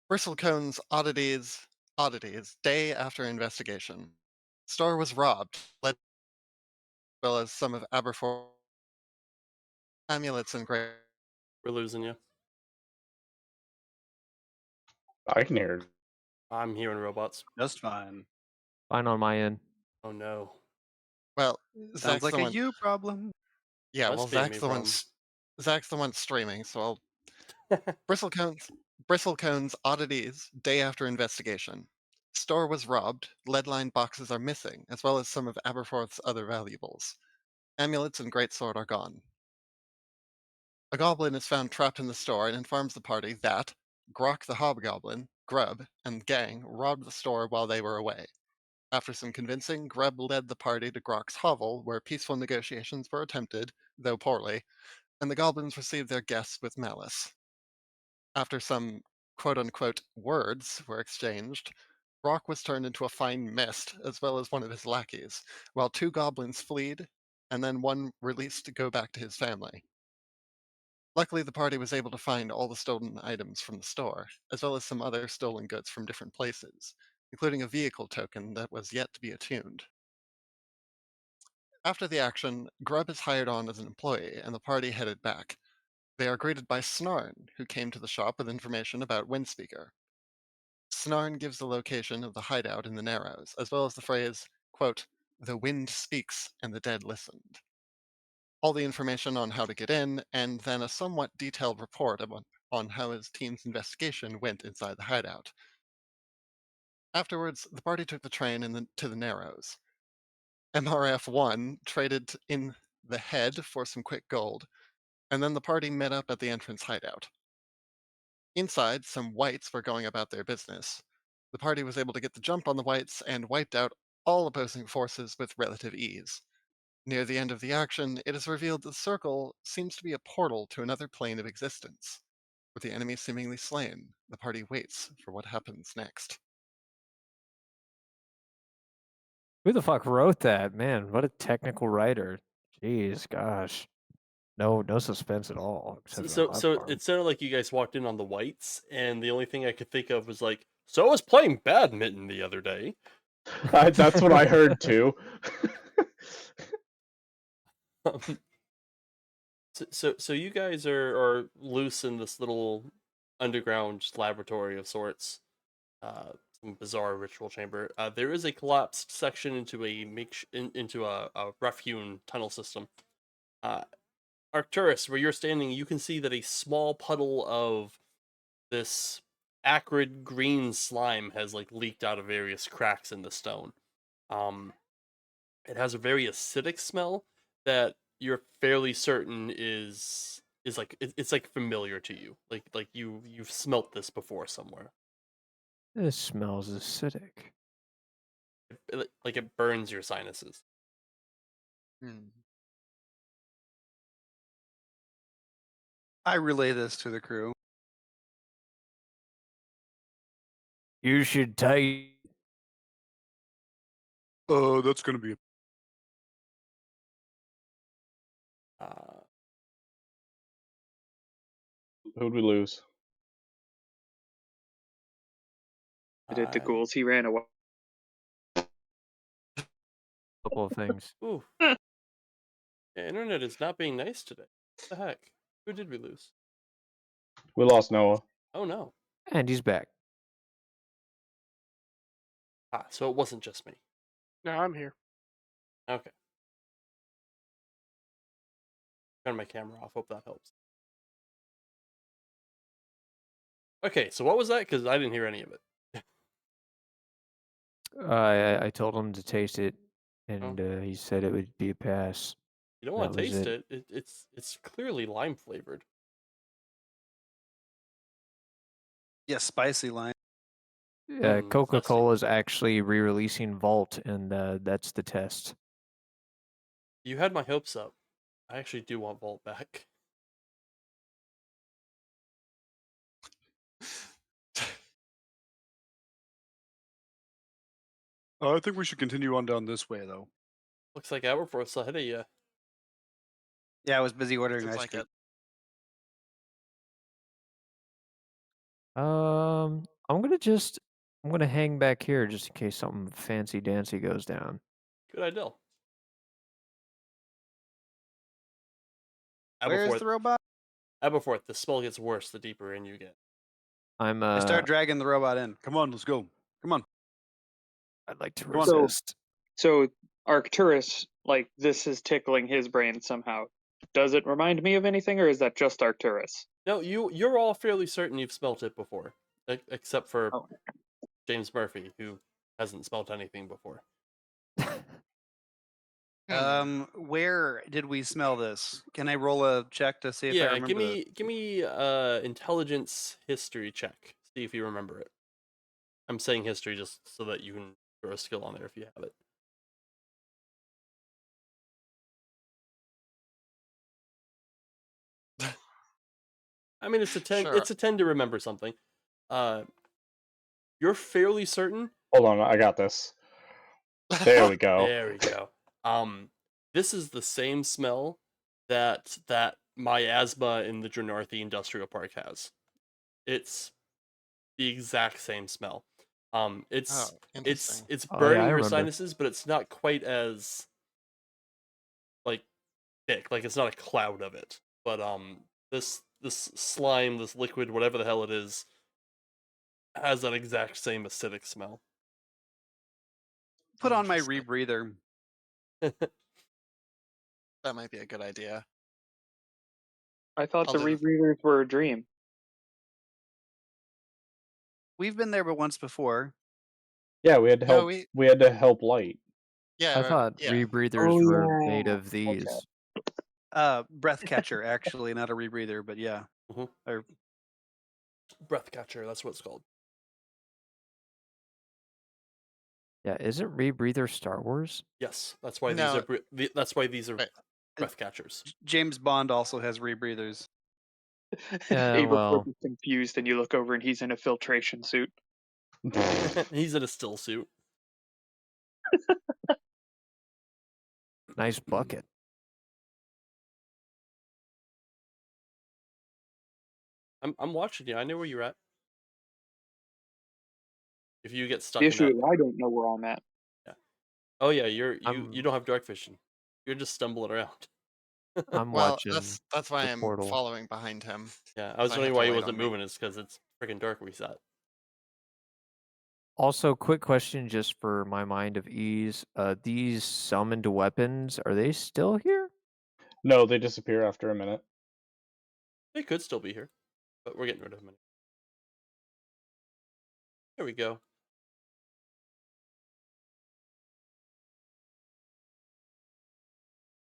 Bristlecone's oddities, day after investigation. Store was robbed, led as well as some of Aberforth's amulets and great. We're losing you. I can hear it. I'm hearing robots. Just fine. Fine on my end. Oh no. Well, Sounds Zach's like the a one. you problem. Yeah, well, Must be a me problem. Zach's the one streaming, so I'll Bristlecone's oddities, day after investigation. Store was robbed, lead-lined boxes are missing, as well as some of Aberforth's other valuables. Amulets and greatsword are gone. A goblin is found trapped in the store and informs the party that Grok the Hobgoblin, Grub, and gang robbed the store while they were away. After some convincing, Grub led the party to Grok's hovel, where peaceful negotiations were attempted, though poorly, and the goblins received their guests with malice. After some quote-unquote words were exchanged, Grok was turned into a fine mist, as well as one of his lackeys, while two goblins fled, and then one released to go back to his family. Luckily, the party was able to find all the stolen items from the store, as well as some other stolen goods from different places, including a vehicle token that was yet to be attuned. After the action, Grub is hired on as an employee, and the party headed back. They are greeted by Snarn, who came to the shop with information about Windspeaker. Snarn gives the location of the hideout in the Narrows, as well as the phrase, quote, "The wind speaks and the dead listened." All the information on how to get in, and then a somewhat detailed report on how his team's investigation went inside the hideout. Afterwards, the party took the train to the Narrows. MRF-1 traded in the head for some quick gold, and then the party met up at the entrance hideout. Inside, some whites were going about their business. The party was able to get the jump on the whites and wiped out all opposing forces with relative ease. Near the end of the action, it is revealed that the circle seems to be a portal to another plane of existence. With the enemy seemingly slain, the party waits for what happens next. Who the fuck wrote that? Man, what a technical writer. Jeez, gosh. No suspense at all, So, except on so, my so part. it sounded like you guys walked in on the whites, and the only thing I could think of was like, so I was playing badminton the other day. That's what I heard too. So you guys are loose in this little underground laboratory of sorts, some bizarre ritual chamber. There is a collapsed section into into a rough-hewn tunnel system. Uh, Arcturus, where you're standing, you can see that a small puddle of this acrid green slime has like leaked out of various cracks in the stone. Um, it has a very acidic smell that you're fairly certain is like it's like familiar to you. Like you've smelt this before somewhere. This smells acidic. Like it burns your sinuses. Hmm. I relay this to the crew. You should take. That's gonna be. Uh, Who'd we lose? Did it the I- ghouls he ran away? Couple of things. Ooh, the internet is not being nice today. What the heck? Who did we lose? We lost Noah. Oh no. And he's back. So it wasn't just me. No, I'm here. Okay. Turn my camera off. Hope that helps. Okay, so what was that? Because I didn't hear any of it. I told him to taste it, Oh. and he said it would be a pass. You don't want That to was taste it. It's clearly lime flavored. Yeah, spicy lime. Coca-Cola is actually re-releasing Vault, and that's the test. You had my hopes up. I actually do want Vault back. I think we should continue on down this way, though. Looks like Aberforth's ahead of you. Yeah, I was busy ordering Seems ice like cream. it. I'm gonna hang back here just in case something fancy dancy goes down. Good idea. Where's the robot? Aberforth, the spell gets worse the deeper in you get. I'm I start dragging the robot in. Come on, let's go. Come on. I'd like to Come on. resist. So Arcturus, like this is tickling his brain somehow. Does it remind me of anything, or is that just Arcturus? No, you're all fairly certain you've smelt it before, except for Oh. James Murphy, who hasn't smelt anything before. Where did we smell this? Can I roll a check to see if I Yeah, remember this? give me intelligence history check. See if you remember it. I'm saying history just so that you can throw a skill on there if you have it. I mean, it's a 10. Sure. It's a 10 to remember something. You're fairly certain. Hold on, I got this. There we go. There we go. This is the same smell that miasma in the Dranarthy Industrial Park has. It's the exact same smell. It's interesting. it's Oh, yeah, burning I your remember. sinuses, but it's not quite as like thick. Like it's not a cloud of it. But this slime, this liquid, whatever the hell it is, has that exact same acidic smell. Put on my Interesting. rebreather. That might be a good idea. I thought I'll the do the- rebreathers were a dream. We've been there but once before. Yeah, we had to No, help. We had to help Light. Yeah, I thought yeah. rebreathers were made of these. Breath catcher, actually, not a rebreather, but yeah. Mhm. Or Breath catcher, that's what it's called. Yeah, isn't rebreather Star Wars? Yes, that's why No. that's why these are Right. breath catchers. James Bond also has rebreathers. Yeah, well, is confused, and you look over, and he's in a filtration suit. He's in a still suit. nice bucket. I'm watching you. I know where you're at. If you get stuck The in issue that, is I don't know where I'm at. oh yeah, you I'm- don't have dark vision. You're just stumbling around. I'm Well, watching. that's why the I'm portal. following behind him. Yeah, I was So I wondering have to why he wait wasn't on me. moving. It's because it's freaking dark where he's at. Also, quick question just for my mind of ease. These summoned weapons, are they still here? No, they disappear after a minute. They could still be here, but we're getting rid of them. There we go.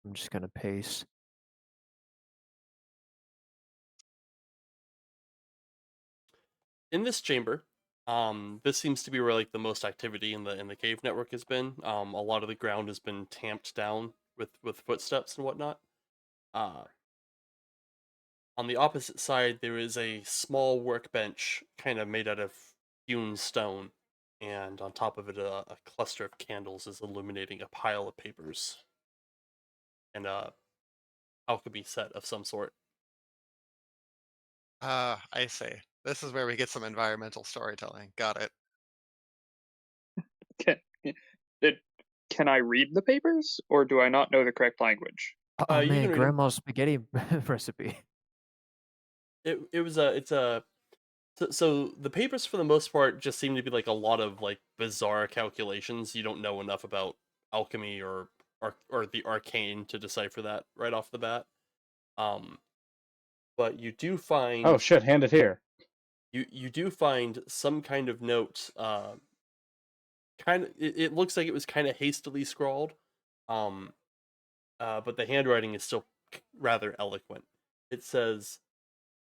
I'm just gonna pace. In this chamber, this seems to be where like the most activity in the cave network has been. A lot of the ground has been tamped down with footsteps and whatnot. On the opposite side, there is a small workbench, kind of made out of hewn stone, and on top of it, a cluster of candles is illuminating a pile of papers and a alchemy set of some sort. I see. This is where we get some environmental storytelling. Got it. Can, can I read the papers, or do I not know the correct language? Oh You can man, read 'em. grandma's spaghetti recipe. So the papers for the most part just seem to be like a lot of like bizarre calculations. You don't know enough about alchemy or the arcane to decipher that right off the bat. But you do find Oh shit! Hand it here. you do find some kind of note. It looks like it was kind of hastily scrawled, but the handwriting is still rather eloquent. It says,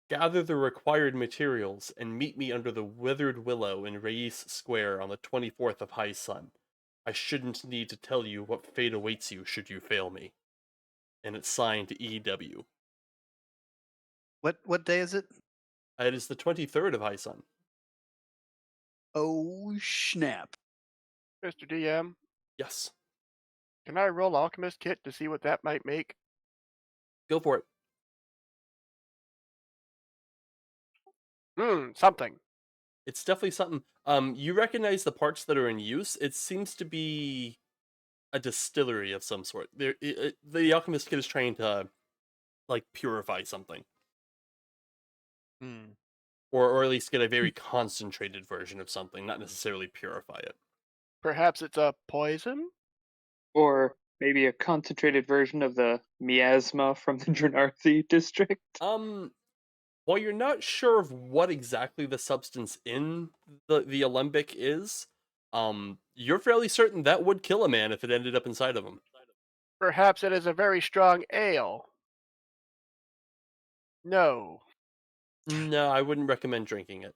"Gather the required materials and meet me under the withered willow in Reyes Square on the 24th of High Sun. I shouldn't need to tell you what fate awaits you should you fail me." And it's signed EW. What day is it? It is the 23rd of High Sun. Oh snap! Mr. DM, Yes. can I roll Alchemist Kit to see what that might make? Go for it. Something. It's definitely something. You recognize the parts that are in use. It seems to be a distillery of some sort. The alchemist kid is trying to like purify something, Hmm. or at least get a very concentrated version of something, not necessarily purify it. Perhaps it's a poison? Or maybe a concentrated version of the miasma from the Drenarthi district. While you're not sure of what exactly the substance in the alembic is, you're fairly certain that would kill a man if it ended up inside of him. Perhaps it is a very strong ale. No. No, I wouldn't recommend drinking it.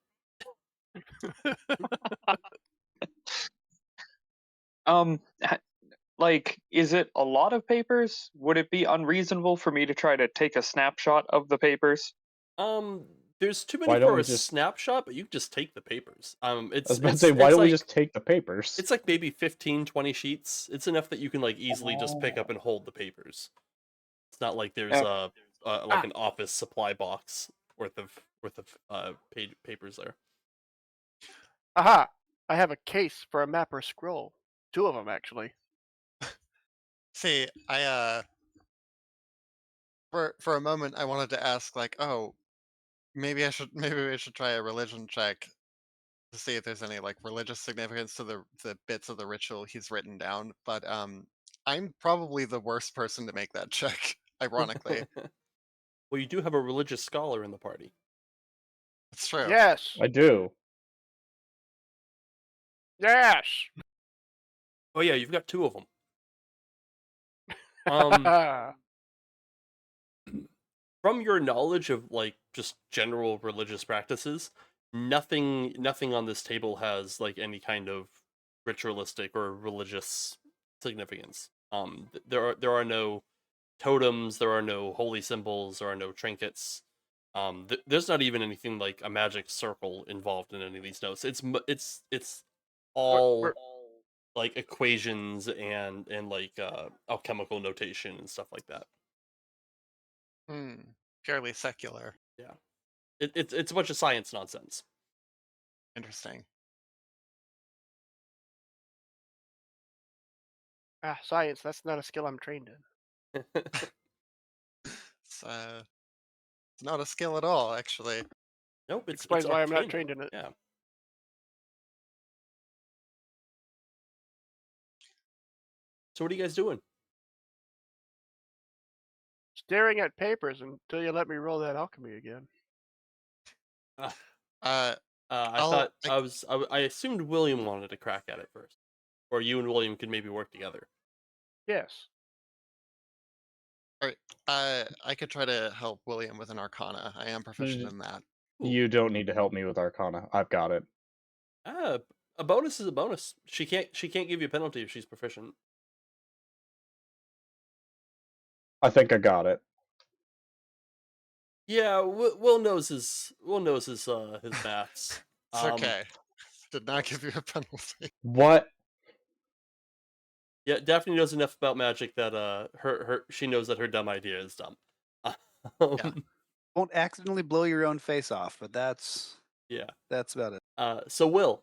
Like, is it a lot of papers? Would it be unreasonable for me to try to take a snapshot of the papers? Um, there's too many Why don't for we a just? snapshot, but you can just take the papers. I It's was about to say, why it's don't we like just take the papers? it's like maybe 15, 20 sheets. It's enough that you can like easily just pick up Oh. and hold the papers. It's not like there's Okay. like an office supply box worth of papers there. Aha! I have a case for a map or scroll. 2 of them, actually. See, I for a moment I wanted to ask like, oh, maybe we should try a religion check to see if there's any like religious significance to the bits of the ritual he's written down. But I'm probably the worst person to make that check. Ironically, Well, you do have a religious scholar in the party. it's true. Yes! I do. Yes! Oh yeah, you've got 2 of them. Um, from your knowledge of like just general religious practices, nothing on this table has like any kind of ritualistic or religious significance. There are no totems, there are no holy symbols, there are no trinkets. There's not even anything like a magic circle involved in any of these notes. It's all We're- like equations and like alchemical notation and stuff like that. Hmm. Purely secular. Yeah. It's a bunch of science nonsense. Interesting. Science, that's not a skill I'm trained in. It's not a skill at all, actually. Nope, it's Explains why I'm not arcane. trained in it. Yeah. So what are you guys doing? Staring at papers until you let me roll that alchemy again. Uh, I I'll thought I assumed William wanted to crack at it first, or you and William could maybe work together. Yes. Alright, I could try to help William with an arcana. I am proficient in that. You don't need to help me with Arcana. I've got it. A bonus is a bonus. She can't give you a penalty if she's proficient. I think I got it. Yeah, Will knows his maths. It's okay. Did not give you a penalty. What? Yeah, Daphne knows enough about magic that she knows that her dumb idea is dumb. Um, Won't accidentally blow your own face off, but that's yeah. about it. So Will,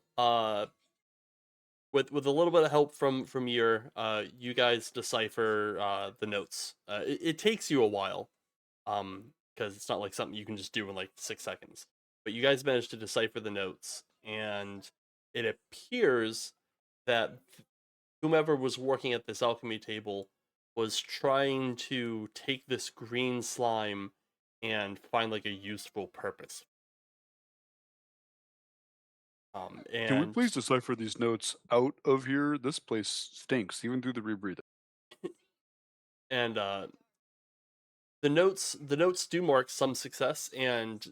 with a little bit of help from you guys decipher the notes. It takes you a while, because it's not like something you can just do in like 6 seconds. But you guys managed to decipher the notes, and it appears that whomever was working at this alchemy table was trying to take this green slime and find like a useful purpose. Can we And please decipher these notes out of here? This place stinks, even through the rebreathing. and the notes do mark some success, and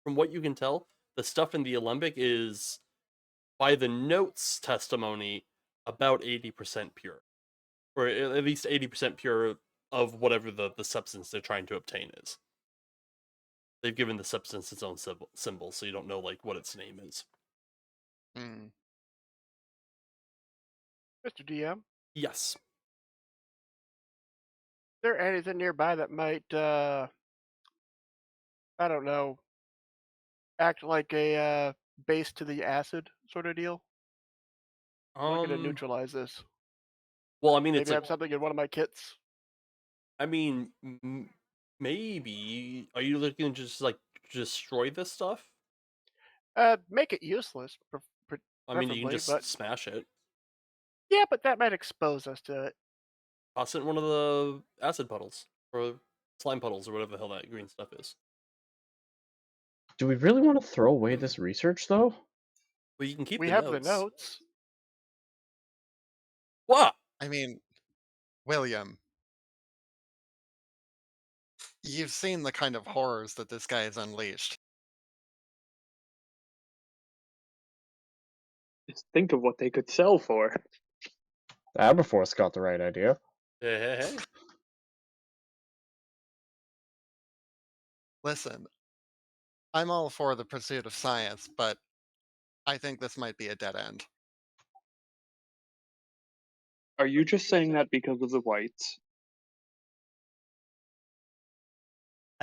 from what you can tell, the stuff in the alembic is, by the notes testimony, about 80% pure, or at least 80% pure of whatever the substance they're trying to obtain is. They've given the substance its own symbol, so you don't know like what its name is. Hmm. Mr. DM, is Yes. there anything nearby that might, I don't know, act like a base to the acid sort of deal? I'm looking to neutralize this. Well, I mean, it's Maybe I like, have something in one of my kits. I mean, maybe. Are you looking to just like destroy this stuff? Make it useless, I mean, you can preferably, just but smash it, yeah, but that might expose us to it. toss it in one of the acid puddles or slime puddles or whatever the hell that green stuff is. Do we really want to throw away this research, though? Well, you can keep We the have notes. the notes. What? I mean, William, you've seen the kind of horrors that this guy has unleashed. Just think of what they could sell for. Aberforth got the right idea. Hey. Listen, I'm all for the pursuit of science, but I think this might be a dead end. Are you just saying that because of the whites?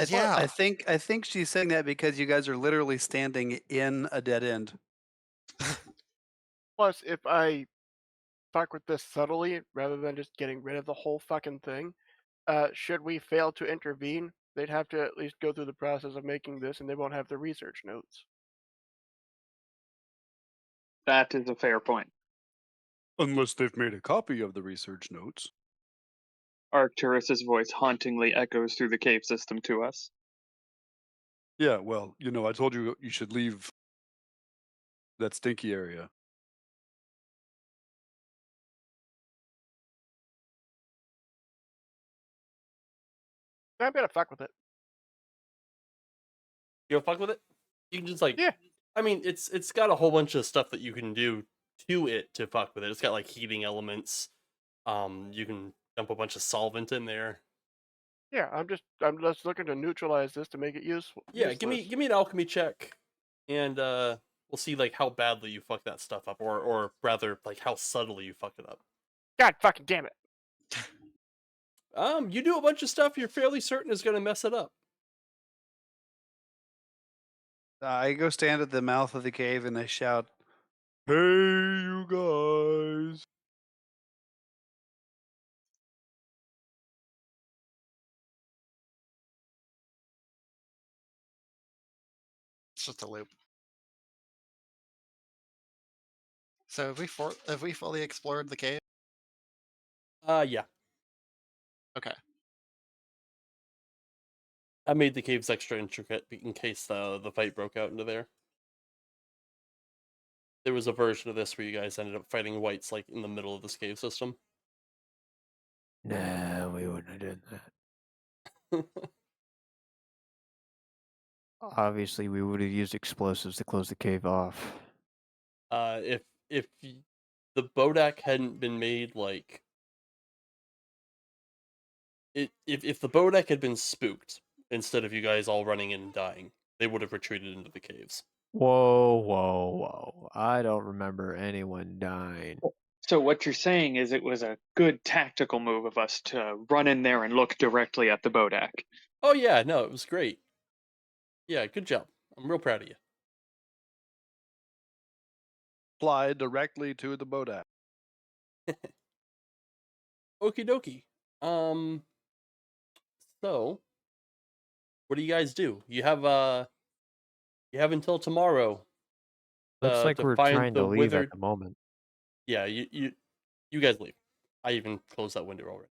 Yeah. I think she's saying that because you guys are literally standing in a dead end. Plus, if I fuck with this subtly rather than just getting rid of the whole fucking thing, should we fail to intervene, they'd have to at least go through the process of making this, and they won't have the research notes. That is a fair point. Unless they've made a copy of the research notes. Arcturus's voice hauntingly echoes through the cave system to us. Yeah, well, I told you you should leave that stinky area. I'm gonna fuck with it. You'll fuck with it? You can just like, Yeah. I mean, it's got a whole bunch of stuff that you can do to it to fuck with it. It's got like heating elements. You can dump a bunch of solvent in there. Yeah, I'm just looking to neutralize this to make it useful. Yeah, give me an alchemy check, and we'll see like how badly you fuck that stuff up, or rather like how subtly you fuck it up. God fucking damn it! You do a bunch of stuff you're fairly certain is gonna mess it up. I go stand at the mouth of the cave and I shout, Hey, you guys. It's just a loop. So have we fully explored the cave? Yeah. Okay. I made the caves extra intricate in case the fight broke out into there. There was a version of this where you guys ended up fighting whites like in the middle of this cave system. No, we wouldn't have done that. Obviously, we would have used explosives to close the cave off. If the Bodak hadn't been made like if the Bodak had been spooked instead of you guys all running in and dying, they would have retreated into the caves. Whoa, whoa, whoa. I don't remember anyone dying. So what you're saying is it was a good tactical move of us to run in there and look directly at the Bodak. Oh yeah, no, it was great. Yeah, good job. I'm real proud of you. Fly directly to the Bodak. Okie dokie. So what do you guys do? You have until tomorrow. Looks like to we're find trying the to leave withered. at the moment. Yeah, you guys leave. I even closed that window already.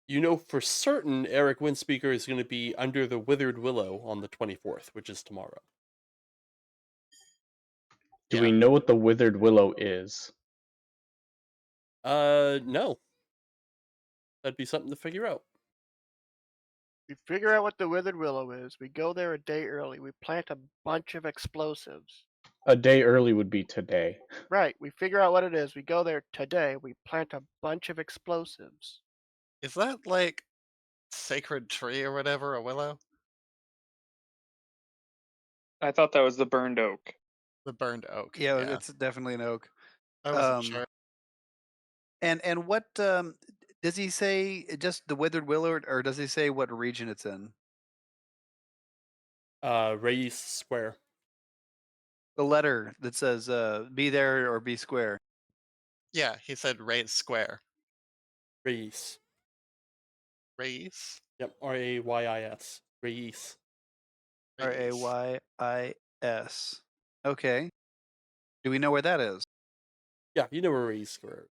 You know for certain Eric Windspeaker is going to be under the withered willow on the 24th, which is tomorrow. Do Yeah. we know what the withered willow is? No. That'd be something to figure out. We figure out what the withered willow is. We go there a day early. We plant a bunch of explosives. A day early would be today. Right. We figure out what it is. We go there today. We plant a bunch of explosives. Is that like sacred tree or whatever, a willow? I thought that was the burned oak. The burned oak. yeah, it's definitely an oak. I wasn't sure. And what does he say? Just the withered willow, or does he say what region it's in? Reyes Square. The letter that says be there or be square. Yeah, he said Ray's Square. Reyes. Ray's? Yep. Rayis. Reyes. Rayis. Okay. Do we know where that is? Yeah, you know where Reyes Square.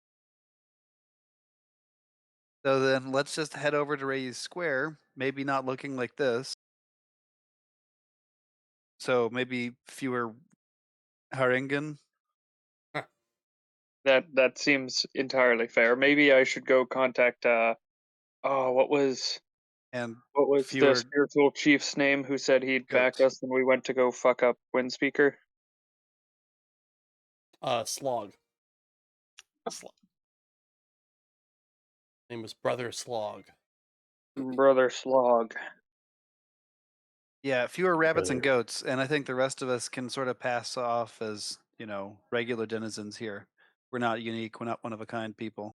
So then let's just head over to Ray's Square, maybe not looking like this. So maybe fewer Haringen. That seems entirely fair. Maybe I should go contact what was And the fewer spiritual chief's name who said he'd back goats. us when we went to go fuck up Windspeaker? Slog. Name was Brother Slog. Brother Slog. Yeah, fewer rabbits and Brother. goats, and I think the rest of us can sort of pass off as, regular denizens here. We're not unique, we're not one of a kind people.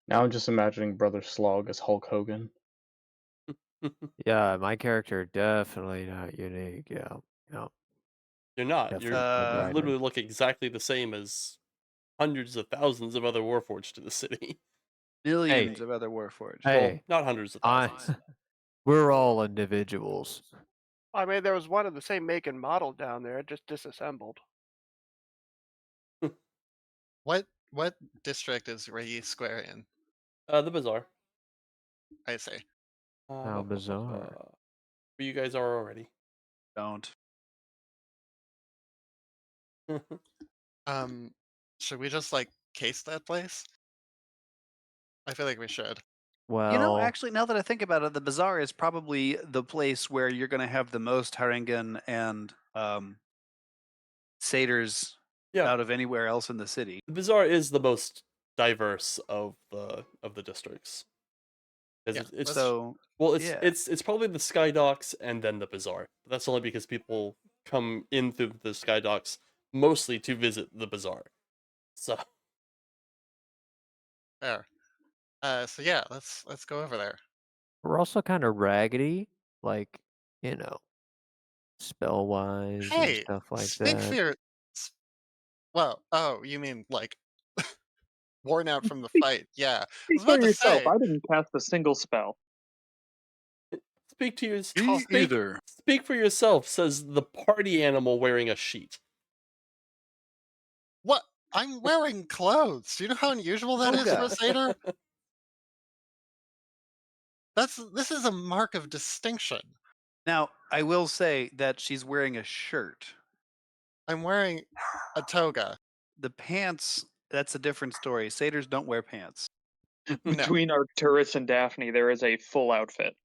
Now I'm just imagining Brother Slog as Hulk Hogan. Yeah, my character definitely not unique. Yeah, yeah. You're not. Definitely You Rider. literally look exactly the same as hundreds of thousands of other Warforged in the city. Millions of other Warforged. Well, Hey, not hundreds of thousands. we're all individuals. I mean, there was one of the same make and model down there, it just disassembled. What district is Ray's Square in? The bazaar. I say. How bizarre. Where you guys are already. Don't. Should we just case that place? I feel like we should. Well, Actually, now that I think about it, the bazaar is probably the place where you're going to have the most Haringen and satyrs Yeah. out of anywhere else in the city. The bazaar is the most diverse of the districts. Yeah, It's So, well, it's yeah. it's probably the Sky Docks and then the bazaar. But that's only because people come in through the Sky Docks mostly to visit the bazaar. So Fair. So yeah, let's go over there. we're also kind of raggedy, like, spell wise and Hey, stuff like speak that. for your. Well, oh, you mean worn out from the fight? Yeah, I Speak was for about to yourself. say. I didn't cast a single spell. speak to your Me speak, either. speak for yourself, says the party animal wearing a sheet. What? I'm wearing clothes. Do you know how unusual that is for a Toga. satyr? This is a mark of distinction. Now, I will say that she's wearing a shirt. I'm wearing a toga. The pants, that's a different story. Satyrs don't wear pants. No. Between Arcturus and Daphne, there is a full outfit.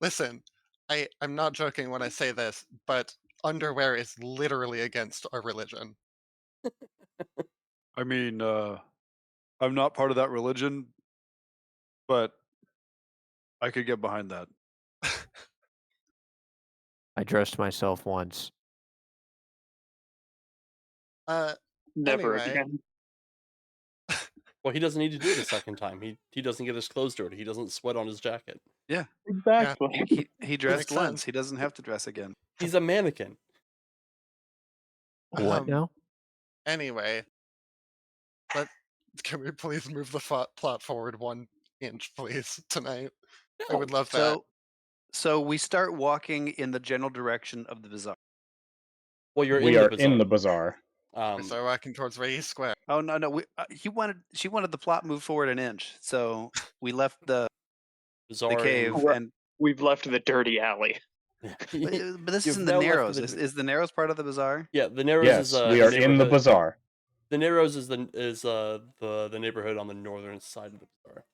Listen, I'm not joking when I say this, but underwear is literally against our religion. I mean, I'm not part of that religion, but I could get behind that. I dressed myself once. Never Anyway. again. Well, he doesn't need to do it a second time. He doesn't get his clothes dirty. He doesn't sweat on his jacket. Yeah. Exactly. He dressed Makes once. sense. He doesn't have to dress again. He's a mannequin. What now? Anyway, can we please move the plot forward 1 inch, please, tonight? I would love that. So we start walking in the general direction of the bazaar. Well, you're We in are the bazaar. in the bazaar. We start walking towards Ray's Square. Oh no! She wanted the plot moved forward an inch, so we left the bazaar cave Right. and. We've left the dirty alley. But this You've is in the now left Narrows. the- Is the Narrows part of the bazaar? Yeah, the Narrows Yes, is we are in the neighborhood. bazaar. The Narrows is the neighborhood on the northern side of the bazaar.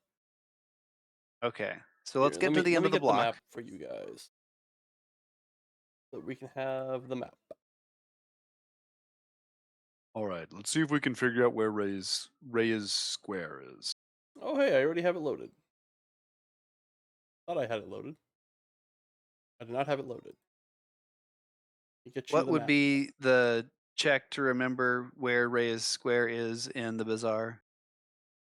Okay, so let's Here, get to the let end me of the get block. map for you guys, so we can have the map. All right, let's see if we can figure out where Ray's Square is. Oh, hey, I already have it loaded. Thought I had it loaded. I did not have it loaded. Let me get you What the would map. be the check to remember where Ray's Square is in the bazaar?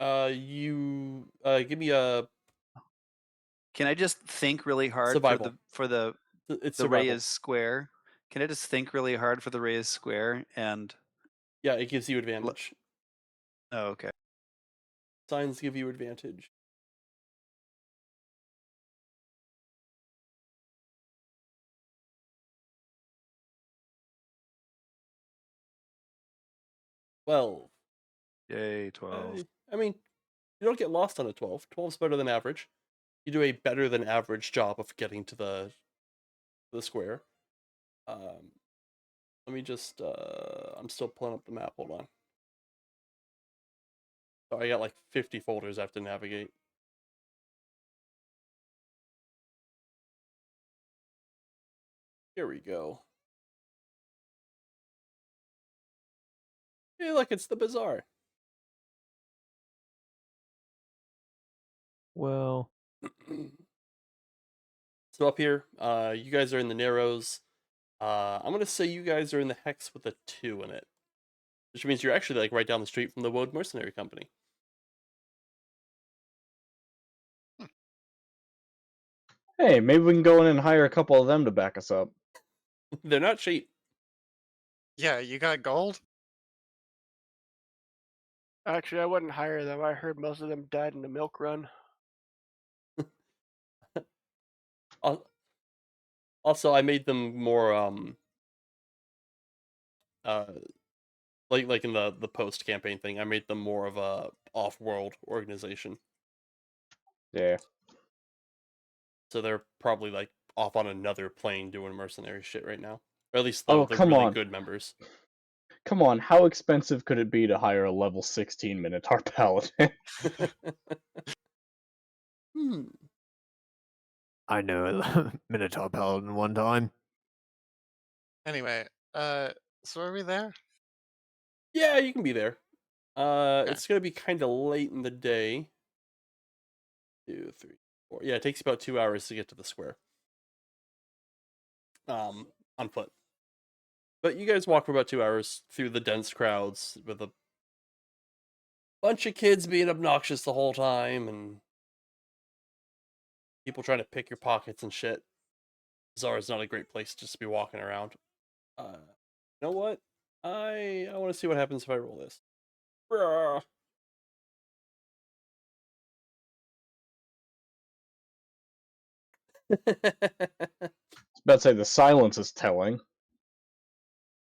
You give me a Can I just think really hard Survival. for the It's The ray survival. is square. Can I just think really hard for the ray is square and? Yeah, it gives you advantage. Oh, okay. Signs give you advantage. Well, Yay, 12. I mean, you don't get lost on a 12. 12's better than average. You do a better than average job of getting to the square. Let me just I'm still pulling up the map. Hold on. So I got like 50 folders I have to navigate. Here we go. Hey, look, it's the bazaar. Well, So up here, you guys are in the Narrows. I'm gonna say you guys are in the Hex with a 2 in it, which means you're actually like right down the street from the Woad Mercenary Company. Hey, maybe we can go in and hire a couple of them to back us up. They're not cheap. Yeah, you got gold? Actually, I wouldn't hire them. I heard most of them died in the milk run. Also, I made them more uh like in the post campaign thing. I made them more of a off-world organization. Yeah. So they're probably like off on another plane doing mercenary shit right now. Or at least Oh, the come really on. good members. Come on, how expensive could it be to hire a level 16 Minotaur Paladin? Hmm. I know a Minotaur Paladin one time. Anyway, so are we there? Yeah, you can be there. Okay. It's gonna be kind of late in the day. 2, 3, 4. Yeah, it takes about 2 hours to get to the square. On foot. But you guys walk for about 2 hours through the dense crowds with a bunch of kids being obnoxious the whole time and people trying to pick your pockets and shit. Bazaar is not a great place just to be walking around. You know what? I want to see what happens if I roll this. Bruh. About to say the silence is telling.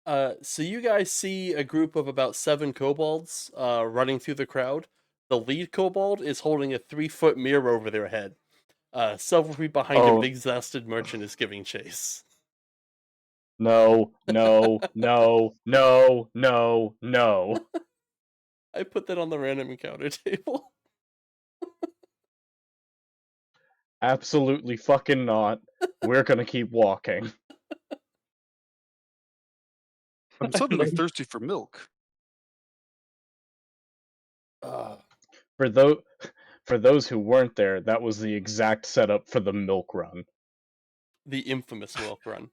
So you guys see a group of about 7 kobolds running through the crowd. The lead kobold is holding a 3-foot mirror over their head. Several feet behind him, Oh. an exhausted merchant is giving chase. No, no, no, no, no, no. I put that on the random encounter table. Absolutely fucking not. We're gonna keep walking. I'm suddenly thirsty for milk. For those who weren't there, that was the exact setup for the milk run. The infamous milk run.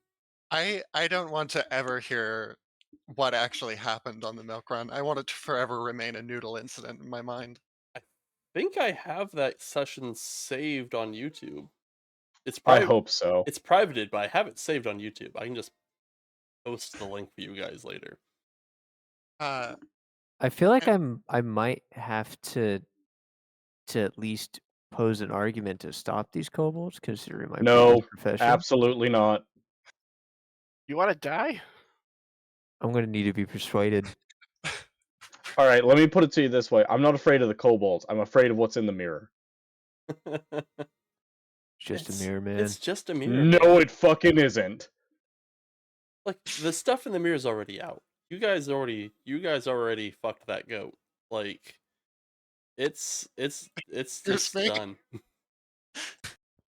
I don't want to ever hear what actually happened on the milk run. I want it to forever remain a noodle incident in my mind. I think I have that session saved on YouTube. It's I private. hope so. It's privated, but I have it saved on YouTube. I can just post the link for you guys later. I feel like I might have to at least pose an argument to stop these kobolds, considering my No, previous profession. absolutely not. You want to die? I'm gonna need to be persuaded. All right, let me put it to you this way: I'm not afraid of the kobolds. I'm afraid of what's in the mirror. Just It's- a mirror, man. It's just a mirror. No, man. it fucking isn't. Like the stuff in the mirror is already out. You guys already fucked that goat. Like it's Excuse me? done.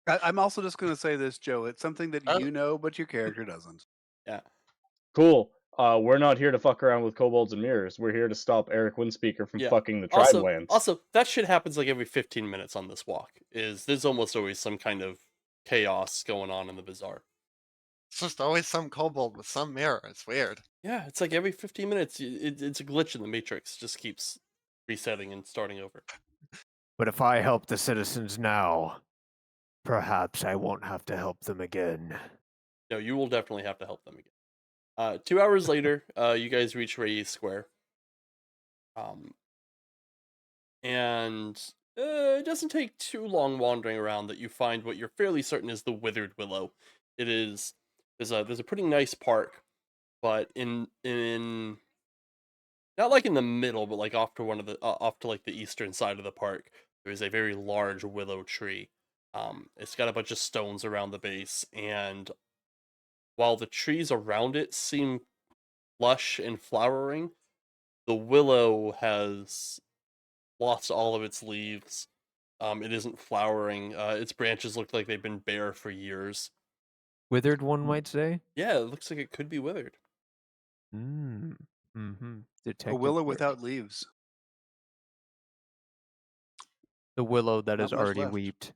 I'm also just going to say this, Joe. It's something that Oh. you know, but your character doesn't. Yeah. Cool. We're not here to fuck around with kobolds and mirrors. We're here to stop Eric Windspeaker from Yeah. fucking the tribe Also, lands. that shit happens like every 15 minutes on this walk. There's almost always some kind of chaos going on in the bazaar. It's just always some kobold with some mirror. It's weird. Yeah, it's like every 15 minutes. It's a glitch in the matrix. Just keeps resetting and starting over. But if I help the citizens now, perhaps I won't have to help them again. No, you will definitely have to help them again. 2 hours later, you guys reach Reyes Square. And it doesn't take too long wandering around that you find what you're fairly certain is the Withered Willow. It is there's a pretty nice park, but in not like in the middle, but like off to off to like the eastern side of the park, there is a very large willow tree. It's got a bunch of stones around the base, and while the trees around it seem lush and flowering, the willow has lost all of its leaves. It isn't flowering. Its branches look like they've been bare for years. Withered, one might say. Yeah, it looks like it could be withered. Mm. Mm-hmm. A Detective willow work. without leaves. The willow that Not is much already left. weeped.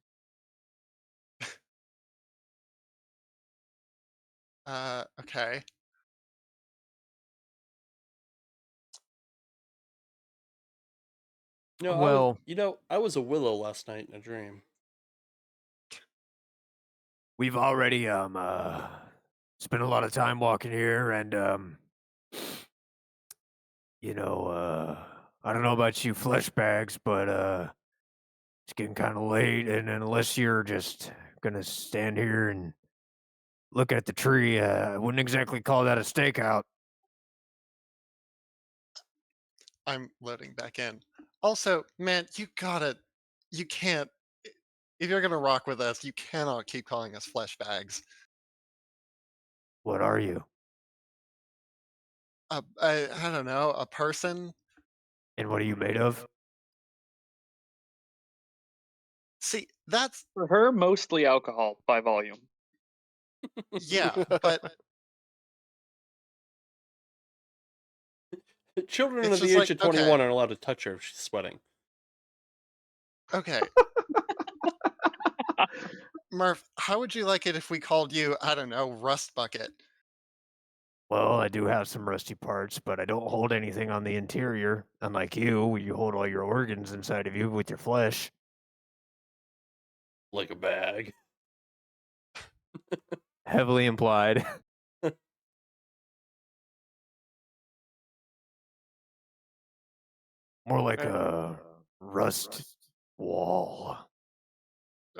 Okay. No, Well, I was a willow last night in a dream. we've already spent a lot of time walking here, and I don't know about you flesh bags, but it's getting kind of late, and unless you're just gonna stand here and look at the tree, I wouldn't exactly call that a stakeout. I'm loading back in. Also, man, you can't, if you're gonna rock with us, you cannot keep calling us flesh bags. What are you? I don't know, a person? And what are you made of? See, that's, For her, mostly alcohol by volume. yeah, but Children it's under the just age like, of okay, 21 aren't allowed to touch her if she's sweating. okay. Murph, how would you like it if we called you, I don't know, Rust Bucket? Well, I do have some rusty parts, but I don't hold anything on the interior. Unlike you hold all your organs inside of you with your flesh. Like a bag. Heavily implied. More like a rust wall.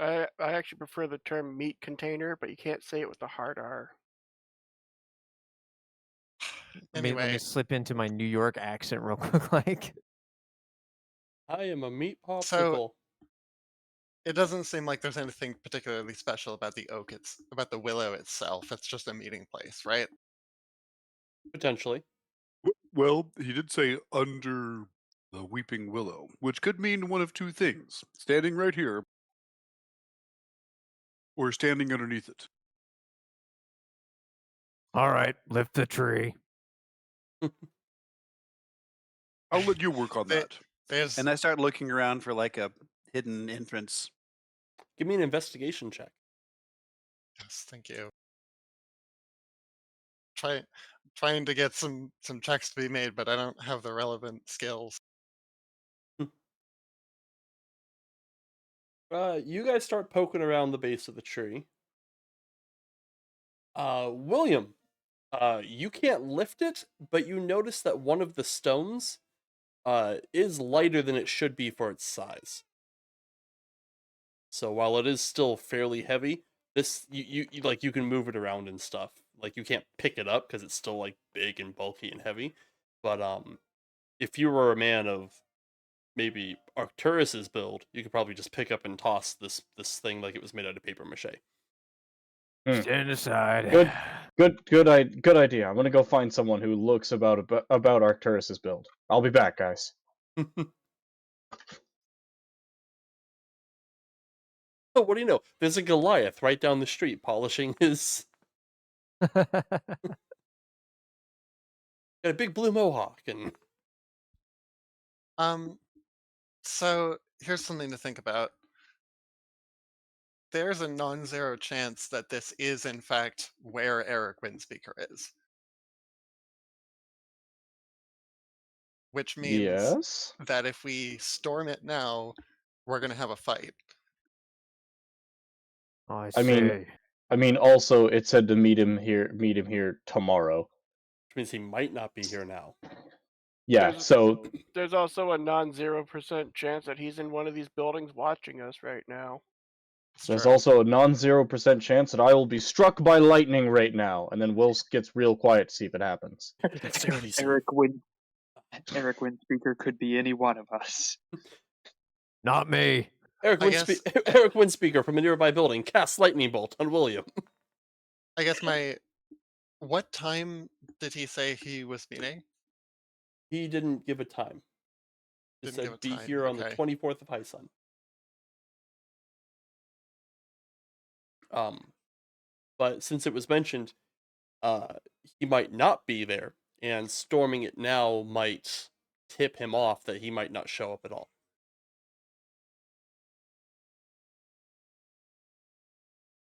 I actually prefer the term meat container, but you can't say it with a hard R. Let me Anyway, slip into my New York accent real quick, like. I am a meat so popsicle. it doesn't seem like there's anything particularly special about the oak, about the willow itself. It's just a meeting place, right? Potentially. Well, he did say under the weeping willow, which could mean one of two things: standing right here, or standing underneath it. All right, lift the tree. I'll let you work on They- that. There's, And I start looking around for like a hidden entrance. Give me an investigation check. yes, thank you. Trying to get some checks to be made, but I don't have the relevant skills. You guys start poking around the base of the tree. William, you can't lift it, but you notice that one of the stones is lighter than it should be for its size. So while it is still fairly heavy, this you like you can move it around and stuff. Like you can't pick it up because it's still like big and bulky and heavy. But if you were a man of maybe Arcturus's build, you could probably just pick up and toss this thing like it was made out of paper mache. Stand aside. Good idea. I'm gonna go find someone who looks about Arcturus's build. I'll be back, guys. Oh, what do you know? There's a Goliath right down the street polishing his. Got a big blue mohawk and. So here's something to think about. There's a non-zero chance that this is in fact where Eric Windspeaker is. Which means Yes. that if we storm it now, we're gonna have a fight. I I mean, say. I mean, also it said to meet him here tomorrow. Which means he might not be here now. Yeah, There's- so There's also a non-0% chance that he's in one of these buildings watching us right now. It's there's true. also a non-0% chance that I will be struck by lightning right now, and then Will gets real quiet to see if it happens. Dexterity save. Eric Windspeaker could be any one of us. Not me. Eric I guess- Eric Windspeaker from a nearby building casts lightning bolt on William. I guess what time did he say he was meeting? He didn't give a time. He Didn't said give a be time, here on the okay. 24th of High Sun. But since it was mentioned, he might not be there, and storming it now might tip him off that he might not show up at all.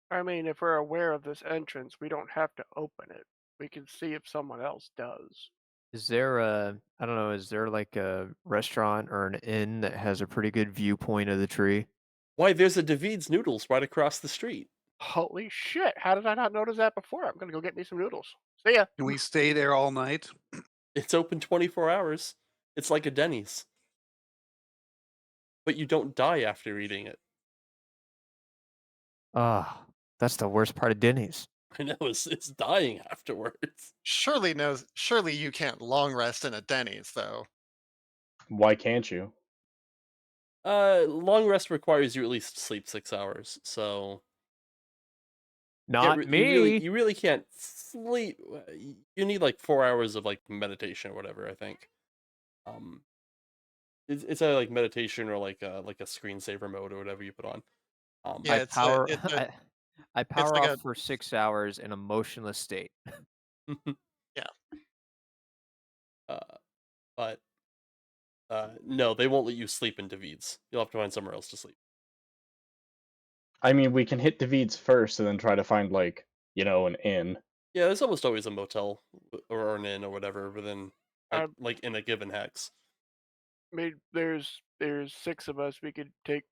I mean, if we're aware of this entrance, we don't have to open it. We can see if someone else does. Is there I don't know, is there like a restaurant or an inn that has a pretty good viewpoint of the tree? Why, there's a David's Noodles right across the street. Holy shit! How did I not notice that before? I'm gonna go get me some noodles. See ya. Can we stay there all night? It's open 24 hours. It's like a Denny's. But you don't die after eating it. Ah, that's the worst part of Denny's. I know, it's dying afterwards. Surely you can't long rest in a Denny's, though. Why can't you? Long rest requires you at least sleep 6 hours, so Not me. you really can't sleep. You need like 4 hours of like meditation or whatever. I think. It's either like meditation or like a screensaver mode or whatever you put on. Yeah, I it's power it's a, I power like off for 6 hours in a motionless state. yeah. But no, they won't let you sleep in David's. You'll have to find somewhere else to sleep. I mean, we can hit David's first and then try to find, like, an inn. Yeah, there's almost always a motel or an inn or whatever within Um, like in a given hex. I mean, there's 6 of us. We could take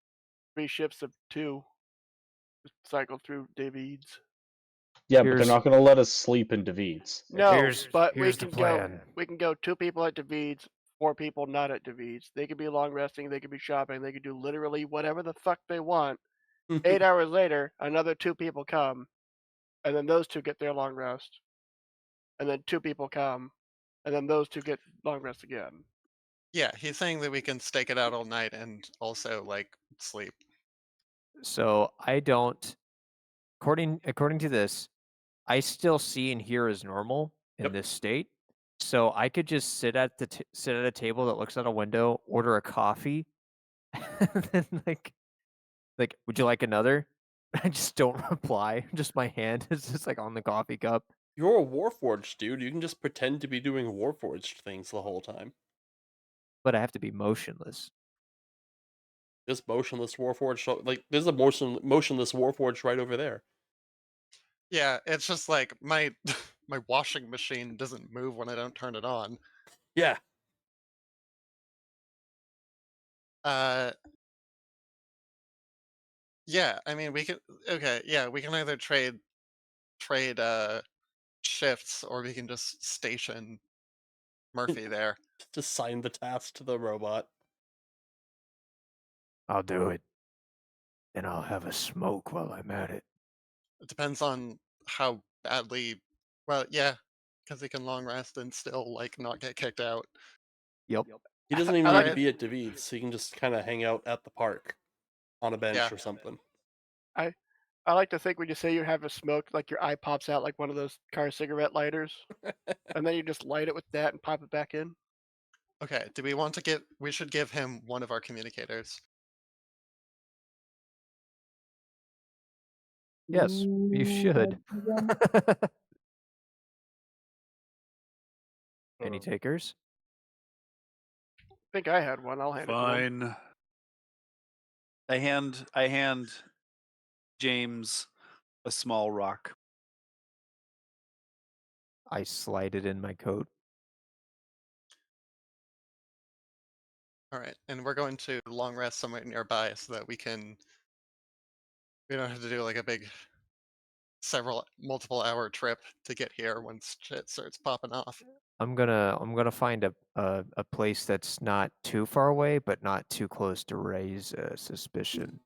3 shifts of 2. Just cycle through David's. Yeah, but they're Here's- not going to let us sleep in David's. No, but here's the plan. we can go 2 people at David's, 4 people not at David's. They could be long resting, they could be shopping, they could do literally whatever the fuck they want. 8 hours later, another 2 people come, and then those 2 get their long rest. And then 2 people come, and then those 2 get long rest again. Yeah, he's saying that we can stake it out all night and also like sleep. So I don't according to this, I still see and hear as normal in Yep. this state. So I could just sit at a table that looks out a window, order a coffee, and then like would you like another? I just don't reply. Just my hand is just like on the coffee cup. You're a Warforged, dude. You can just pretend to be doing Warforged things the whole time. But I have to be motionless. This motionless Warforged, like there's a motionless Warforged right over there. Yeah, it's just like my my washing machine doesn't move when I don't turn it on. Yeah, Yeah, I mean we can we can either trade shifts or we can just station Murphy there. just assign the task to the robot. I'll do it. And I'll have a smoke while I'm at it. It depends on how badly well, yeah, because he can long rest and still like not get kicked out. Yep. He doesn't even I need like to it. be at David's. He can just kind of hang out at the park on a bench Yeah. or something. I like to think when you say you have a smoke, like your eye pops out like one of those car cigarette lighters, and then you just light it with that and pop it back in. Okay, do we should give him one of our communicators. Yes, you should. Any takers? I think I had one. I'll hand it to him. Fine. I hand James a small rock. I slide it in my coat. All right, and we're going to long rest somewhere nearby so that we don't have to do like a big several multiple hour trip to get here once shit starts popping off. I'm gonna find a place that's not too far away, but not too close to raise suspicion.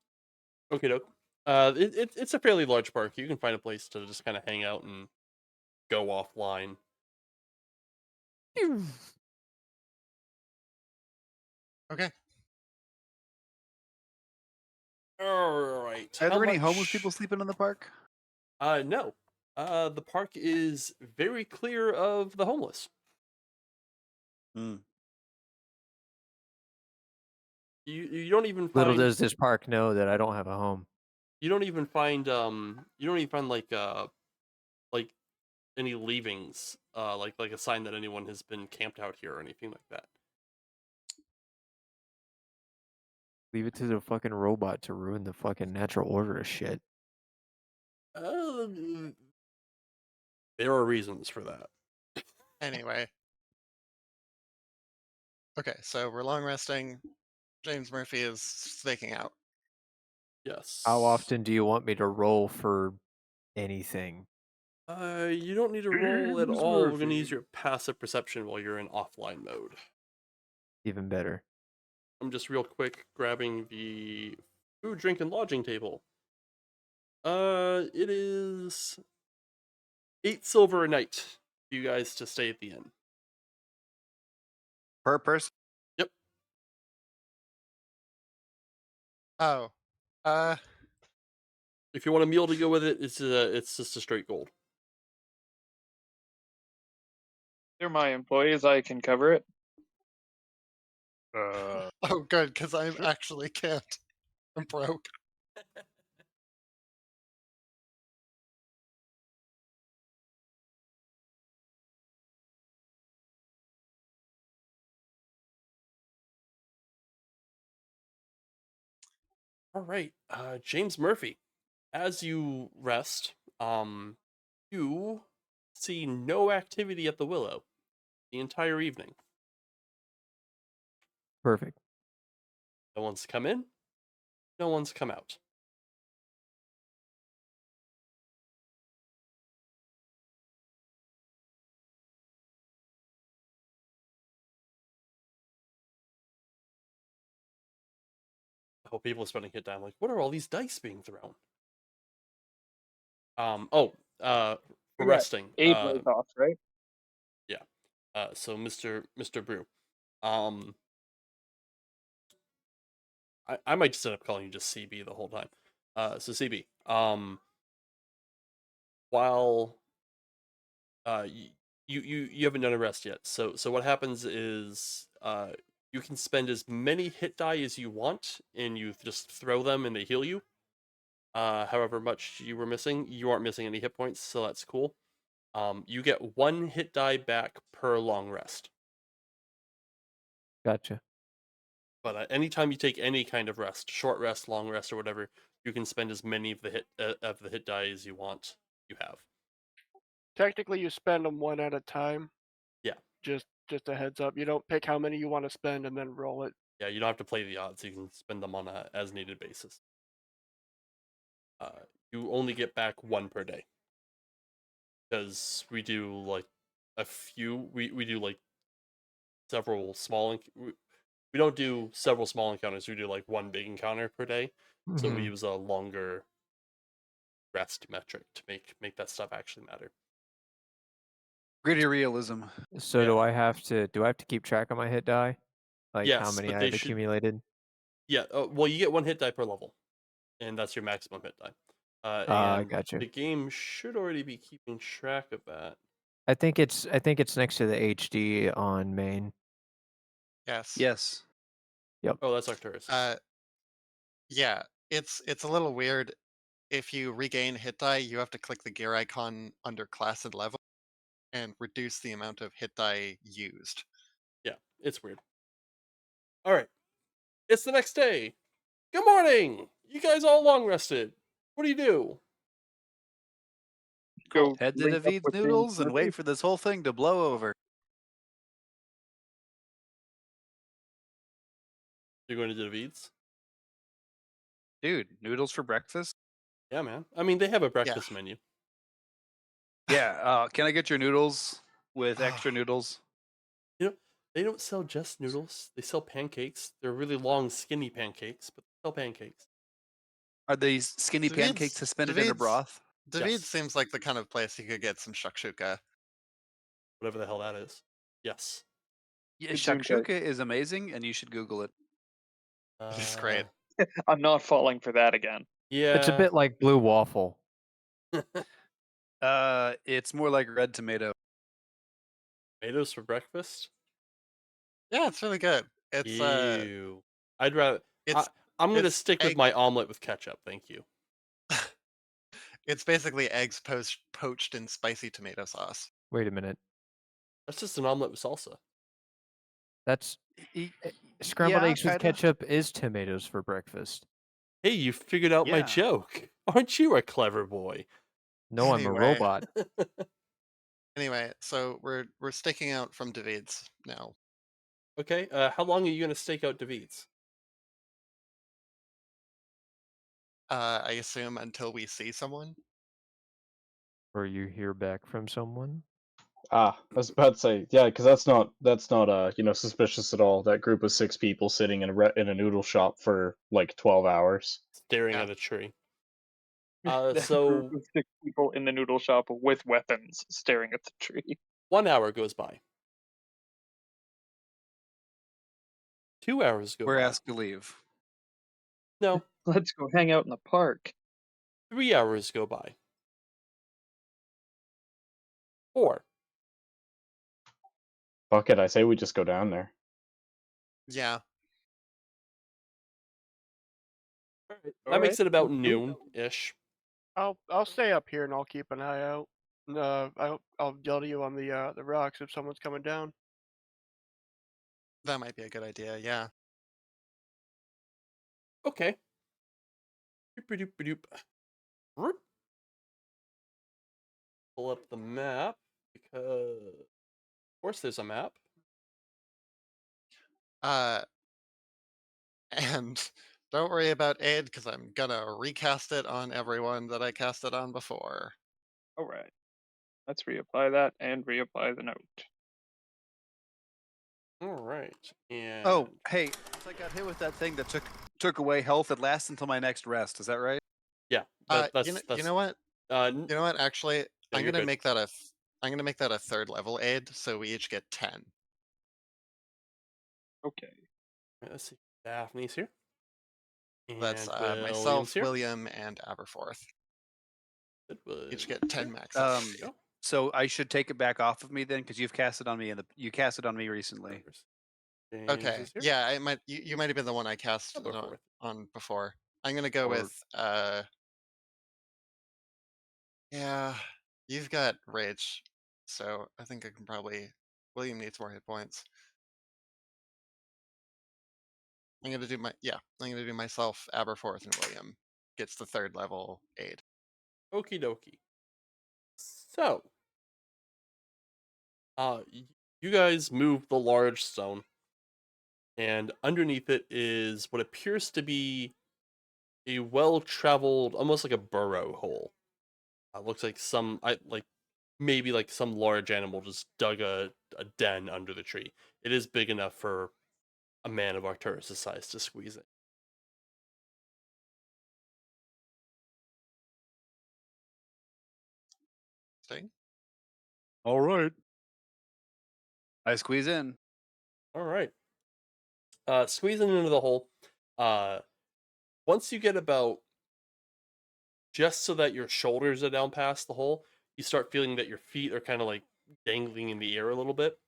Okay, doke. It's a fairly large park. You can find a place to just kind of hang out and go offline. Okay. All right. Are How there any homeless much- people sleeping in the park? No. The park is very clear of the homeless. Hmm. You don't even Little find does this park know that I don't have a home. you don't even find like any leavings like a sign that anyone has been camped out here or anything like that. Leave it to the fucking robot to ruin the fucking natural order of shit. Uh, there are reasons for that. Anyway. Okay, so we're long resting. James Murphy is staking out. Yes. How often do you want me to roll for anything? You don't need to roll at James all. We're gonna use Murphy. your passive perception while you're in offline mode. Even better. I'm just real quick grabbing the food, drink, and lodging table. It is 8 silver a night for you guys to stay at the inn. Per person? Yep. Oh. If you want a meal to go with it, it's just a straight gold. They're my employees. I can cover it. Oh, good, because I actually can't. I'm broke. All right, James Murphy. As you rest, you see no activity at the Willow the entire evening. Perfect. No one's come in. No one's come out. I hope people are spending hit time like, what are all these dice being thrown? For We got resting. 8 days off, right? So Mr. Brew. I might just end up calling you just CB the whole time. So CB. While you haven't done a rest yet. So what happens is you can spend as many hit die as you want, and you just throw them and they heal you. However much you were missing, you aren't missing any hit points, so that's cool. You get 1 hit die back per long rest. Gotcha. But anytime you take any kind of rest, short rest, long rest, or whatever, you can spend as many of the hit die as you want. You have. Technically, you spend them one at a time. Yeah. Just a heads up. You don't pick how many you want to spend and then roll it. Yeah, you don't have to play the odds. You can spend them on a as needed basis. You only get back 1 per day because we do like a few. We do like several small. We don't do several small encounters. We do like 1 big encounter per day. So we Mhm. use a longer rest metric to make that stuff actually matter. Gritty realism. So do I have to keep track of my hit die? Like how Yes, many but they I've should. accumulated? Yeah. Well, you get 1 hit die per level, and that's your maximum hit die. I And gotcha. the game should already be keeping track of that. I think it's next to the HD on main. Yes. Yes. Oh, that's Arcturus. Yeah, it's a little weird. If you regain hit die, you have to click the gear icon under class and level and reduce the amount of hit die used. Yeah, it's weird. All right, it's the next day. Good morning. You guys all long rested. What do you do? Go Head to link up David's with James Noodles and Murphy. wait for this whole thing to blow over. You're going to David's? Dude, noodles for breakfast? Yeah, man. I mean, they have a breakfast menu. Yeah. Can I get your noodles with Ah. extra noodles? You know, they don't sell just noodles. They sell pancakes. They're really long, skinny pancakes, but they sell pancakes. Are these skinny pancakes David's suspended in a David's broth? David Yes. seems like the kind of place you could get some shakshuka. Whatever the hell that is. Yes. Yeah, Good Zoom guys. shakshuka is amazing, and you should Google it. It is great. I'm not falling for that again. Yeah. It's a bit like blue waffle. It's more like red tomato. Tomatoes for breakfast? Yeah, it's really good. It's Ew. I'd rather. it's I'm gonna it's stick with egg. my omelet with ketchup. Thank you. It's basically eggs poached in spicy tomato sauce. Wait a minute. That's just an omelet with salsa. That's Y- scrambled yeah, eggs with kinda. ketchup is tomatoes for breakfast. Hey, you figured out my Yeah. joke. Aren't you a clever boy? No, I'm a Anyway. robot. Anyway, so we're staking out from David's now. Okay, how long are you gonna stake out David's? I assume until we see someone. Or you hear back from someone. I was about to say, yeah, because that's not suspicious at all. That group of 6 people sitting in a noodle shop for like 12 hours. Staring Yeah. at a tree. That group So of 6 people in the noodle shop with weapons staring at the tree. 1 hour goes by. 2 hours go We're by. asked to leave. No, Let's go hang out in the park. 3 hours go by. 4. Fuck it, I say we just go down there. Yeah. That makes it about let's do it. noon-ish. I'll stay up here and I'll keep an eye out. I'll yell to you on the rocks if someone's coming down. That might be a good idea. Yeah. Okay. Doop-a-doop-a-doop. Roop. Pull up the map because, of course, there's a map. And don't worry about aid because I'm gonna recast it on everyone that I cast it on before. All right. Let's reapply that and reapply the note. All right. And Oh, hey, I got hit with that thing that took away health. It lasts until my next rest. Is that right? yeah, You know what? n- You know what? Actually, Yeah, I'm you're gonna good. make that I'm gonna make that a third level aid, so we each get 10. Okay. Let's see. Daphne's here. That's And William's myself, here. William, and Aberforth. Each get 10 max health. There you go. So I should take it back off of me then, because you've cast it on me you cast it on me recently. James Okay. is here. Yeah, you might have been the one I cast it Aberforth. on before. I'm gonna go Or- with yeah, you've got rage, so I think I can probably. William needs more hit points. I'm gonna do myself, Aberforth, and William gets the third level aid. Okie dokie. So, you guys move the large stone, and underneath it is what appears to be a well-traveled, almost like a burrow hole. Looks like maybe like some large animal just dug a den under the tree. It is big enough for a man of Arcturus' size to squeeze it. See? All right. I squeeze in. All right. Squeezing into the hole. Once you get about just so that your shoulders are down past the hole, you start feeling that your feet are kind of like dangling in the air a little bit,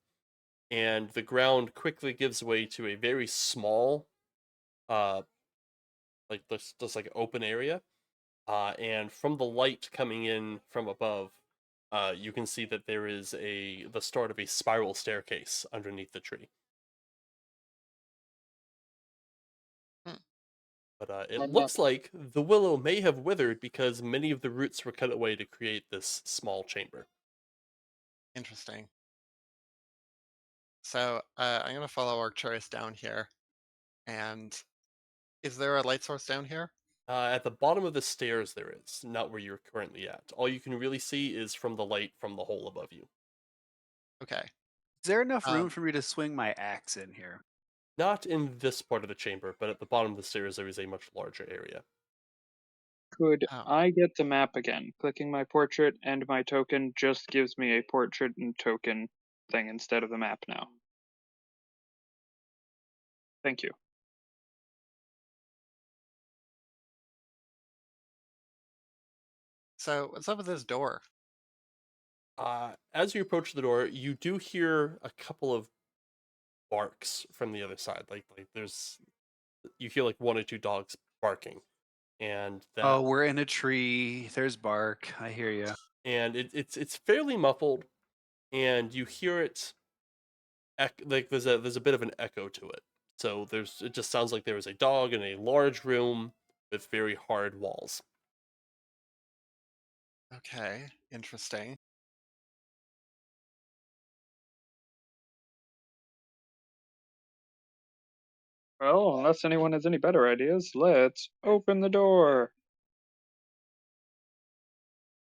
and the ground quickly gives way to a very small, uh, like just like open area. And from the light coming in from above, you can see that there is the start of a spiral staircase underneath the tree. Hmm. But it I'm looks not- like the willow may have withered because many of the roots were cut away to create this small chamber. Interesting. So I'm gonna follow Arcturus down here, and is there a light source down here? At the bottom of the stairs, there is, not where you're currently at. All you can really see is from the light from the hole above you. Okay. Is there enough room Um, for me to swing my axe in here? Not in this part of the chamber, but at the bottom of the stairs, there is a much larger area. Could oh, I get the map again? Clicking my portrait and my token just gives me a portrait and token thing instead of the map now. Thank you. so what's up with this door? As you approach the door, you do hear a couple of barks from the other side. Like you hear like one or two dogs barking, and Oh, we're in a tree. There's bark. I hear you. it's fairly muffled, and you hear it. Like there's a bit of an echo to it. So it just sounds like there is a dog in a large room with very hard walls. Okay, interesting. Well, unless anyone has any better ideas, let's open the door.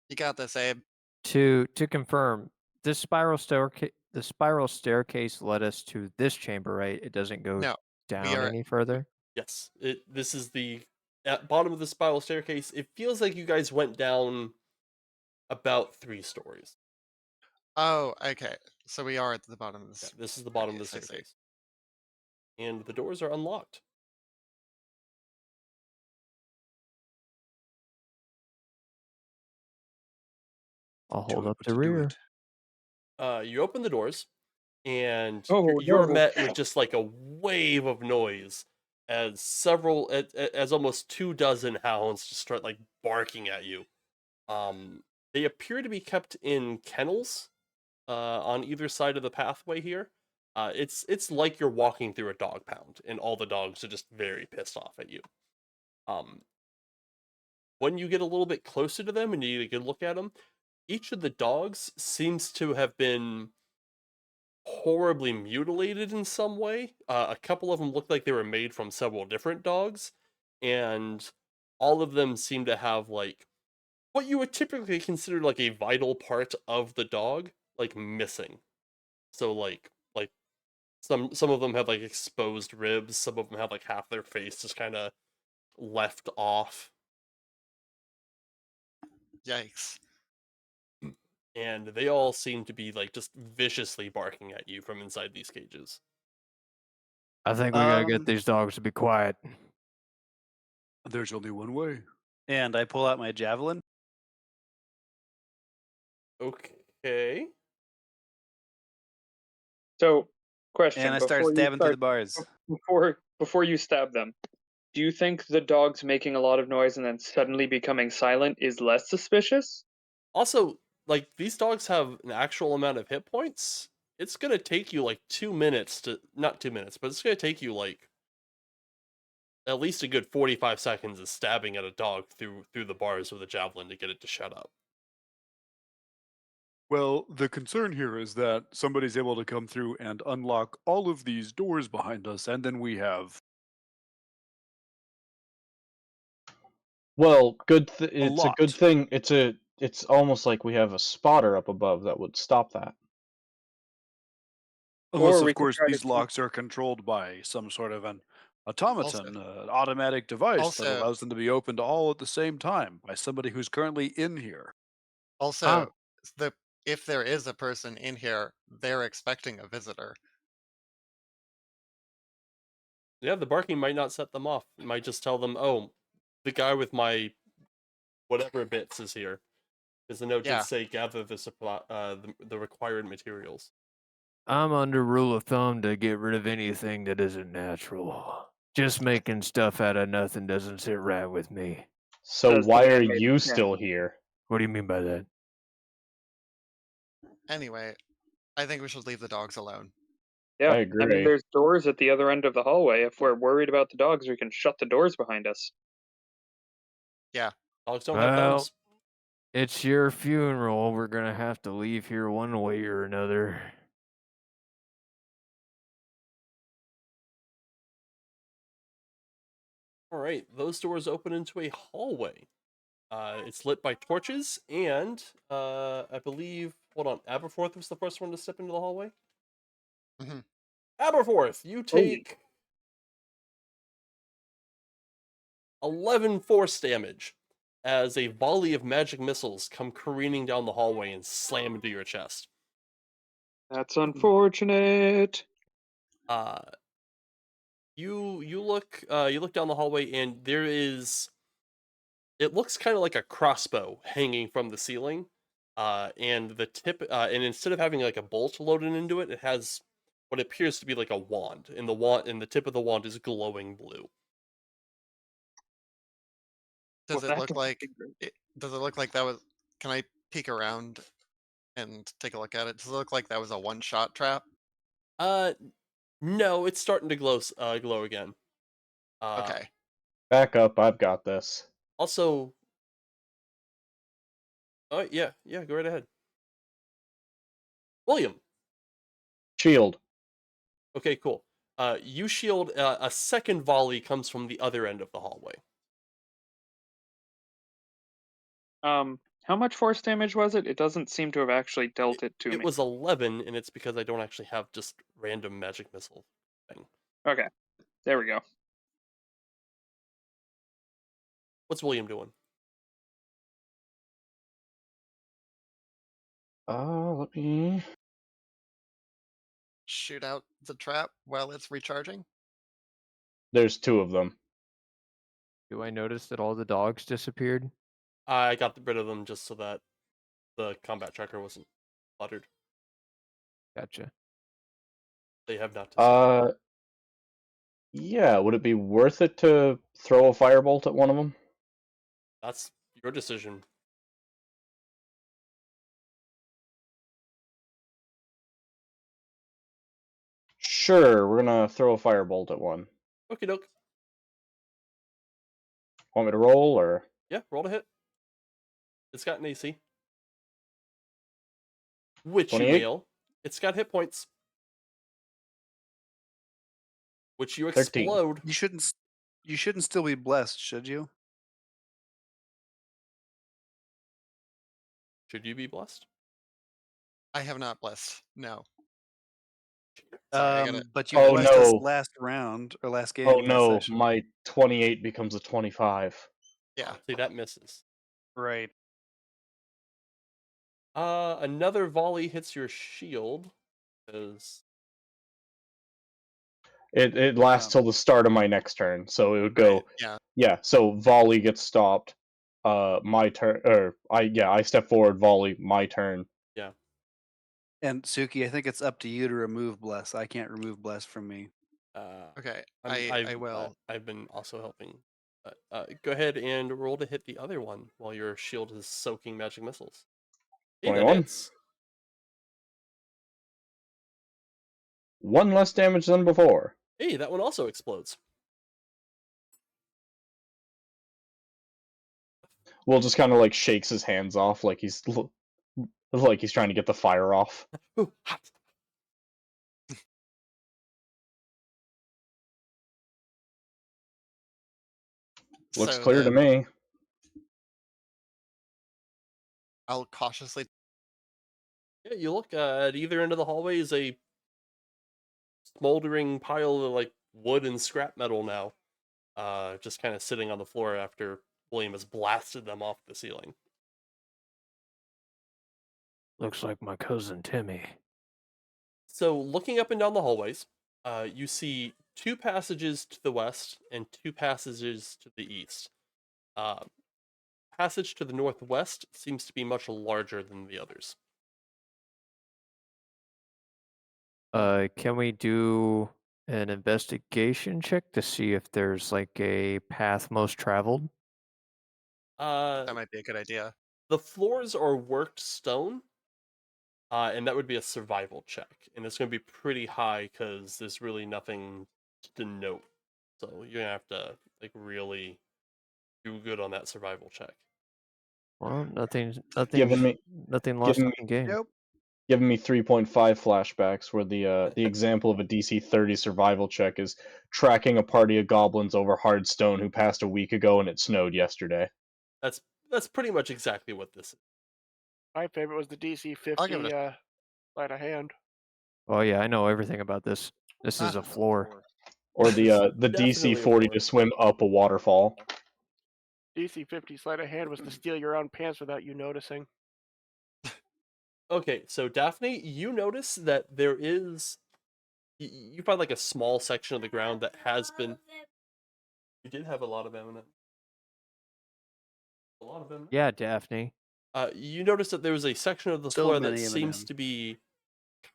You got this, Abe. To confirm, the spiral staircase led us to this chamber, right? It doesn't go No, down are- any further. Yes, this is the at bottom of the spiral staircase. It feels like you guys went down about 3 stories. Oh, okay. So we are at the bottom of Yeah, this. this is the bottom of the staircase, I see. staircase, and the doors are unlocked. I'll hold Do it, up what the to do rear. it. You open the doors, and Oh, you're no. met with just like a wave of noise as almost 24 hounds just start like barking at you. They appear to be kept in kennels on either side of the pathway here. It's like you're walking through a dog pound, and all the dogs are just very pissed off at you. Um, when you get a little bit closer to them and you get a good look at them, each of the dogs seems to have been horribly mutilated in some way. A couple of them look like they were made from several different dogs, and all of them seem to have like what you would typically consider like a vital part of the dog, like missing. So like some of them have like exposed ribs, some of them have like half their face just kind of left off, Yikes. and they all seem to be like just viciously barking at you from inside these cages. I think we gotta get Um, these dogs to be quiet. There's only one way. And I pull out my javelin. Okay. So, question And I start before you stabbing through start the bars. before you stab them, do you think the dogs making a lot of noise and then suddenly becoming silent is less suspicious? Also, like these dogs have an actual amount of hit points. It's gonna take you like 2 minutes to not 2 minutes, but it's gonna take you like at least a good 45 seconds of stabbing at a dog through the bars with a javelin to get it to shut up. Well, the concern here is that somebody's able to come through and unlock all of these doors behind us, and then we have Well, it's a lot. good thing. It's almost like we have a spotter up above that would stop that. Unless, Or we of could course, try to these locks are controlled by some sort of an automaton, Also, an automatic device that also, allows them to be opened all at the same time by somebody who's currently in here. also, the if there is a person in here, they're expecting a visitor. Yeah, the barking might not set them off. It might just tell them, "Oh, the guy with my whatever bits is here." Because the note did Yeah, say, "Gather the supply, the required materials." I'm under rule of thumb to get rid of anything that isn't natural. Just making stuff out of nothing doesn't sit right with me. So says the why man are made you of still tin. here? What do you mean by that? anyway, I think we should leave the dogs alone. Yeah, I I mean, agree. there's doors at the other end of the hallway. If we're worried about the dogs, we can shut the doors behind us. Yeah, Dogs don't have Well, homes. it's your funeral. We're gonna have to leave here one way or another. All right, those doors open into a hallway. It's lit by torches, and I believe. Hold on, Aberforth was the first one to step into the hallway. hmm Aberforth, you take 11 force damage as a volley of magic missiles come careening down the hallway and slam into your chest. That's unfortunate. Uh, you look down the hallway, and there is. It looks kind of like a crossbow hanging from the ceiling, and the tip, and instead of having like a bolt loaded into it, it has what appears to be like a wand, and the tip of the wand is glowing blue. Does Well, it that's look a like secret. does it look like that was can I peek around and take a look at it? Does it look like that was a one-shot trap? Uh, no, it's starting to glow again. Uh, Okay. Back up, I've got this. also, oh yeah, go right ahead, William. Shield. Okay, cool. You shield. A second volley comes from the other end of the hallway. How much force damage was it? It doesn't seem to have actually dealt it to It me. was 11, and it's because I don't actually have just random magic missile thing. Okay, there we go. What's William doing? Let me. Shoot out the trap while it's recharging? There's two of them. Do I notice that all the dogs disappeared? I got rid of them just so that the combat tracker wasn't cluttered. Gotcha. They have not disappeared. Yeah. Would it be worth it to throw a firebolt at one of them? That's your decision. Sure. We're gonna throw a firebolt at one. Okie doke. Want me to roll or? Yeah, roll to hit. It's got an AC. Which you 28? nail. It's got hit points. Which you 13. explode. You shouldn't still be blessed, should you? Should you be blessed? I have not blessed. No. Sorry, I got it. But you Oh blessed us no. last round or last game. Oh last no. session. My 28 becomes a 25. Yeah. See, that misses. Right. Another volley hits your shield. Because It lasts till the start of my next turn, so it would go. Right. Yeah. Yeah. So volley gets stopped. My turn. Or I step forward. Volley. My turn. And Suki, I think it's up to you to remove bless. I can't remove bless from me. Okay. I will. I've been also helping. Go ahead and roll to hit the other one while your shield is soaking magic missiles. Hey, that 21. hits. One less damage than before. Hey, that one also explodes. Will just kind of like shakes his hands off, like he's trying to get the fire off. Ooh, hot. Looks So clear to me. I'll cautiously. Yeah, you look at either end of the hallway is a smoldering pile of like wood and scrap metal now. Just kind of sitting on the floor after William has blasted them off the ceiling. Looks like my cousin Timmy. So looking up and down the hallways, you see two passages to the west and two passages to the east. Passage to the northwest seems to be much larger than the others. Can we do an investigation check to see if there's like a path most traveled? That might be a good idea. The floors are worked stone, and that would be a survival check, and it's going to be pretty high because there's really nothing to note. So you're gonna have to like really do good on that survival check. Well, nothing Giving me, lost, giving me, nothing gained. Nope. giving me 3.5 flashbacks, where the example of a DC 30 survival check is tracking a party of goblins over hard stone who passed a week ago and it snowed yesterday. That's pretty much exactly what this is. My favorite was the DC I'll give 50 it a. sleight of hand. Oh yeah, I know everything about this. This is a floor. Or This is the DC definitely a 40 floor. to swim up a waterfall. DC 50 sleight of hand was to steal your own pants without you noticing. Okay, so Daphne, you notice that there is you find like a small section of the ground that has been. You did have a lot of M&M. A lot of M&M. Yeah, Daphne. You notice that there was a section of the Still floor that many seems M&M. to be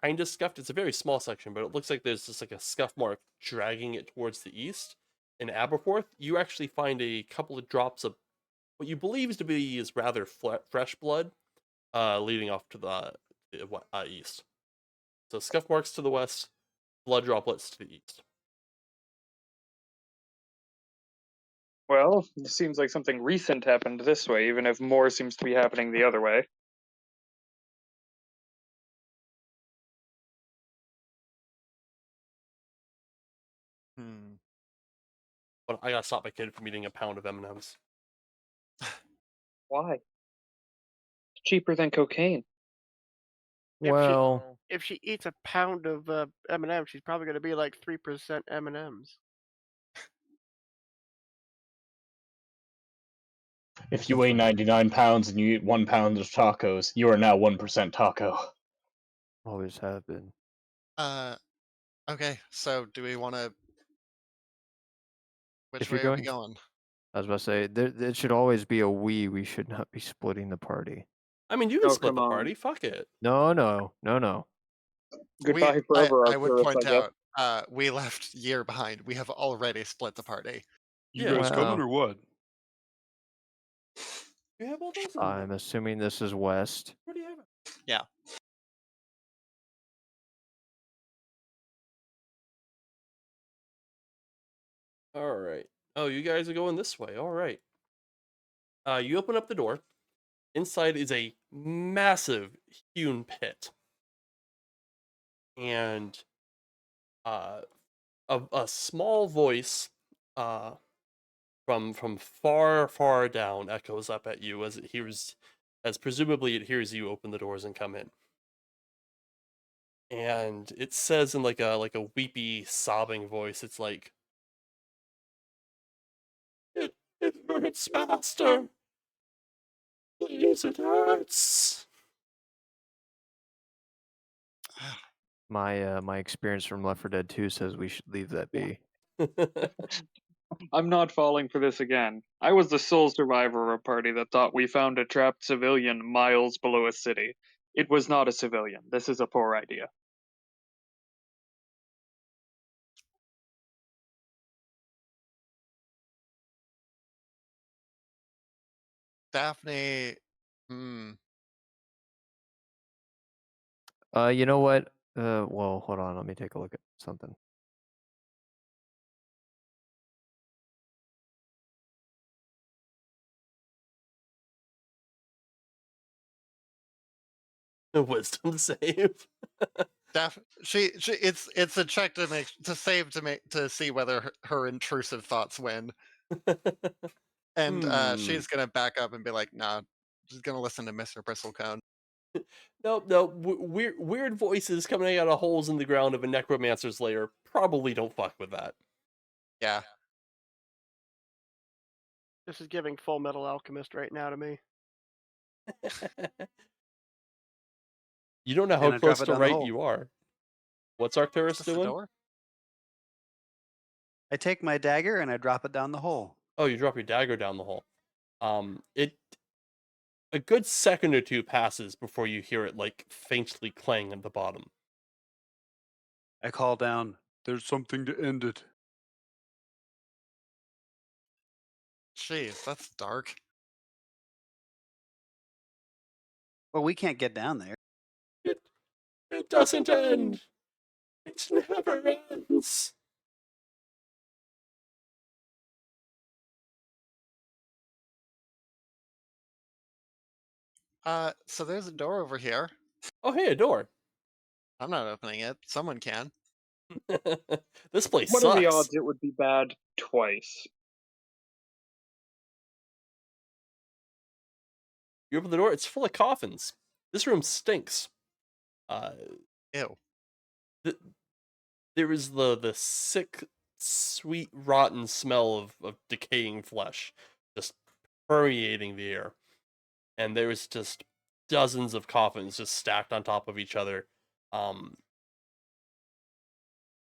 kind of scuffed. It's a very small section, but it looks like there's just like a scuff mark dragging it towards the east. In Aberforth, you actually find a couple of drops of what you believe to be is rather fresh blood, leading off to the east. So scuff marks to the west, blood droplets to the east. Well, it seems like something recent happened this way, even if more seems to be happening the other way. Hmm. But I gotta stop my kid from eating a pound of M&Ms. Why? It's cheaper than cocaine. Well, If she eats a pound of M&M, she's probably going to be like 3% M&Ms. If you weigh 99 pounds and you eat 1 pound of tacos, you are now 1% taco. always have been. Okay, so do we want to? Which If you're way are we going, going? I was about to say it should always be a we. We should not be splitting the party. I mean, you can Oh, split come the on. party. Fuck it. No. Goodbye forever, I would Arcturus, I point guess. out, we left year behind. We have already split the party. You Yeah. guys coming Well, or what? You have all those. I'm assuming this is west. Where do you have it? Yeah. All right. Oh, you guys are going this way. All right. You open up the door. Inside is a massive hewn pit, and a small voice from far down echoes up at you as presumably it hears you open the doors and come in. And it says in like a weepy sobbing voice, it's like, it hurts, master. Please, it hurts. My experience from Left 4 Dead 2 says we should leave that be. I'm not falling for this again. I was the sole survivor of a party that thought we found a trapped civilian miles below a city. It was not a civilian. This is a poor idea. Daphne. Hmm. You know what? Well, hold on. Let me take a look at something. Wisdom save. It's a check to see whether her intrusive thoughts win, and she's gonna back up and be like, "Nah, she's gonna listen to Mr. Bristlecone." No. Weird voices coming out of holes in the ground of a necromancer's lair probably don't fuck with that. Yeah. This is giving Full Metal Alchemist right now to me. You don't know how Gonna drop close it to down the right hole. you are. What's Is Arcturus this the doing? door? I take my dagger and I drop it down the hole. Oh, you drop your dagger down the hole. It a good second or two passes before you hear it like faintly clang at the bottom. I call down. There's something to end it. Jeez, that's dark. Well, we can't get down there. It doesn't end. It never ends. So there's a door over here. Oh, hey, a door. I'm not opening it. Someone can. This place What are the sucks. odds it would be bad twice? You open the door, it's full of coffins. This room stinks. Ew. There is the sick, sweet, rotten smell of decaying flesh just permeating the air. And there's just dozens of coffins just stacked on top of each other.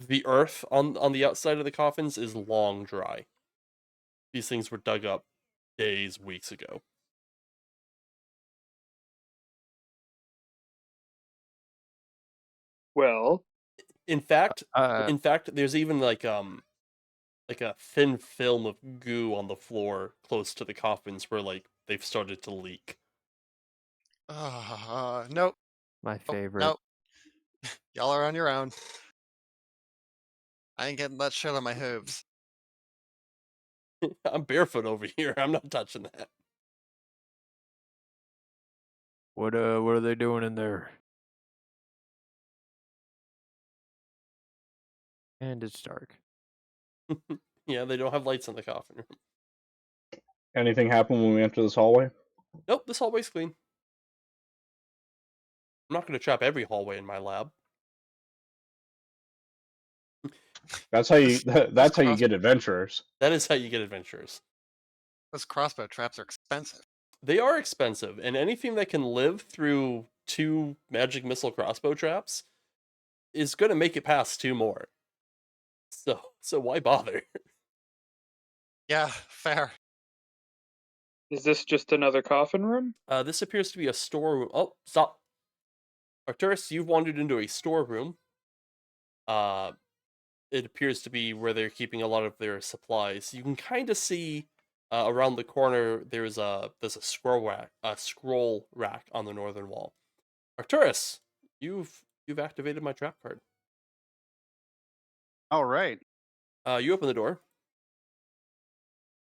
The earth on the outside of the coffins is long dry. These things were dug up days, weeks ago. Well, In fact, there's even like a thin film of goo on the floor close to the coffins where like they've started to leak. Nope. My Nope. favorite. Nope. Y'all are on your own. I ain't getting that shit on my hooves. I'm barefoot over here. I'm not touching that. What are they doing in there? And it's dark. Yeah, they don't have lights in the coffin room. Anything happen when we enter this hallway? Nope, this hallway's clean. I'm not going to trap every hallway in my lab. That's how you. That's how you cross- get adventurers. That is how you get adventurers. Those crossbow traps are expensive. They are expensive, and anything that can live through 2 magic missile crossbow traps is going to make it past 2 more. So why bother? Yeah, fair. is this just another coffin room? This appears to be a storeroom. Oh, stop. Arcturus, you've wandered into a storeroom. It appears to be where they're keeping a lot of their supplies. You can kind of see around the corner there's a scroll rack on the northern wall. Arcturus, you've activated my trap card. All right. You open the door,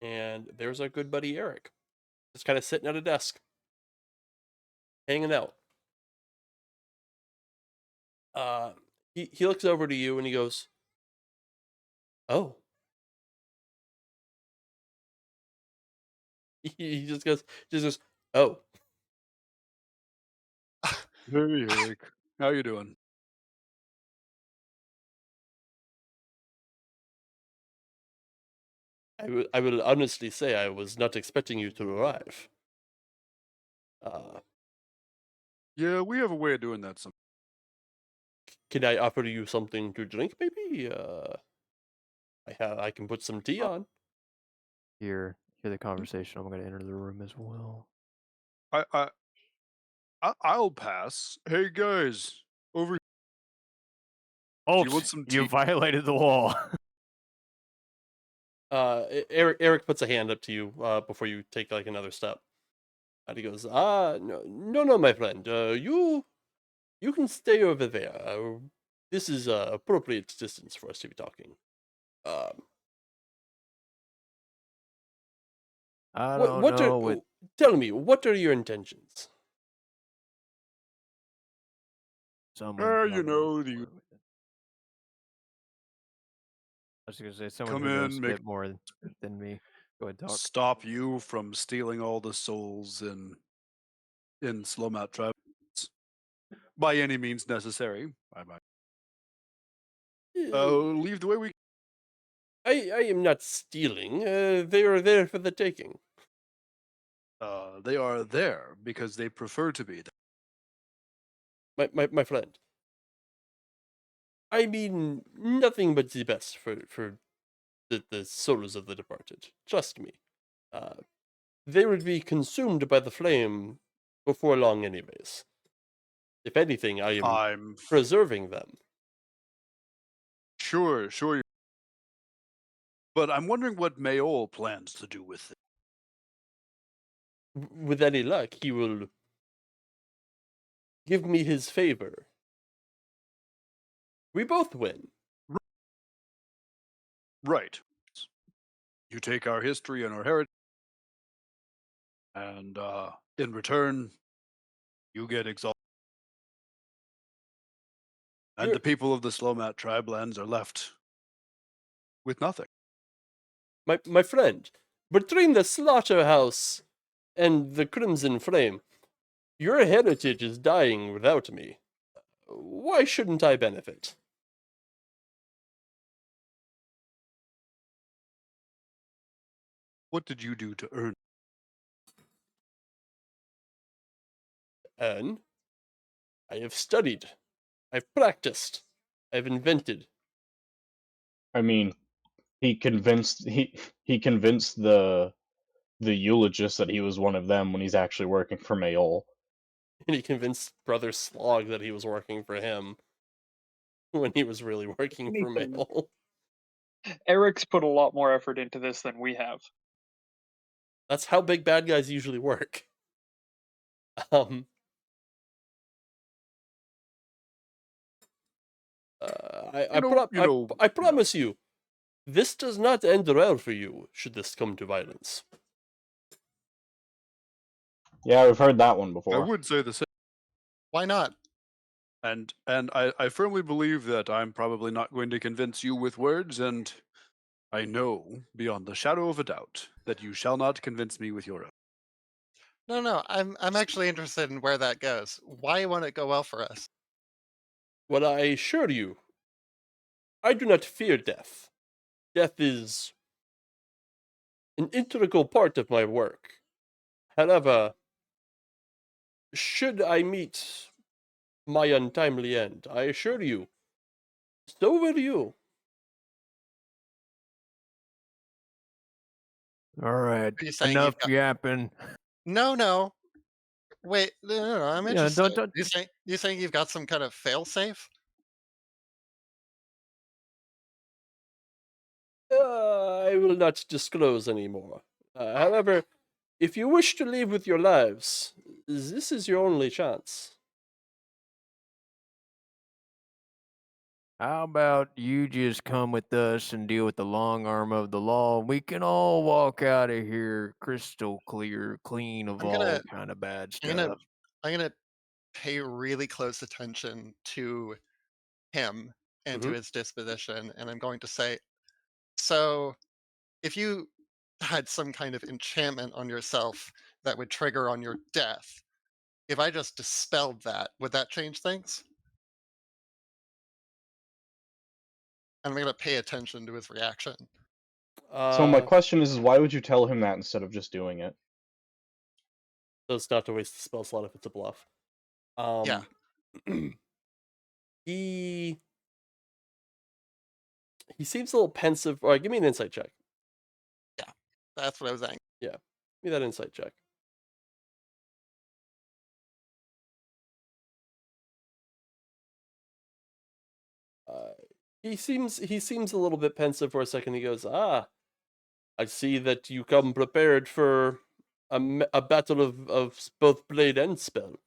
and there's our good buddy Eric, just kind of sitting at a desk, hanging out. He looks over to you and he goes, "Oh." He just goes, "Oh." Hey, Eric. How you doing? I will honestly say I was not expecting you to arrive. Yeah, we have a way of doing that. Can I offer you something to drink, maybe? I can put some tea on. Hear the conversation. I'm gonna enter the room as well. I'll pass. Hey guys, over. Oh, you want some you tea? violated the wall. Eric puts a hand up to you before you take like another step. And he goes, no, my friend. You can stay over there. This is appropriate distance for us to be talking. I What don't what know. are tell me, what are your intentions? Someone. you know, you I was gonna say someone come who knows in, a make bit more than me. Go ahead, talk. stop you from stealing all the souls in Slomat tribes by any means necessary. I might. Leave the way we. I am not stealing. They are there for the taking. They are there because they prefer to be. My friend. I mean nothing but the best for the souls of the departed. Trust me. They would be consumed by the flame before long anyways. If anything, I am I'm preserving them. sure. But I'm wondering what Mayol plans to do with it. With any luck, he will give me his favor. We both win. Right. You take our history and our heritage, and in return, you get exalted. And You're- the people of the Slomat tribe lands are left with nothing. my friend, between the slaughterhouse and the Crimson Flame, your heritage is dying without me. Why shouldn't I benefit? What did you do to earn? And I have studied, I've practiced, I've invented. I mean, he convinced the eulogist that he was one of them when he's actually working for Mayol. And he convinced Brother Slog that he was working for him when he was really working for Anything. Mail. Eric's put a lot more effort into this than we have. That's how big bad guys usually work. Um, I promise you, this does not end well for you should this come to violence. Yeah, we've heard that one I before. would say the same. Why not? And I firmly believe that I'm probably not going to convince you with words, and I know beyond the shadow of a doubt that you shall not convince me with your own. No, I'm actually interested in where that goes. Why won't it go well for us? Well, I assure you, I do not fear death. Death is an integral part of my work. However, should I meet my untimely end, I assure you, so will you. All right, Are you saying enough you've got... yapping. No. Wait, no, I'm Yeah, interested. don't. You saying you've got some kind of fail-safe? I will not disclose anymore. However, if you wish to leave with your lives, this is your only chance. How about you just come with us and deal with the long arm of the law? We can all walk out of here crystal clear, clean of I'm all gonna kind of bad I'm gonna stuff. I'm gonna pay really close attention to him and to Mhm. his disposition, and I'm going to say, so if you had some kind of enchantment on yourself that would trigger on your death, if I just dispelled that, would that change things? And I'm gonna pay attention to his reaction. So my Uh, question is why would you tell him that instead of just doing it? so it's not to waste the spell slot if it's a bluff. Yeah. He seems a little pensive. All right, give me an insight check. Yeah, that's what I was saying. Yeah, give me that insight check. Uh, he seems a little bit pensive for a second. He goes, "Ah, I see that you come prepared for a battle of both blade and spell.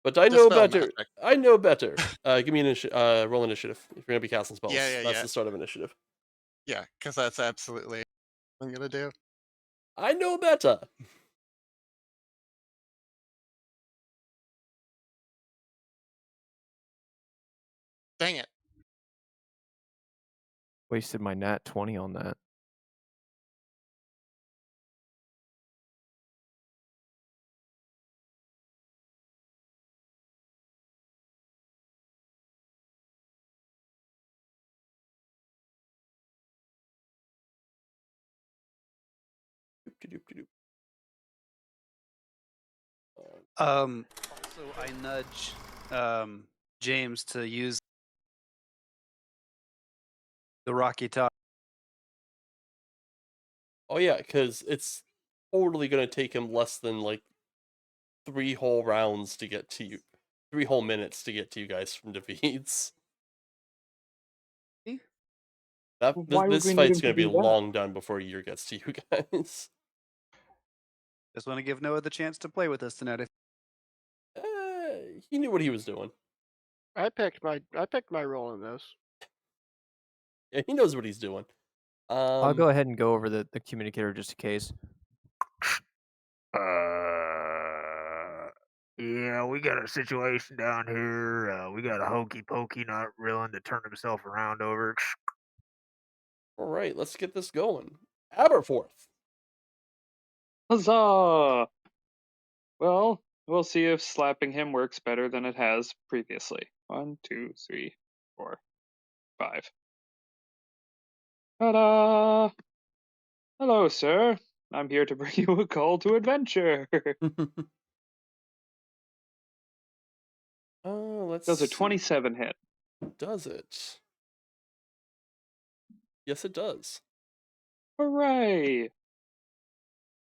But I know Dispel better. magic. I know better. Give me an roll initiative if you're gonna be casting spells. Yeah. That's the start of initiative. Yeah, because that's absolutely what I'm gonna do. I know better. Dang it. Wasted my nat 20 on that. Also, I nudge James to use the Rocky Top. Oh yeah, because it's totally gonna take him less than like 3 whole rounds to get to you. 3 whole minutes to get to you guys from defeats. Why would This we need fight's him to gonna be do that? long done before Year gets to you guys. Just want to give Noah the chance to play with us tonight. He knew what he was doing. I picked my role in this. Yeah, he knows what he's doing. I'll go ahead and go over the communicator just in case. Yeah, we got a situation down here. We got a hokey pokey not willing to turn himself around over. All right, let's get this going. Aberforth. Huzzah! Well, we'll see if slapping him works better than it has previously. 1, 2, 3, 4, 5. Ta-da! Hello, sir. I'm here to bring you a call to adventure. Let's Does a see. 27 hit? Does it? Yes, it does. Hooray!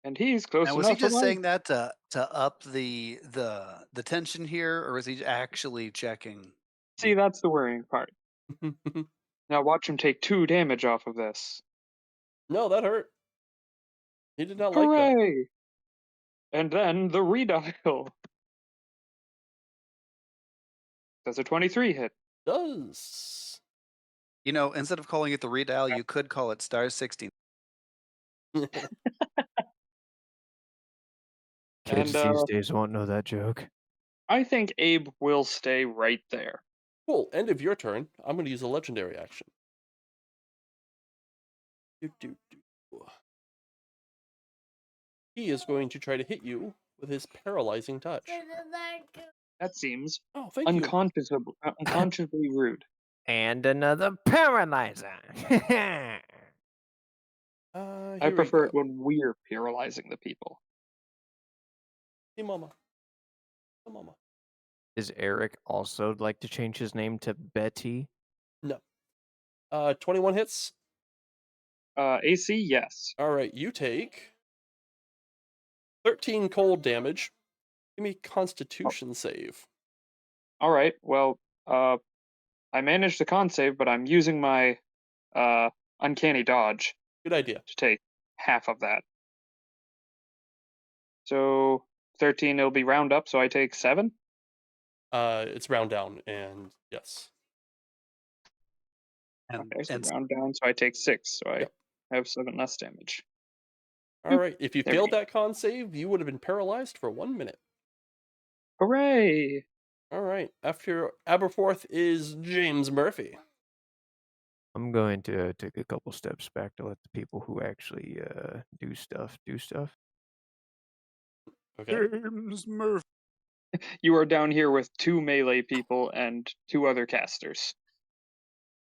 And he's close Now, was he enough for just my. saying that to up the tension here, or is he actually checking? See, that's the worrying part. Now watch him take 2 damage off of this. No, that hurt. He did not like that. Hooray! And then the redial. Does a 23 hit? Does. You know, instead of calling it the redial, you could call it *16. Kids And these days won't know that joke. I think Abe will stay right there. Cool. End of your turn. I'm going to use a legendary action. He is going to try to hit you with his paralyzing touch. That seems Oh, thank you. unconsciously rude. And another paralyzer. I Here we prefer go. it when we're paralyzing the people. Hey, mama. Hey, mama. Does Eric also like to change his name to Betty? No. 21 hits. AC, yes. All right, you take 13 cold damage. Give me a Constitution save. All right. Well, I managed the con save, but I'm using my uncanny dodge Good idea. to take half of that. So 13, it'll be round up, so I take 7. It's round down, and yes. Okay, so And round down, so I take 6, so I Yep. have 7 less damage. All right. If you There we failed go. that con save, you would have been paralyzed for 1 minute. Hooray! All right. After Aberforth is James Murphy. I'm going to take a couple steps back to let the people who actually do stuff do stuff. Okay. James Murphy. You are down here with 2 melee people and 2 other casters.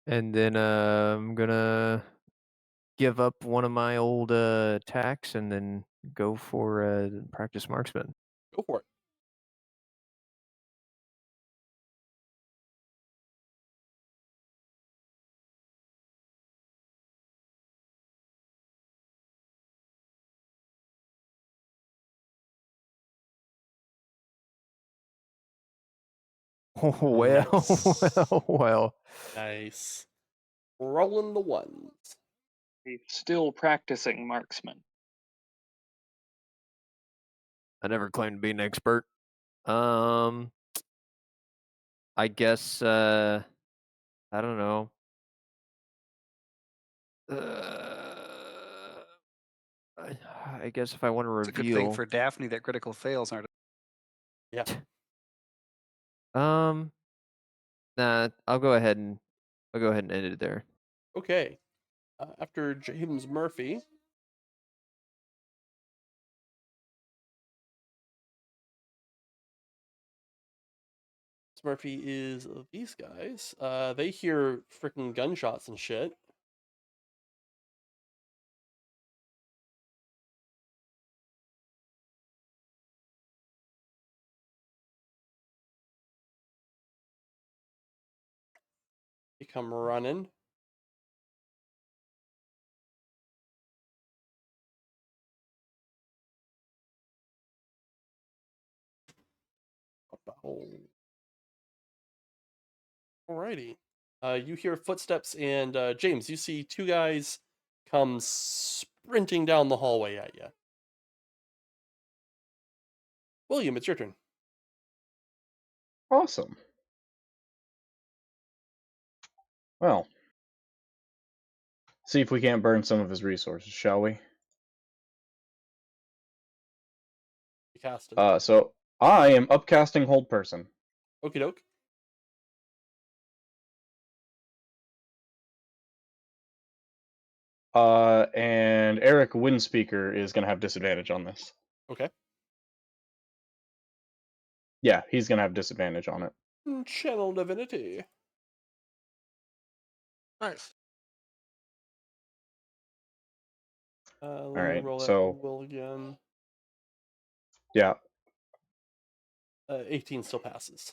And then I'm gonna give up one of my old attacks and then go for practice marksman. Go for it. Well, Nice. well. Nice. Rolling the ones. He's still practicing marksman. I never claimed to be an expert. I guess I don't know. I guess if I want to it's a good thing reveal, for Daphne that critical fails aren't. Yeah. nah, I'll go ahead and end it there. Okay. After James Murphy. Murphy is these guys. They hear freaking gunshots and shit. They come running. Alrighty. You hear footsteps, and James, you see 2 guys come sprinting down the hallway at you. William, it's your turn. Awesome. Well, see if we can't burn some of his resources, shall we? You cast it. So I am upcasting Hold Person. Okie doke. And Eric Windspeaker is going to have disadvantage on this. Okay. Yeah, he's going to have disadvantage on it. Channel Divinity. Nice. Let me Alright, roll that so- will again. Yeah, 18 still passes.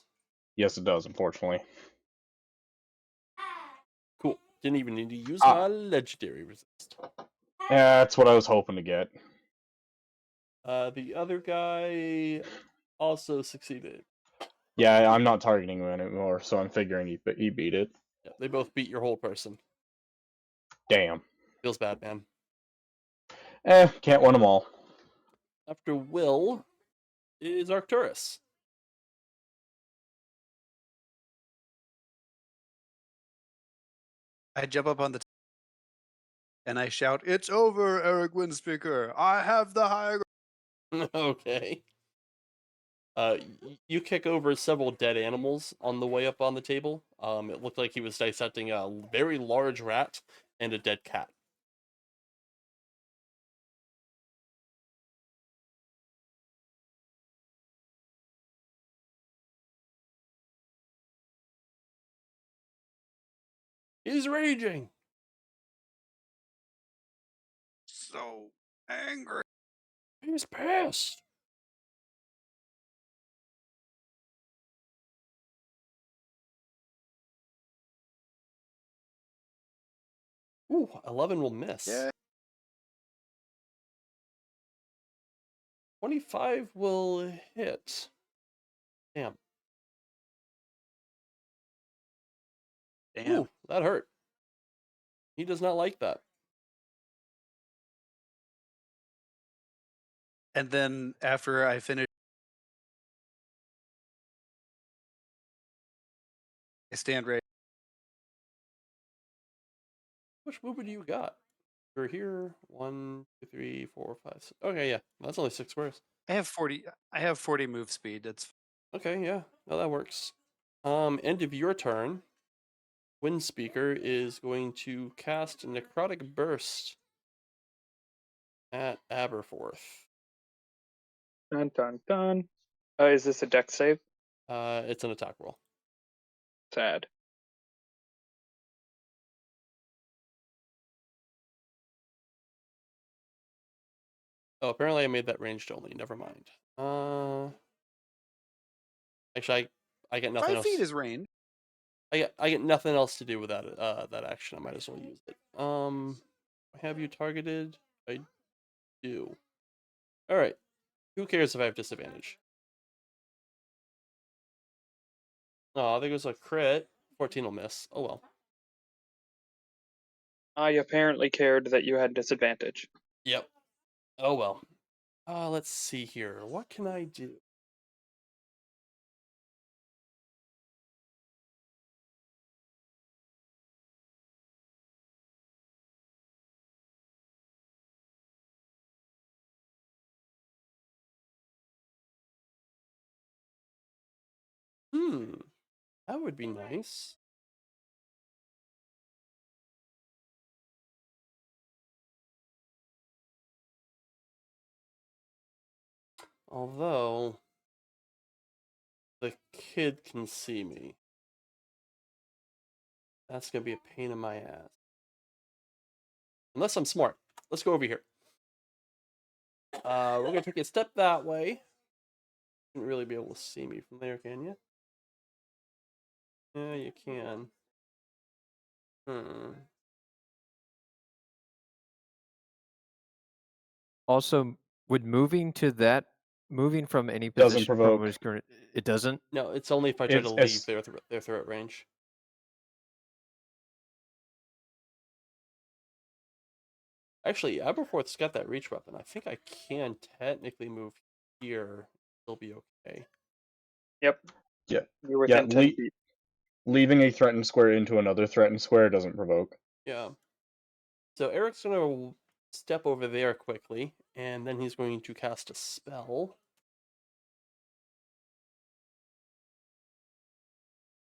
yes it does, unfortunately. Cool. Didn't even need to use Ah. my legendary resist. That's what I was hoping to get. The other guy also succeeded. Yeah, I'm not targeting him anymore, so I'm figuring he beat it. Yeah, they both beat your whole person. Damn. Feels bad, man. Can't win them all. After Will is Arcturus. I jump up on the and I shout, "It's over, Eric Windspeaker! I have the high ground." Okay. You kick over several dead animals on the way up on the table. It looked like he was dissecting a very large rat and a dead cat. He's raging. So angry. He's pissed. Ooh, 11 will miss. Yeah. 25 will hit. Damn. Damn. Ooh, that hurt. He does not like that. And then after I finish, I stand ready. Which movement do you got? We're here. 1, 2, 3, 4, 5, 6. Okay, yeah. That's only 6 squares. I have 40 move speed. It's Okay, yeah. No, that works. End of your turn. Windspeaker is going to cast Necrotic Burst at Aberforth. Dun dun dun. Is this a deck save? It's an attack roll. Sad. Oh, apparently I made that ranged only. Never mind. Actually, I get nothing 5 else. feet is range. I get nothing else to do with that action. I might as well use it. Have you targeted? I do. All right. Who cares if I have disadvantage? Oh, there goes a crit. 14 will miss. Oh well. I apparently cared that you had disadvantage. Yep. Oh well. Let's see here. What can I do? That would be nice. Although the kid can see me. That's gonna be a pain in my ass. Unless I'm smart. Let's go over here. We're gonna take a step that way. Shouldn't really be able to see me from there, can you? Yeah, you can. Also, would moving from any Doesn't position from provoke. his current, it doesn't? No, it's only if I try to leave their threat range. Actually, Aberforth's got that reach weapon. I think I can technically move here. Still be okay. Yep. Yeah. You're within 10 feet. Leaving a threatened square into another threatened square doesn't provoke. Yeah. So Eric's gonna step over there quickly, and then he's going to cast a spell.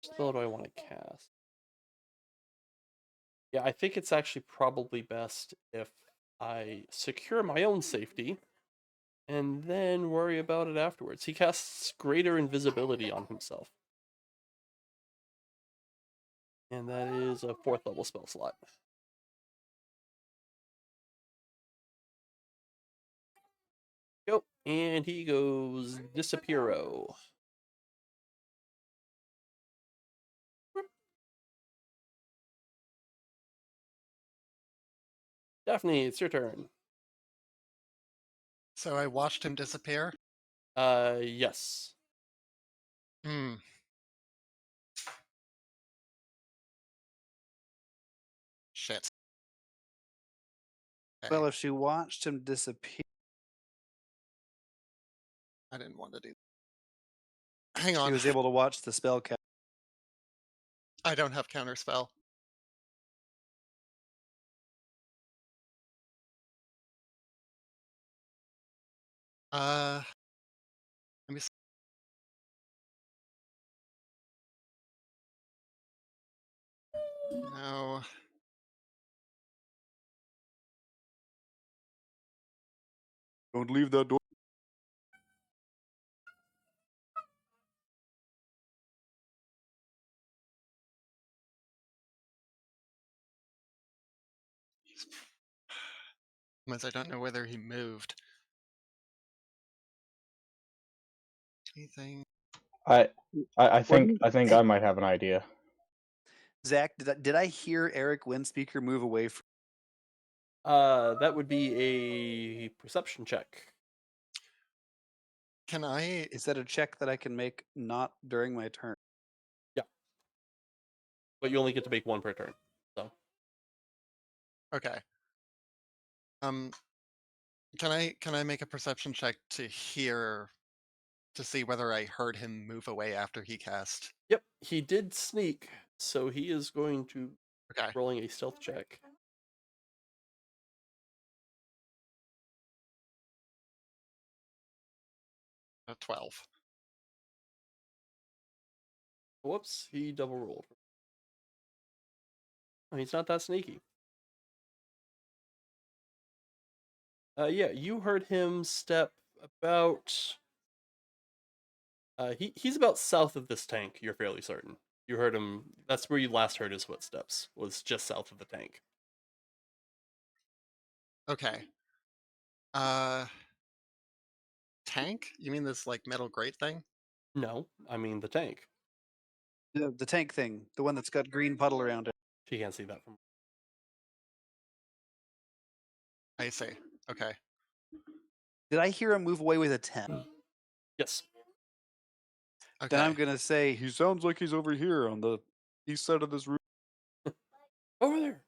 spell do I want to cast? Yeah, I think it's actually probably best if I secure my own safety and then worry about it afterwards. He casts greater invisibility on himself. And that is a 4th level spell slot. Go. And he goes Disappearo. Daphne, it's your turn. So I watched him disappear. Yes. Hmm. Shit. Okay. Well, if she watched him disappear, I didn't want to do. Hang she on. was able to watch the spell cast. I don't have counterspell. Let me. No. Don't leave that door. Unless I don't know whether he moved. Anything? I think I might have an idea. Zach, did I hear Eric Windspeaker move away from? That would be a perception check. Can I? Is that a check that I can make not during my turn? Yeah. But you only get to make one per turn. So. Okay. Can I make a perception check to hear, to see whether I heard him move away after he cast? Yep, he did sneak, so he is going to Okay. rolling a stealth check. A 12. Whoops, he double rolled. Oh, he's not that sneaky. Yeah, you heard him step about. He's about south of this tank. You're fairly certain. You heard him. That's where you last heard his footsteps. Was just south of the tank. Okay. Tank? You mean this like metal grate thing? No, I mean the tank. The tank thing, the one that's got green puddle around it. She can't see that from. I see. Okay. Did I hear him move away with a 10? Yes. Then I'm Okay. gonna say He sounds like he's over here on the east side of this room. Over there.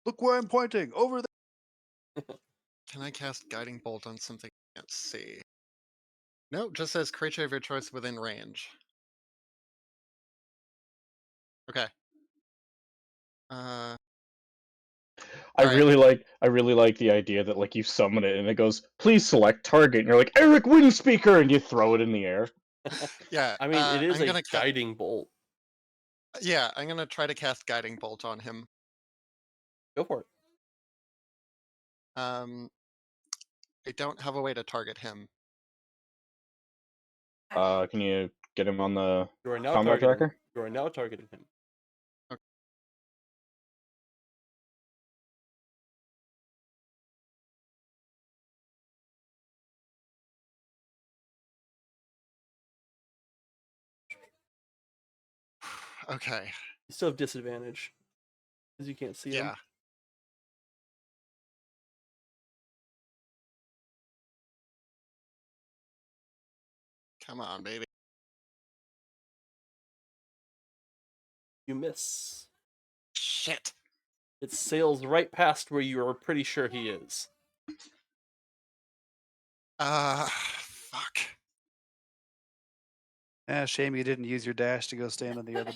Look where I'm pointing. Over there. Can I cast Guiding Bolt on something I can't see? No, just says creature of your choice within range. Okay. I Alright. really like the idea that like you summon it and it goes, please select target, and you're like, Eric Windspeaker, and you throw it in the air. Yeah. I mean, it is I'm a gonna guiding bolt. Yeah, I'm gonna try to cast Guiding Bolt on him. Go for it. I don't have a way to target him. Can you get him on the You are now combat targeting. tracker? You are now targeting him. Okay. You still have disadvantage because you can't see him. Yeah. Come on, baby. You miss. Shit. It sails right past where you are pretty sure he is. Fuck. shame you didn't use your dash to go stand on the other.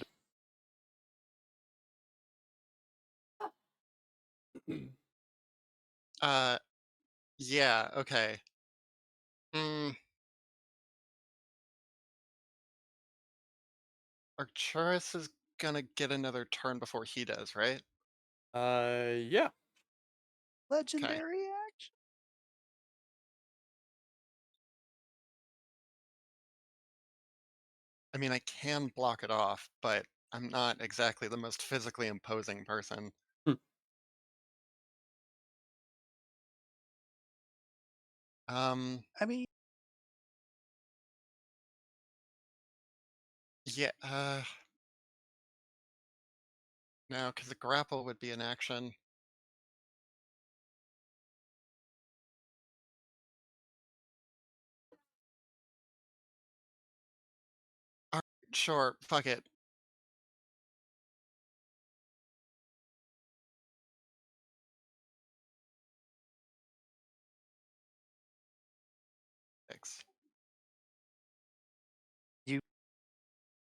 Yeah, okay. Hmm. Arcturus is gonna get another turn before he does, right? Yeah. Legendary action. I mean, I can block it off, but I'm not exactly the most physically imposing person. Hmm. I mean, Yeah, no, because the grapple would be an action. Alright, sure, fuck it. Thanks.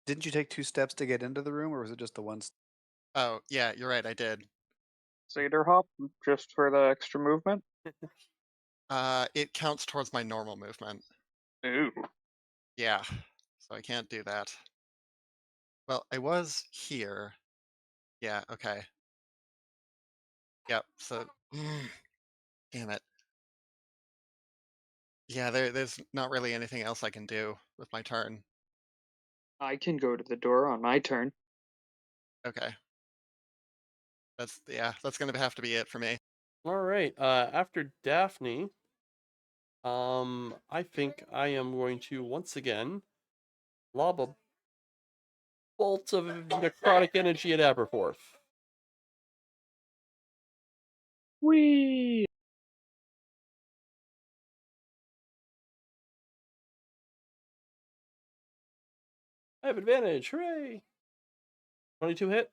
didn't you take 2 steps to get into the room, or was it just the one? Oh, yeah, you're right, I did. Cedar hop, just for the extra movement. It counts towards my normal movement. Ooh. Yeah, so I can't do that. Well, I was here. Yeah, okay. Yep, so damn it. Yeah, there's not really anything else I can do with my turn. I can go to the door on my turn. Okay. That's gonna have to be it for me. All right. After Daphne, I think I am going to once again lob a bolt of necrotic energy at Aberforth. Whee! I have advantage. Hooray! 22 hit.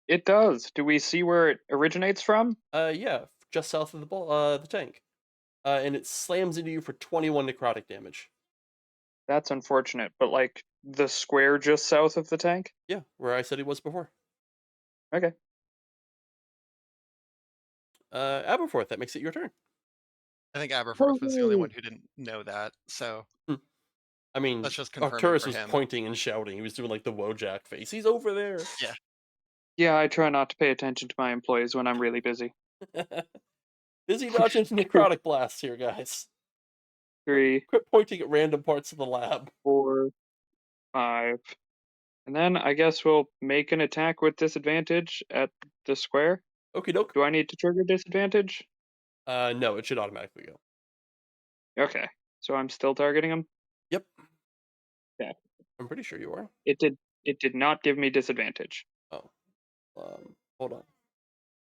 It does. Do we see where it originates from? Yeah, just south of the tank. And it slams into you for 21 necrotic damage. That's unfortunate, but like the square just south of the tank? Yeah, where I said he was before. Okay. Aberforth, that makes it your turn. I think Aberforth was the only one who didn't know that, so I mean, let's just confirm it Arcturus for was him. pointing and shouting. He was doing like the Wojak face. He's over there. Yeah. Yeah, I try not to pay attention to my employees when I'm really busy. Busy dodging necrotic blasts here, guys. 3, Quit pointing at random parts of the lab. 4, 5. And then I guess we'll make an attack with disadvantage at the square. Okie doke. Do I need to trigger disadvantage? No, it should automatically go. Okay. So I'm still targeting him? Yep. Okay. I'm pretty sure you are. It did not give me disadvantage. Oh. Hold on.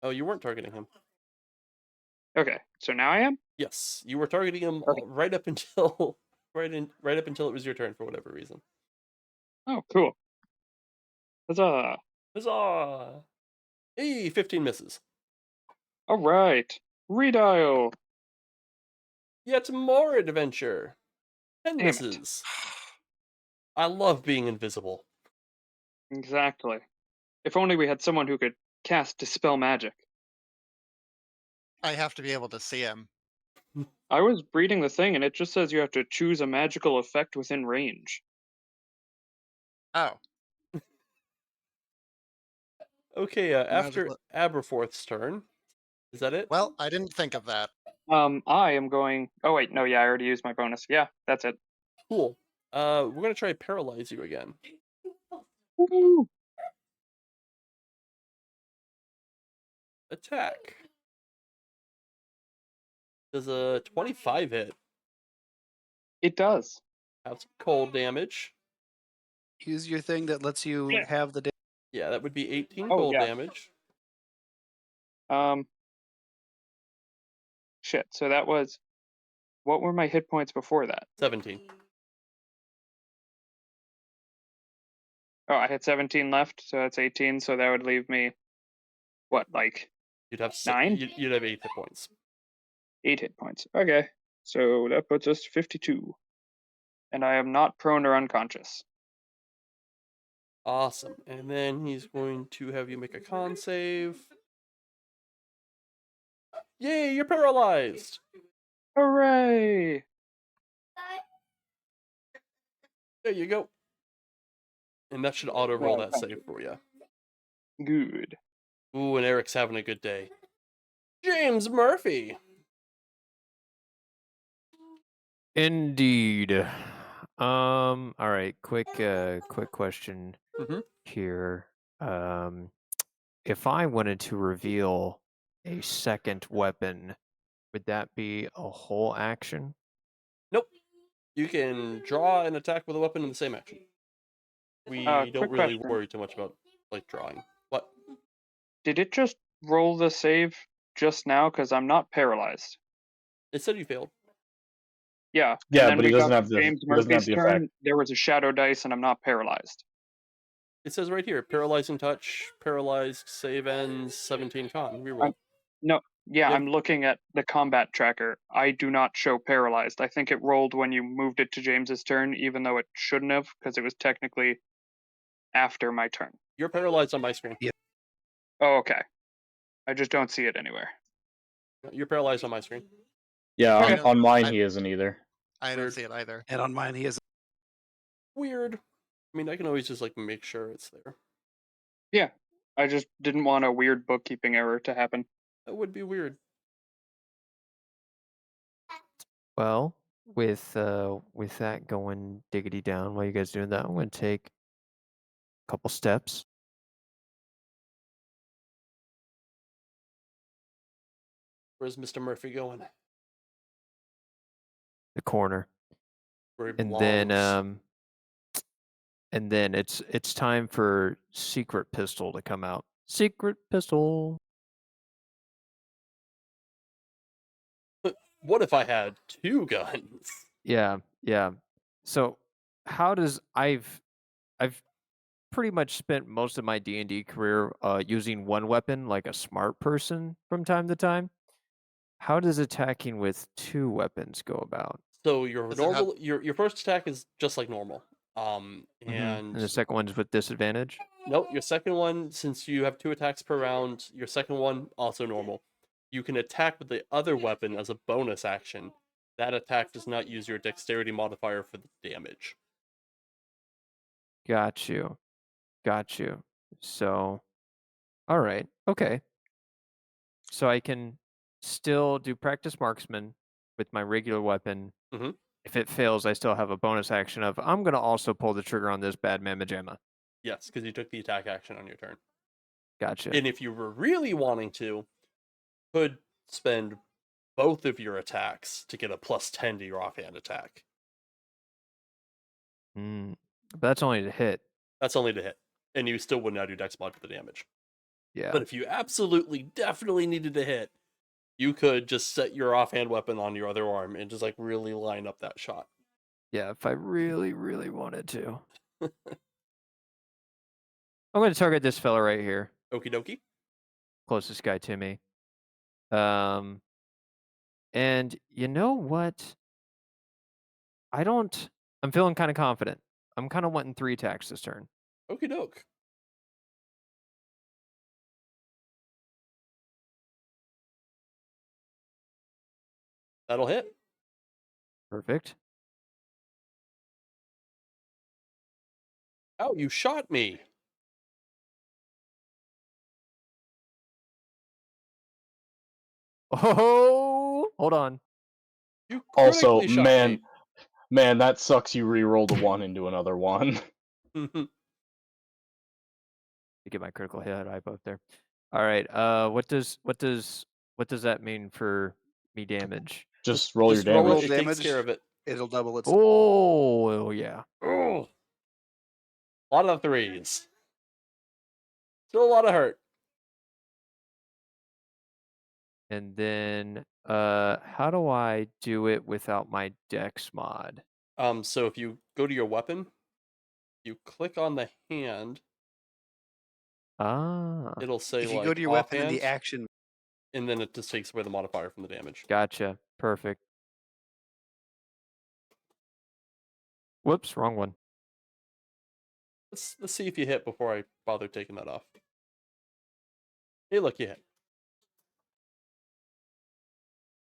Oh, you weren't targeting him. Okay. So now I am? Yes, you were targeting him Okay. right up until right up until it was your turn for whatever reason. Oh, cool. Huzzah. Huzzah! Hey, 15 misses. All right. Redial. Yet more adventure. 10 Damn it. misses. I love being invisible. Exactly. If only we had someone who could cast Dispel Magic. I have to be able to see him. I was reading the thing and it just says you have to choose a magical effect within range. Oh, Okay, after Magical- Aberforth's turn, is that it? well, I didn't think of that. I am going. Oh wait, no, yeah, I already used my bonus. Yeah, that's it. Cool. We're gonna try paralyze you again. Woo! Attack. Does a 25 hit? It does. Have some cold damage. Use your thing that lets you Yeah. have the. Yeah, that would be 18 Oh, cold yeah. damage. Shit. So that was. What were my hit points before that? 17. Oh, I had 17 left, so that's 18. So that would leave me. What, like You'd have 9? You'd have 8 hit points. 8 hit points. Okay. So that puts us to 52. And I am not prone or unconscious. Awesome. And then he's going to have you make a con save. Yay, you're paralyzed. Hooray! There you go. And that should auto roll Yeah, that thank save for you. Good. Ooh, and Eric's having a good day. James Murphy. Indeed. All right. Quick question Mhm. here. If I wanted to reveal a second weapon, would that be a whole action? Nope. You can draw and attack with a weapon in the same action. We don't Quick really question. worry too much about like drawing. What? Did it just roll the save just now? Because I'm not paralyzed. It said you failed. Yeah. Yeah, and then but he we got doesn't to have the James he doesn't have Murphy's the turn. effect. There was a shadow dice, and I'm not paralyzed. It says right here, paralyzing touch, paralyzed, save ends, 17 con. Reroll. No, yeah, Yep. I'm looking at the combat tracker. I do not show paralyzed. I think it rolled when you moved it to James's turn, even though it shouldn't have, because it was technically after my turn. You're paralyzed on my screen. Oh, okay. I just don't see it anywhere. You're paralyzed on my screen. Yeah, I don't- on mine I- he isn't either. I don't Weird. see it either. And on mine, he is. Weird. I mean, I can always just like make sure it's there. Yeah, I just didn't want a weird bookkeeping error to happen. That would be weird. Well, with that going diggity down while you guys doing that, I'm going to take a couple steps. Where's Mr. Murphy going? The corner. Where he And belongs. then it's time for secret pistol to come out. Secret pistol. What if I had 2 guns? Yeah. So how does I've pretty much spent most of my D&D career using one weapon like a smart person from time to time. How does attacking with 2 weapons go about? So your Does it have- normal your first attack is just like normal. And And the second one's with disadvantage? nope, your second one, since you have 2 attacks per round, your second one also normal. You can attack with the other weapon as a bonus action. That attack does not use your dexterity modifier for the damage. Got you. So, all right. Okay. So I can still do practice marksman with my regular weapon. Mhm. If it fails, I still have a bonus action of I'm going to also pull the trigger on this bad mamma jamma. Yes, because you took the attack action on your turn. Gotcha. And if you were really wanting to, could spend both of your attacks to get a +10 to your offhand attack. But that's only to hit. That's only to hit. And you still wouldn't add your dex mod for the damage. Yeah. But if you absolutely, definitely needed to hit, you could just set your offhand weapon on your other arm and just like really line up that shot. Yeah, if I really, really wanted to. I'm going to target this fella right here. Okie dokie. Closest guy to me. And you know what? I'm feeling kind of confident. I'm kind of wanting 3 attacks this turn. Okie doke. That'll hit. Perfect. Oh, you shot me. Oh, hold on. You Also, critically shot man, that sucks. You re-rolled a 1 into another 1. me. To get my critical hit I both there. All right. What does that mean for me damage? Just roll your Just roll damage. it. It takes Damage. care of it. It'll double its. Oh yeah. Oh. A lot of 3s. Still a lot of hurt. And then how do I do it without my dex mod? So if you go to your weapon, you click on the hand, Ah, it'll say If you like go to your weapon in offhand, the action, and then it just takes away the modifier from the damage. gotcha. Perfect. Whoops, wrong one. Let's see if you hit before I bother taking that off. Hey, look, you hit.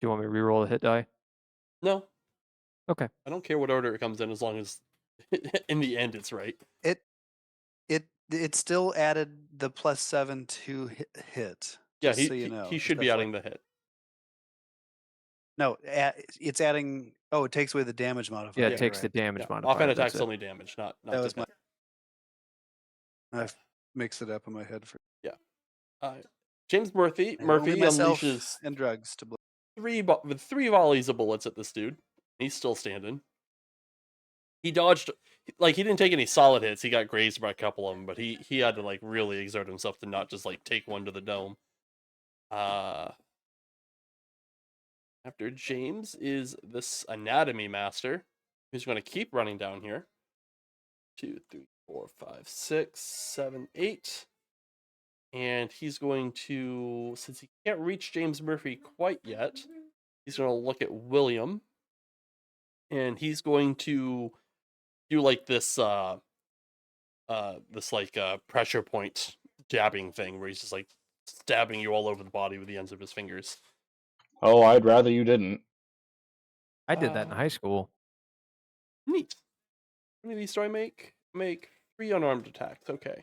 Do you want me to reroll the hit die? No. Okay. I don't care what order it comes in as long as in the end it's right. it still added the +7 to hit. Yeah, Just so you know, he just should be adding FYI. the hit. No, it's adding. Oh, it takes away the damage modifier. Yeah, it Yeah. takes right. the damage Yeah. modifier. Offhand That's attack's it. only damage, not That to was my. hit. I've mixed it up in my head for. James Murphy Only myself unleashes and drugs to. three volleys of bullets at this dude. He's still standing. He dodged, like, he didn't take any solid hits. He got grazed by a couple of them, but he had to, like, really exert himself to not just, like, take one to the dome. After James is this anatomy master, who's going to keep running down here. 2, 3, 4, 5, 6, 7, 8. And he's going to, since he can't reach James Murphy quite yet, he's going to look at William. And he's going to do like this pressure point jabbing thing where he's just like stabbing you all over the body with the ends of his fingers. Oh, I'd rather you didn't. I did that in high school. Neat. How many of these do I make? Make 3 unarmed attacks. Okay.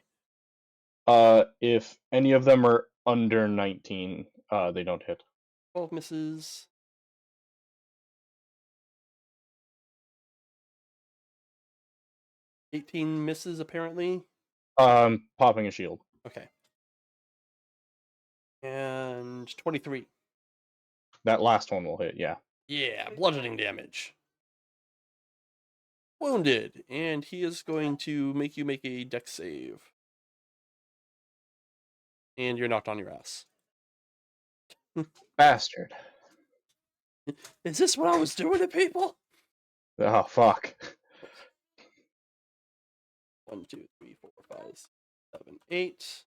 If any of them are under 19, they don't hit. 12 misses. 18 misses, apparently. Popping a shield. Okay. And 23. That last one will hit, yeah. Yeah, bludgeoning damage. Wounded. And he is going to make you make a dex save. And you're knocked on your ass. Bastard. Is this what I was doing to people? Oh, fuck. 1, 2, 3, 4, 5, 6, 7, 8.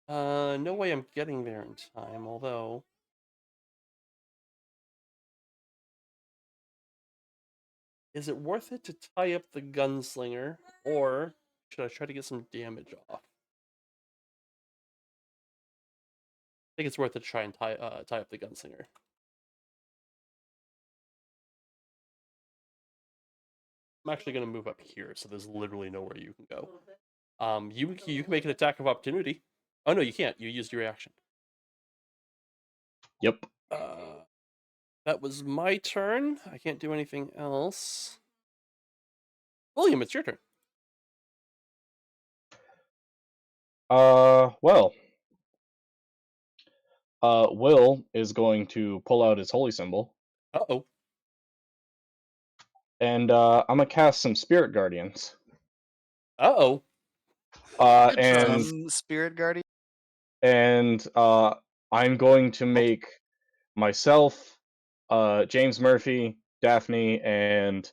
No way I'm getting there in time, although. Is it worth it to tie up the gunslinger, or should I try to get some damage off? I think it's worth it to try and tie up the gunslinger. I'm actually going to move up here, so there's literally nowhere you can go. You can make an attack of opportunity. Oh no, you can't. You used your reaction. Yep. That was my turn. I can't do anything else. William, it's your turn. Well. Will is going to pull out his holy symbol. Uh-oh. And I'm gonna cast some spirit guardians. Uh-oh. And Some spirit guardian. and I'm going to make myself, James Murphy, Daphne, and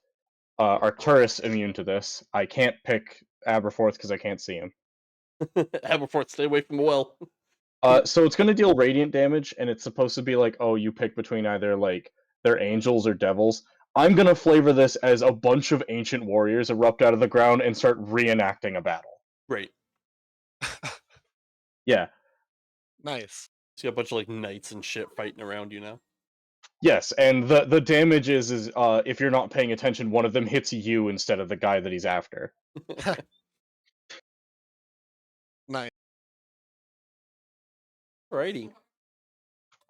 Arcturus immune to this. I can't pick Aberforth because I can't see him. Aberforth, stay away from Will. So it's going to deal radiant damage, and it's supposed to be like, oh, you pick between either like they're angels or devils. I'm going to flavor this as a bunch of ancient warriors erupt out of the ground and start reenacting a battle. Great. Yeah. Nice. So you got a bunch of like knights and shit fighting around you now. Yes, and the damage is if you're not paying attention, one of them hits you instead of the guy that he's after. Nice. Alrighty.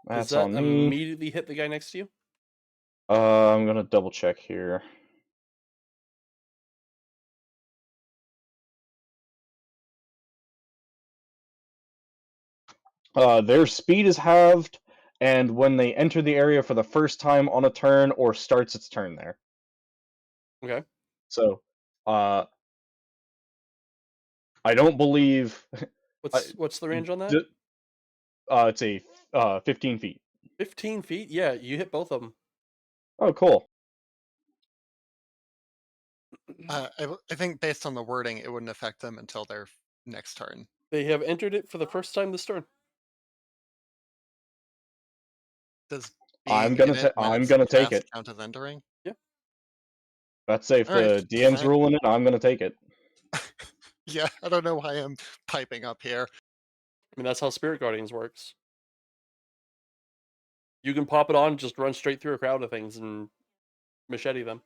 That's Does that on me. immediately hit the guy next to you? I'm gonna double check here. Their speed is halved, and when they enter the area for the first time on a turn or starts its turn there. Okay. So, I don't believe What's the range on that? It's a 15 feet. 15 feet? Yeah, you hit both of them. Oh, cool. I think based on the wording, it wouldn't affect them until their next turn. They have entered it for the first time this turn. Does I'm being gonna in it when I'm it's gonna take cast it. count as entering? That's if Alright, the DM's fine. ruling it. I'm gonna take it. Yeah, I don't know why I'm piping up here. I mean, that's how Spirit Guardians works. You can pop it on, just run straight through a crowd of things and machete them.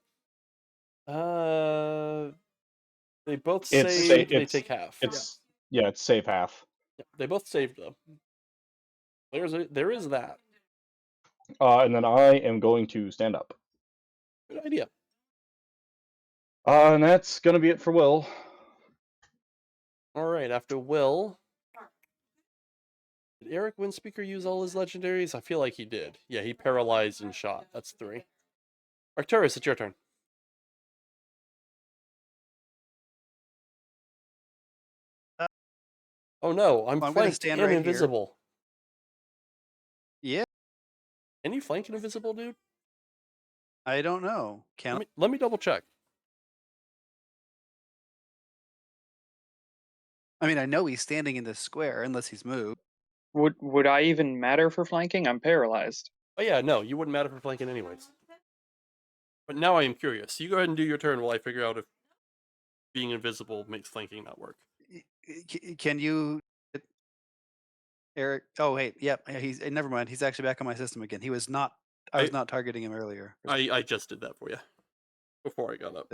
They both It's save. They it's take half. it's yeah, it's save half. Yeah, they both saved though. There is that. And then I am going to stand up. Good idea. And that's gonna be it for Will. All right. After Will, did Eric Windspeaker use all his legendaries? I feel like he did. Yeah, he paralyzed and shot. That's 3. Arcturus, it's your turn. Oh no, I'm gonna flanked stand and right here. invisible. Yeah, Can you flank an invisible dude? I don't know. Can Let me double check. I mean, I know he's standing in this square unless he's moved. Would I even matter for flanking? I'm paralyzed. Oh yeah, no, you wouldn't matter for flanking anyways. But now I am curious. You go ahead and do your turn while I figure out if being invisible makes flanking not work. Can you, Eric? Oh wait, yep. He's never mind. He's actually back on my system again. He was not. I was not targeting him earlier. I just did that for you before I got up.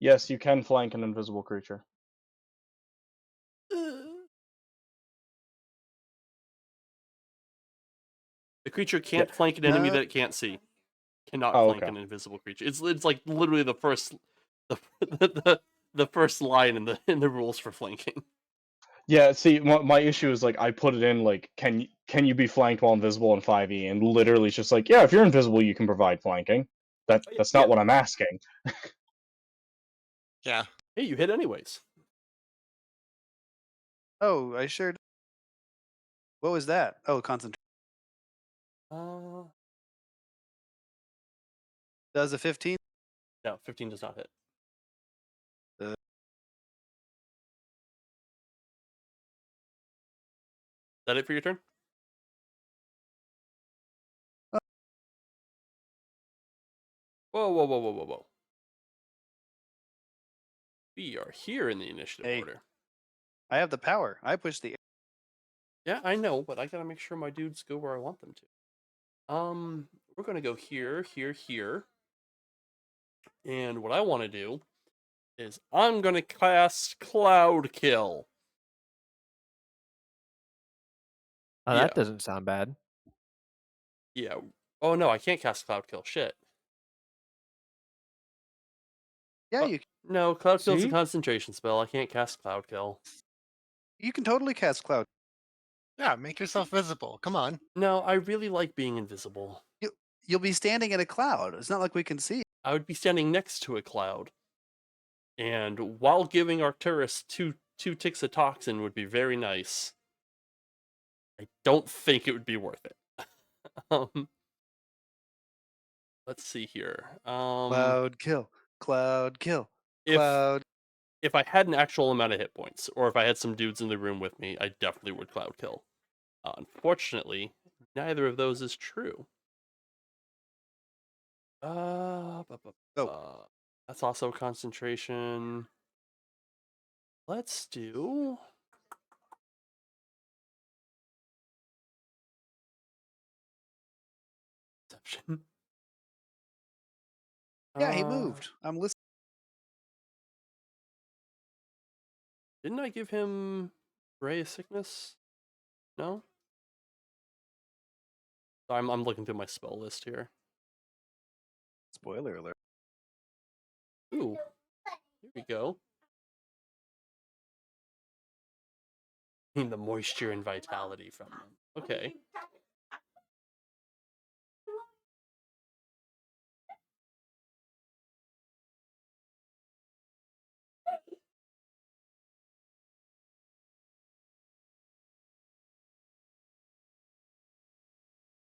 Yes, you can flank an invisible creature. The creature can't flank an enemy No. that it can't see. Cannot Oh, flank okay. an invisible creature. It's like literally the first the first line in the rules for flanking. Yeah, see, my issue is like I put it in like, can you be flanked while invisible in 5e, and literally it's just like, yeah, if you're invisible, you can provide flanking. That's not what I'm asking. Yeah. Hey, you hit anyways. Oh, I sure. What was that? Oh, concentration. Does a 15? No, 15 does not hit. Uh, Is that it for your turn? Whoa, whoa, whoa, whoa, whoa, whoa. We are here in the initiative Hey. order. I have the power. I push the. Yeah, I know, but I gotta make sure my dudes go where I want them to. We're gonna go here, here, here. And what I want to do is I'm gonna cast Cloud Kill. Oh, Yeah. that doesn't sound bad. Yeah. Oh no, I can't cast Cloud Kill. Shit. Yeah, Oh, you No, Cloud Kill's a See? concentration spell. I can't cast Cloud Kill. can totally cast cloud. Yeah, make yourself visible. Come on. No, I really like being invisible. You'll be standing in a cloud. It's not like we can see. I would be standing next to a cloud. And while giving Arcturus two ticks of toxin would be very nice. I don't think it would be worth it. Let's see here. Cloud kill. Cloud kill. If Cloud. if I had an actual amount of hit points, or if I had some dudes in the room with me, I definitely would Cloud Kill. Unfortunately, neither of those is true. That's also concentration. Let's do. Deception. Yeah, he moved. I'm listening. Didn't I give him Ray of Sickness? No? I'm looking through my spell list here. Spoiler alert. Ooh. Here we go. The moisture and vitality from them. Okay.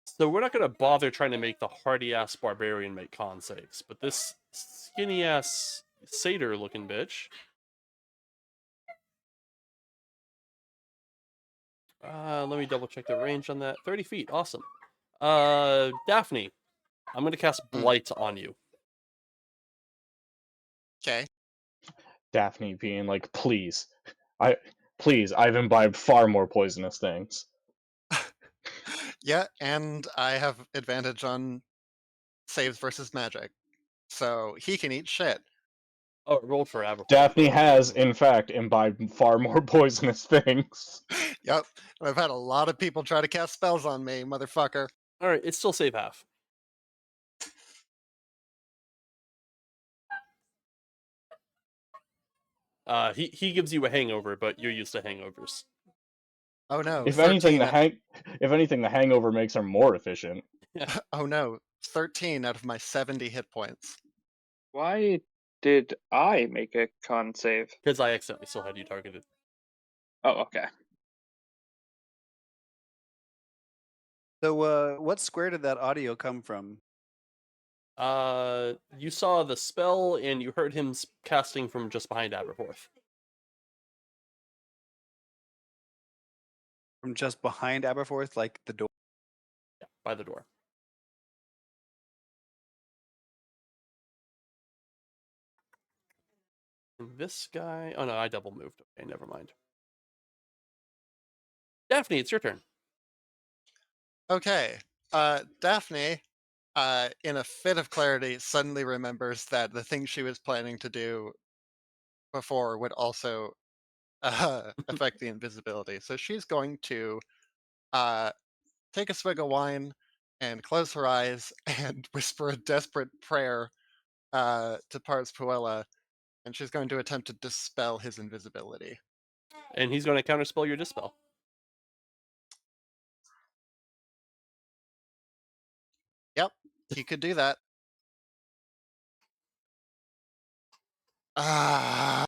So we're not going to bother trying to make the hardy-ass barbarian make con saves, but this skinny-ass satyr-looking bitch... let me double-check the range on that. 30 feet, awesome. Daphne, I'm going to cast Blight on you. Okay. Daphne being like, please, I've imbibed far more poisonous things. Yeah, and I have advantage on saves versus magic. so he can eat shit. Oh, it rolled for Aberforth. Daphne has, in fact, imbibed far more poisonous things. Yep, I've had a lot of people try to cast spells on me, motherfucker. All right, it's still save half. He gives you a hangover, but you're used to hangovers. Oh no, If anything, 13. the hangover makes her more efficient. Oh no, 13 out of my 70 hit points. Why did I make a con save? Because I accidentally still had you targeted. Oh, okay. So, what square did that audio come from? You saw the spell, and you heard him casting from just behind Aberforth. From just behind Aberforth, like the door? Yeah, by the door. And this guy... Oh no, I double moved. Okay, never mind. Daphne, it's your turn. Okay, Daphne, in a fit of clarity, suddenly remembers that the thing she was planning to do before would also affect the invisibility. So she's going to take a swig of wine and close her eyes and whisper a desperate prayer to Pars Puella, and she's going to attempt to dispel his invisibility. And he's going to counterspell your dispel. Yep, he could do that. Ah,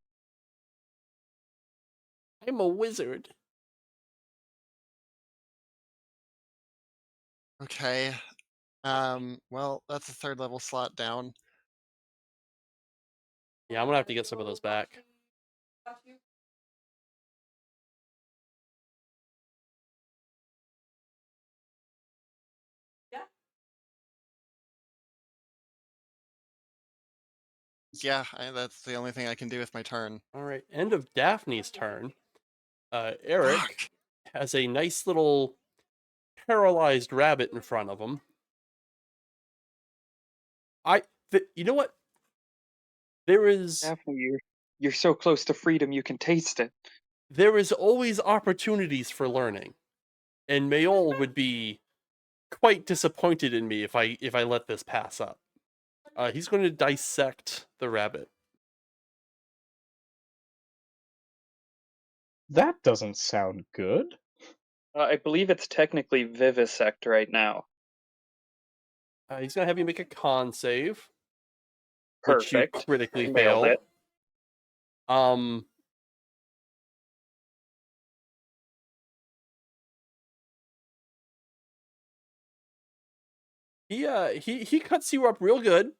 I'm a wizard. okay. Well, that's a third level slot down. Yeah, I'm going to have to get some of those back. Yeah, that's the only thing I can do with my turn. All right, end of Daphne's turn. Eric Fuck. has a nice little paralyzed rabbit in front of him. You know what? There is Daphne, you're so close to freedom you can taste it. there is always opportunities for learning, and Mayol would be quite disappointed in me if I let this pass up. He's going to dissect the rabbit. That doesn't sound good. I believe it's technically vivisect right now. He's going to have you make a con save, which you Perfect. critically Nailed fail. it. He cuts you up real good.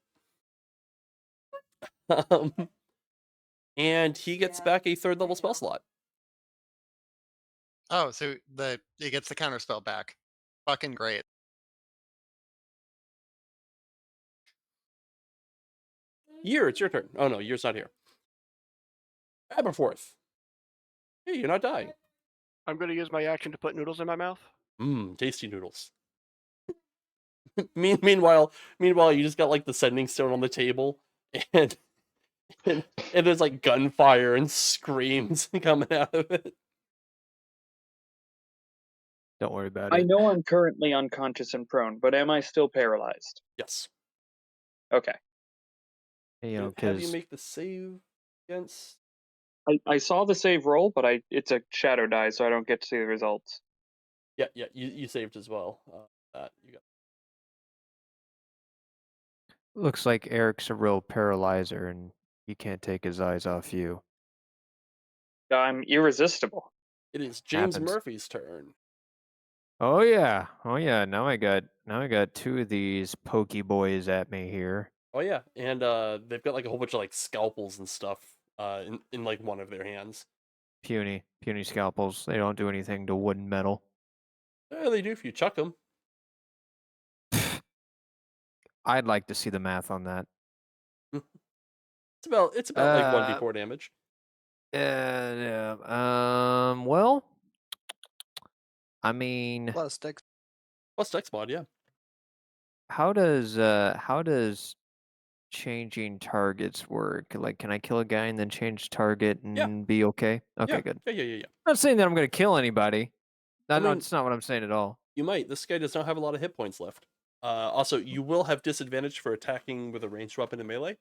And he gets back a third level spell slot. Oh, so he gets the counterspell back. Fucking great. Year, it's your turn. Oh no, Year's not here. Aberforth. Hey, you're not dying. I'm going to use my action to put noodles in my mouth. Tasty noodles. Meanwhile, you just got like the sending stone on the table, and there's like gunfire and screams coming out of it. Don't worry about I it. know I'm currently unconscious and prone, but am I still paralyzed? Yes. Okay. You know, Have you because make the save against? I saw the save roll, but it's a shadow die, so I don't get to see the results. Yeah, you saved as well. That you got. looks like Eric's a real paralyzer, and he can't take his eyes off you. I'm irresistible. It is James Happens. Murphy's turn. Oh yeah. Now I got two of these pokey boys at me here. Oh yeah, and they've got like a whole bunch of like scalpels and stuff in like one of their hands. Puny scalpels. They don't do anything to wood and metal. Yeah, they do if you chuck them. I'd like to see the math on that. It's about like 1d4 damage. Well, I mean, Plus dex. Plus dex mod, yeah. how does changing targets work? Like, can I kill a guy and then change target Yeah. and be okay? Okay, Yeah. good. Yeah. I'm not saying that I'm gonna kill anybody. I No, mean, it's not what I'm saying at all. you might. This guy does not have a lot of hit points left. Also, you will have disadvantage for attacking with a ranged weapon in melee.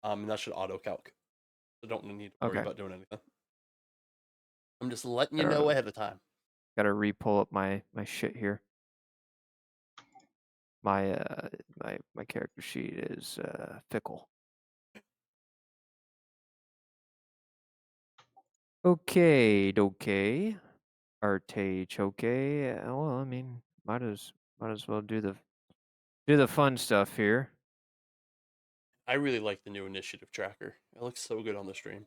And that should auto calc. So don't need to worry Okay. about doing anything. I'm just letting you Gotta, know ahead of time. gotta re-pull up my shit here. My my character sheet is fickle. Okay. Artage, okay. Well, I mean, might as well do the fun stuff here. I really like the new initiative tracker. It looks so good on the stream.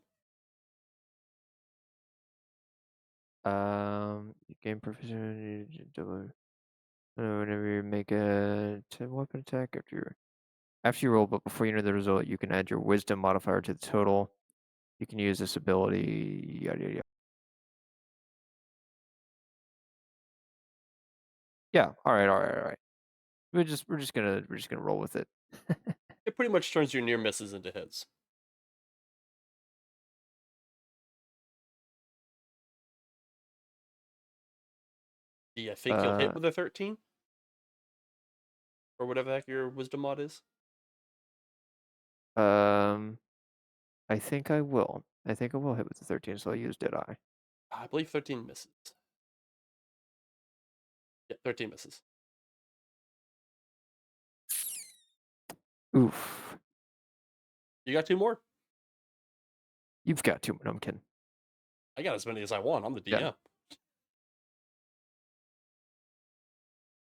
You gain proficiency whenever you make a weapon attack after you roll, but before you know the result, you can add your wisdom modifier to the total. You can use this ability. Yada yada yada. Yeah. All right. We're just gonna roll with it. It pretty much turns your near misses into hits. Do you think you'll hit with a 13? Or whatever the heck your wisdom mod is? I think I will. I think I will hit with the 13, so I'll use Deadeye. I believe 13 misses. Yeah, 13 misses. Oof. You got 2 more? You've got 2 more. No, I'm kidding. I got as many as I want. I'm the DM. Yeah.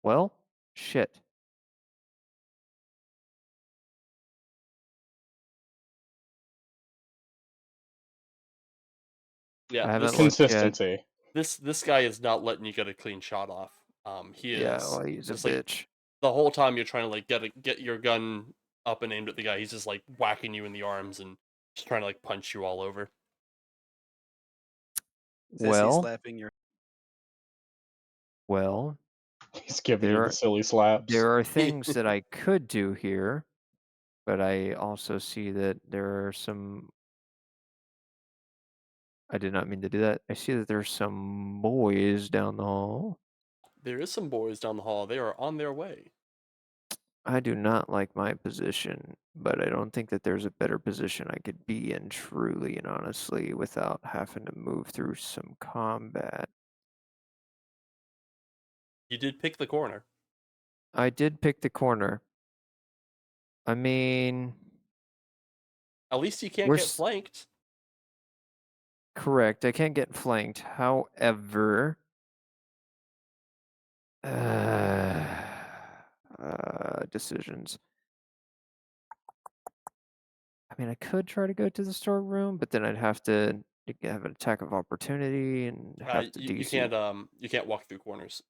Well, shit. Yeah, I haven't this, looked yet. Consistency. this guy is not letting you get a clean shot off. He is Yeah, well, he's a just like bitch. the whole time you're trying to like get your gun up and aimed at the guy, he's just like whacking you in the arms and just trying to like punch you all over. Is he Well, slapping your? He's giving you there the are silly slaps. there are things that I could do here, but I also see that there are some. I did not mean to do that. I see that there's some boys down the hall. There is some boys down the hall. They are on their way. I do not like my position, but I don't think that there's a better position I could be in truly and honestly without having to move through some combat. You did pick the corner. I did pick the corner. I mean, At least you can't we're get flanked. correct. I can't get flanked. However, decisions. I mean, I could try to go to the storeroom, but then I'd have to have an attack of opportunity and have to You DC. you can't walk through corners.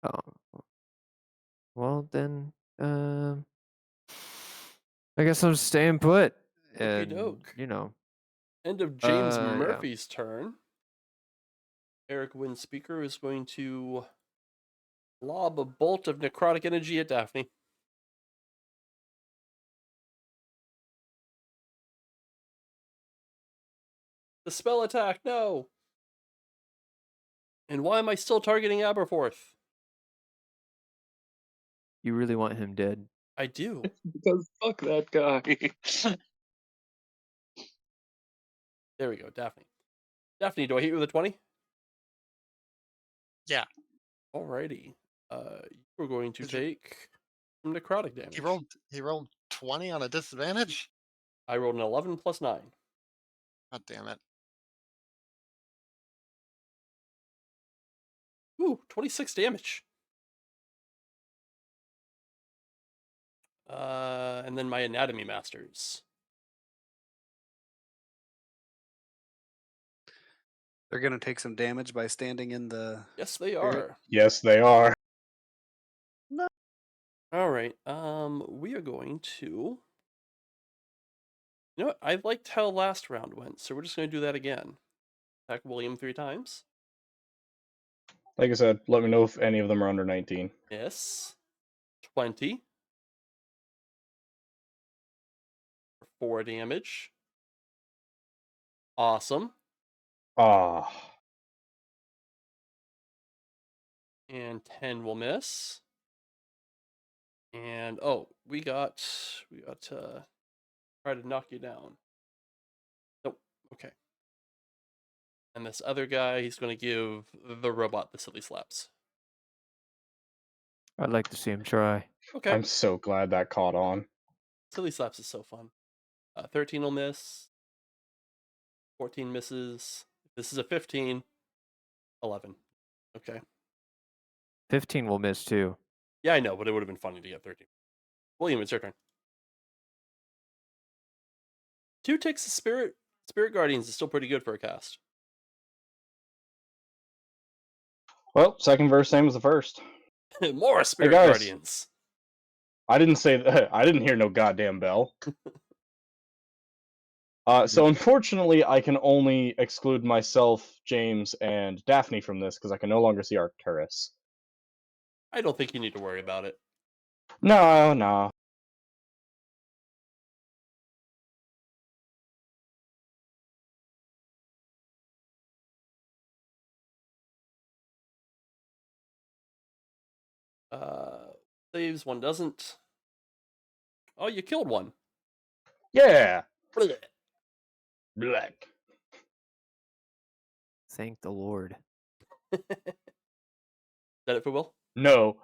Oh, well then, I guess I'm staying put. Okey And doke. you know, End of James yeah. Murphy's turn. Eric Windspeaker is going to lob a bolt of necrotic energy at Daphne. The spell attack, no! And why am I still targeting Aberforth? You really want him dead? I do. Because fuck that guy. There we go, Daphne. Daphne, do I hit you with a 20? Yeah. Alrighty. You're going to take some necrotic damage. He rolled 20 on a disadvantage? I rolled an 11 plus 9. God damn it. Ooh, 26 damage. And then my anatomy masters. They're gonna take some damage by standing in the. Yes, they Spirit. are. Yes, they are. No. All right. We are going to. You know what? I liked how last round went, so we're just going to do that again. Attack William 3 times. Like I said, let me know if any of them are under 19. Yes. 20. 4 damage. Awesome. Ah. And 10 will miss. And we got to try to knock you down. Nope. Okay. And this other guy, he's going to give the robot the silly slaps. I'd like to see him try. Okay. I'm so glad that caught on. Silly slaps is so fun. 13 will miss. 14 misses. If this is a 15, 11. Okay. 15 will miss too. Yeah, I know, but it would have been funny to get 13. William, it's your turn. 2 ticks of Spirit Guardians is still pretty good for a cast. Well, second verse, same as the first. More Spirit guys. Guardians. I didn't say that. I didn't hear no goddamn bell. So unfortunately, I can only exclude myself, James, and Daphne from this because I can no longer see Arcturus. I don't think you need to worry about it. No. Saves, one doesn't. Oh, you killed one. Yeah. Blech. Black. Thank the Lord. Is that it for Will? No.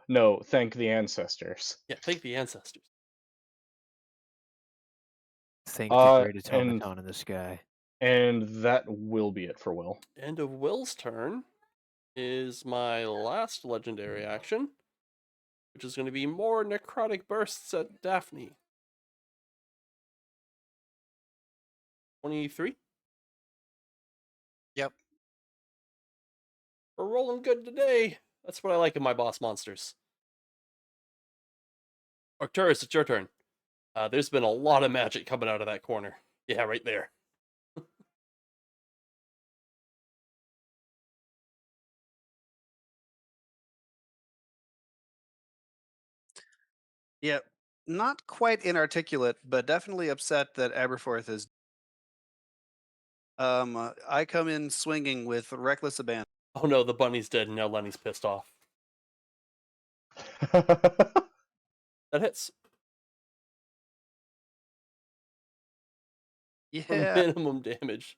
Thank the ancestors. Yeah, thank the ancestors. Thank the great and automaton in the sky. and that will be it for Will. End of Will's turn is my last legendary action, which is going to be more necrotic bursts at Daphne. 23? Yep. We're rolling good today. That's what I like in my boss monsters. Arcturus, it's your turn. There's been a lot of magic coming out of that corner. Yeah, right there. Yeah, not quite inarticulate, but definitely upset that Aberforth is. I come in swinging with reckless abandon. Oh no, the bunny's dead and now Lenny's pissed off. That hits. For Yeah, minimum damage.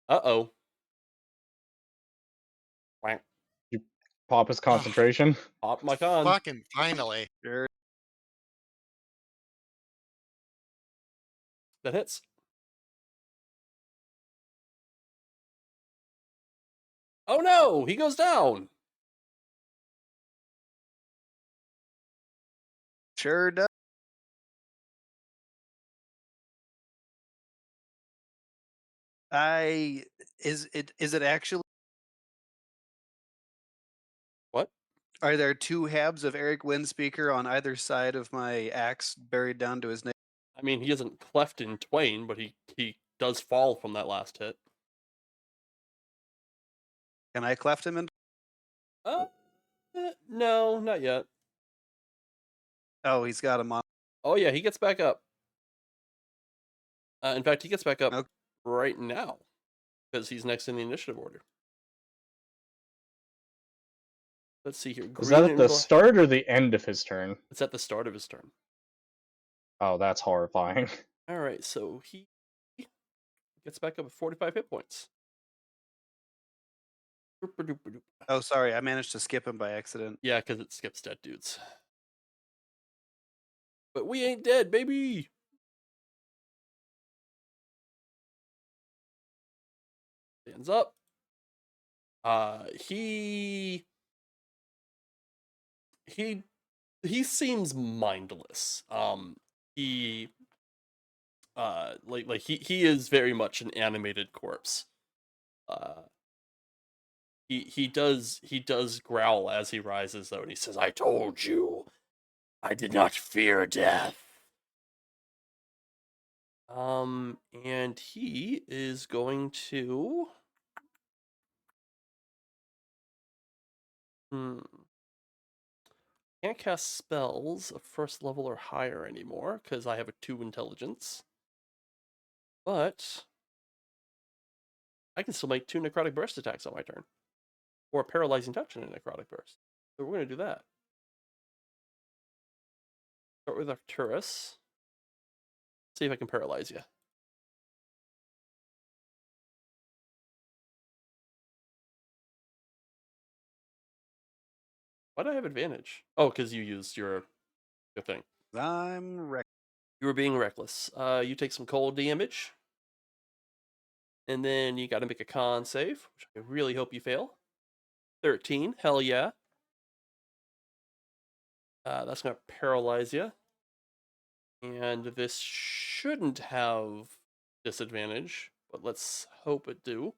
Uh-oh. Whack. You pop his concentration. Pop my con. Fucking finally. sure. That hits. Oh no, he goes down. Sure does. Is it actually? What? Are there 2 halves of Eric Windspeaker on either side of my axe buried down to his neck? I mean, he isn't cleft in twain, but he does fall from that last hit. Can I cleft him in? No, not yet. Oh, he's got him on. Oh yeah, he gets back up. In fact, he gets back up Okay. right now because he's next in the initiative order. Let's see here. Is that Green at the and start or the end of his turn? It's at the start of his turn. Oh, that's horrifying. All right, so he gets back up at 45 hit points. Oh, sorry, I managed to skip him by accident. Yeah, because it skips dead dudes. But we ain't dead, baby. Stands up. He seems mindless. He he is very much an animated corpse. He does growl as he rises though, and he says, "I told you, I did not fear death." And he is going to can't cast spells of 1st level or higher anymore because I have a 2 intelligence. But I can still make 2 necrotic burst attacks on my turn, or a paralyzing touch and a necrotic burst. So we're gonna do that. Start with Arcturus. See if I can paralyze you. Why do I have advantage? Oh, because you used your thing. I'm wrecked. You were being reckless. You take some cold damage. And then you got to make a con save, which I really hope you fail. 13. Hell yeah. That's going to paralyze you. And this shouldn't have disadvantage, but let's hope it do.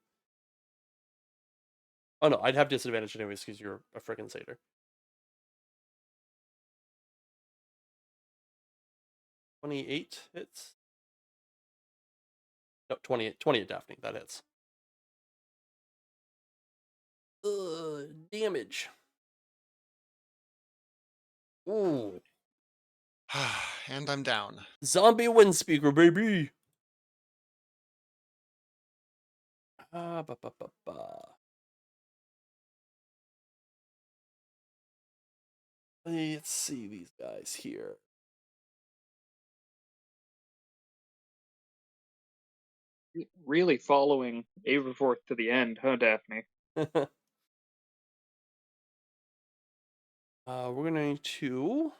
Oh no, I'd have disadvantage anyways because you're a frickin' satyr. 28 hits. No, 20 at Daphne. That hits. Damage. Ooh. And I'm down. Zombie Windspeaker, baby. Ba, ba, ba, ba. Let's see these guys here. Really following Averforth to the end, huh, Daphne? We're going to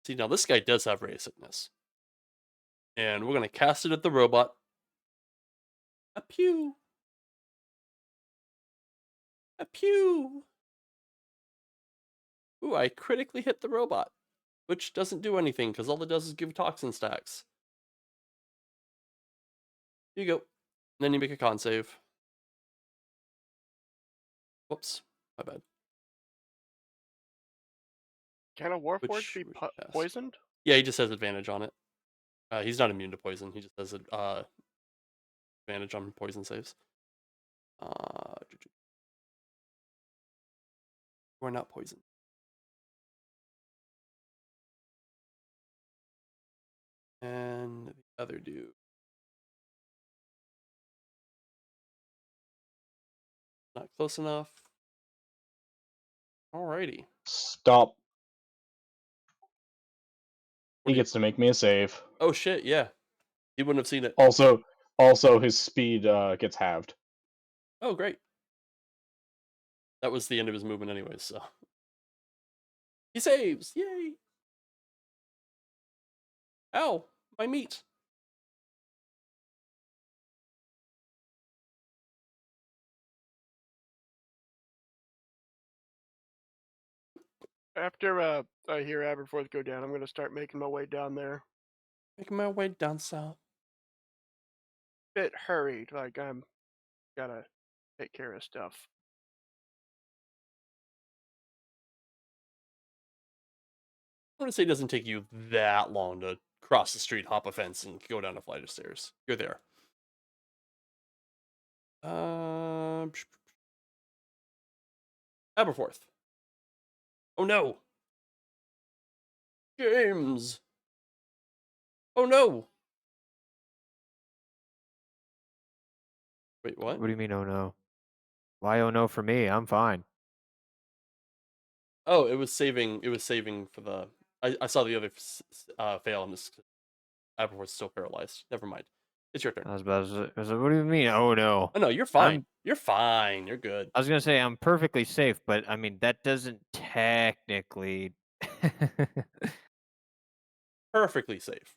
see now. This guy does have Ray of Sickness, and we're going to cast it at the robot. A pew, a pew. Ooh, I critically hit the robot, which doesn't do anything because all it does is give toxin stacks. Here you go. And then you make a con save. Whoops, my bad. Can a Warforged be which cast? poisoned? Yeah, he just has advantage on it. He's not immune to poison. He just has advantage on poison saves. We're not poisoned. And the other dude. Not close enough. Alrighty. Stop. What He do you- gets to make me a save. Oh shit, yeah. He wouldn't have seen it. Also, his speed gets halved. Oh, great. That was the end of his movement anyways, so. He saves! Yay! Ow! My meat! After I hear Aberforth go down, I'm going to start making my way down there. Making my way down south. Bit hurried, like I'm gotta take care of stuff. I'm gonna say it doesn't take you that long to cross the street, hop a fence, and go down a flight of stairs. You're there. Aberforth. Oh no! James! Oh no! Wait, what? What do you mean, oh no? Why oh no for me? I'm fine. Oh, it was saving. It was saving for the. I saw the other fail, and this Aberforth's still paralyzed. Never mind. It's your turn. I was like, what do you mean, oh no? Oh no, you're fine. You're fine. You're good. I was gonna say I'm perfectly safe, but I mean that doesn't technically. Perfectly safe.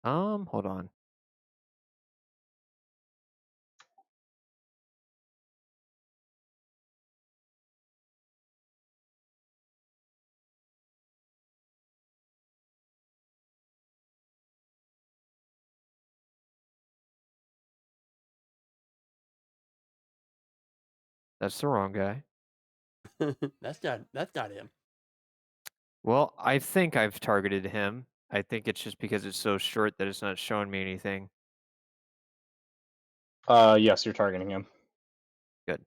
Hold on. That's the wrong guy. That's not him. Well, I think I've targeted him. I think it's just because it's so short that it's not showing me anything. Yes, you're targeting him. Good.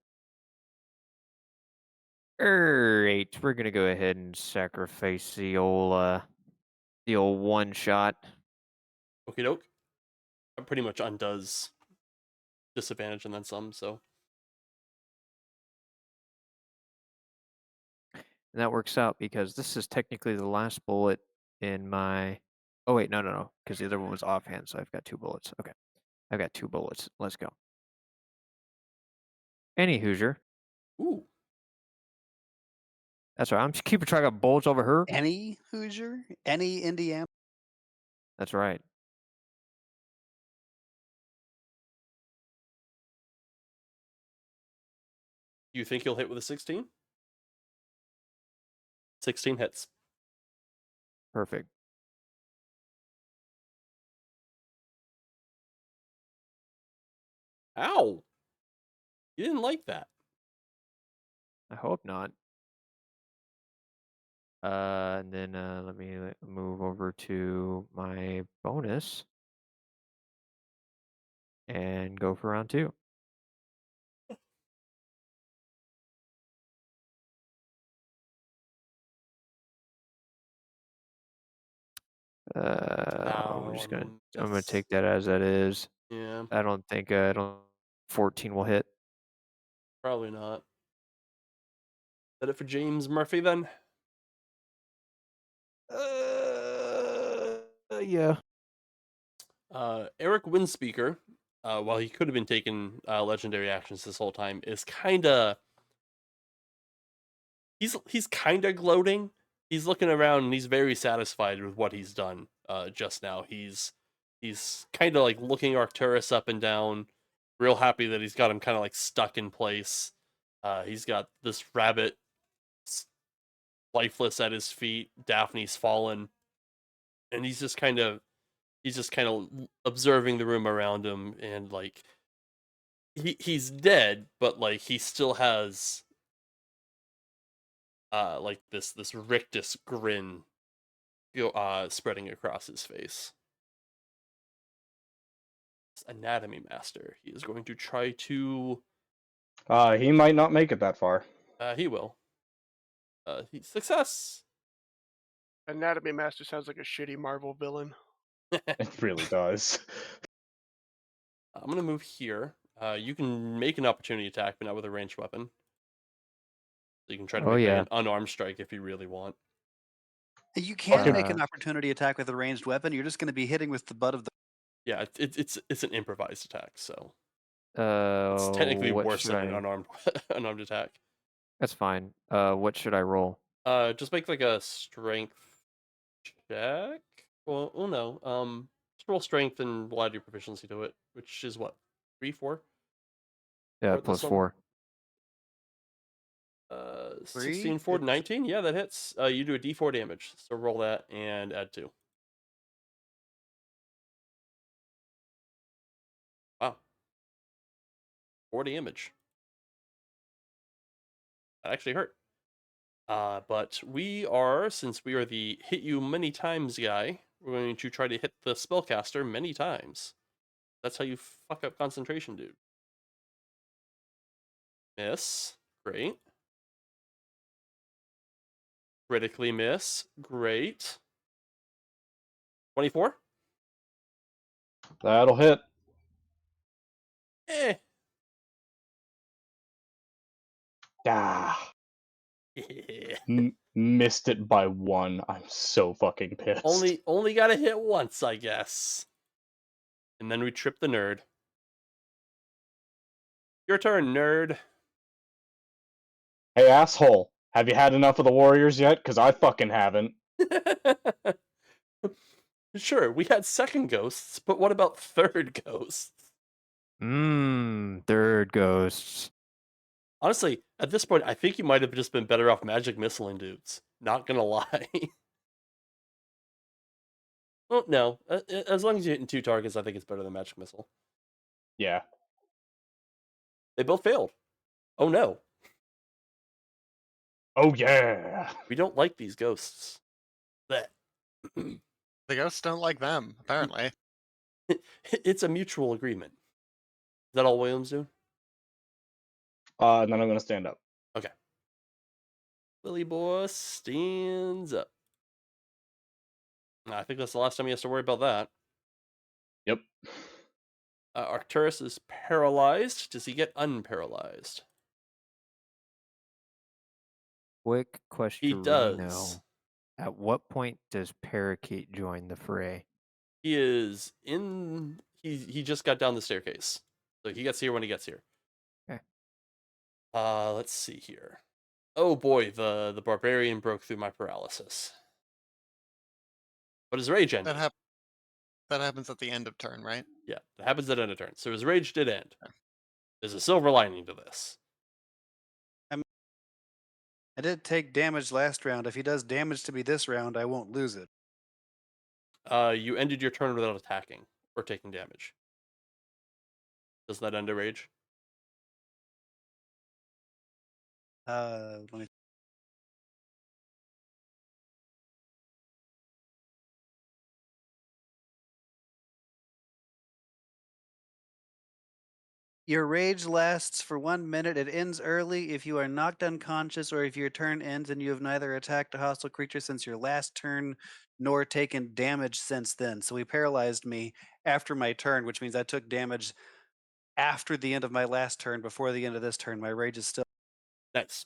Alright, we're gonna go ahead and sacrifice the old one shot. Okie doke. That pretty much undoes disadvantage and then some, so. And that works out because this is technically the last bullet in my. Oh wait, no, because the other one was offhand, so I've got 2 bullets. Okay, I've got 2 bullets. Let's go. Any Hoosier. Ooh. That's right. I'm just keeping track of bullets over here. Any Hoosier? Any Indiana? That's right. You think you'll hit with a 16? 16 hits. Perfect. Ow! You didn't like that. I hope not. And then let me move over to my bonus and go for round 2. I'm just gonna I'm gonna take that as that is. Yeah, I don't 14 will hit. probably not. Is that it for James Murphy then? Yeah. Eric Windspeaker, while he could have been taking legendary actions this whole time, is kinda he's kinda gloating. He's looking around and he's very satisfied with what he's done just now. He's kinda like looking Arcturus up and down, real happy that he's got him kinda like stuck in place. He's got this rabbit lifeless at his feet. Daphne's fallen, and he's just kind of observing the room around him, and like he's dead, but like he still has like this rictus grin spreading across his face. Anatomy master. He is going to try to. He might not make it that far. He will. Success. Anatomy Master sounds like a shitty Marvel villain. It really does. I'm gonna move here. You can make an opportunity attack, but not with a ranged weapon. So you can try to Oh make like yeah. an unarmed strike if you really want. You can make Uh, an opportunity attack with a ranged weapon. You're just going to be hitting with the butt of the. Yeah, it's an improvised attack, so it's technically what worse should than an I? unarmed unarmed attack. That's fine. What should I roll? Just make like a strength check. Well, no. Just roll strength and we'll add your proficiency to it, which is what 3, 4. Yeah, Or this plus level? 4. 16, 4, 19. Yeah, that hits. You do a D4 damage. So roll that and add 2. Wow, 4 damage. That actually hurt. But since we are the hit you many times guy, we're going to try to hit the spellcaster many times. That's how you fuck up concentration, dude. Miss. Great. Critically miss. Great. 24? That'll hit. Eh. Ah, Yeah. missed it by 1. I'm so fucking pissed. Only gotta hit once, I guess. And then we trip the nerd. Your turn, nerd. Hey, asshole. Have you had enough of the Warriors yet? Because I fucking haven't. Sure, we had second ghosts, but what about third ghosts? Third ghosts. Honestly, at this point, I think you might have just been better off magic missiling dudes. Not gonna lie. Well, no. As long as you're hitting 2 targets, I think it's better than magic missile. Yeah. They both failed. Oh no. Oh yeah. We don't like these ghosts. Blech. The ghosts don't like them, apparently. It's a mutual agreement. Is that all Williams doing? And then I'm gonna stand up. Okay. Lily Boy stands up. I think that's the last time he has to worry about that. Yep. Arcturus is paralyzed. Does he get unparalyzed? Quick He questionino. does. At what point does Parakeet join the fray? He is in. He just got down the staircase, so he gets here when he gets here. Okay. Let's see here. Oh boy, the barbarian broke through my paralysis. But his rage ended. That happens at the end of turn, right? Yeah, that happens at end of turn. So his rage did end. Okay. There's a silver lining to this. I did take damage last round. If he does damage to me this round, I won't lose it. You ended your turn without attacking or taking damage. Doesn't that end a rage? Let me. Your rage lasts for 1 minute. It ends early if you are knocked unconscious or if your turn ends and you have neither attacked a hostile creature since your last turn nor taken damage since then. So he paralyzed me after my turn, which means I took damage after the end of my last turn, before the end of this turn. My rage is still. Nice.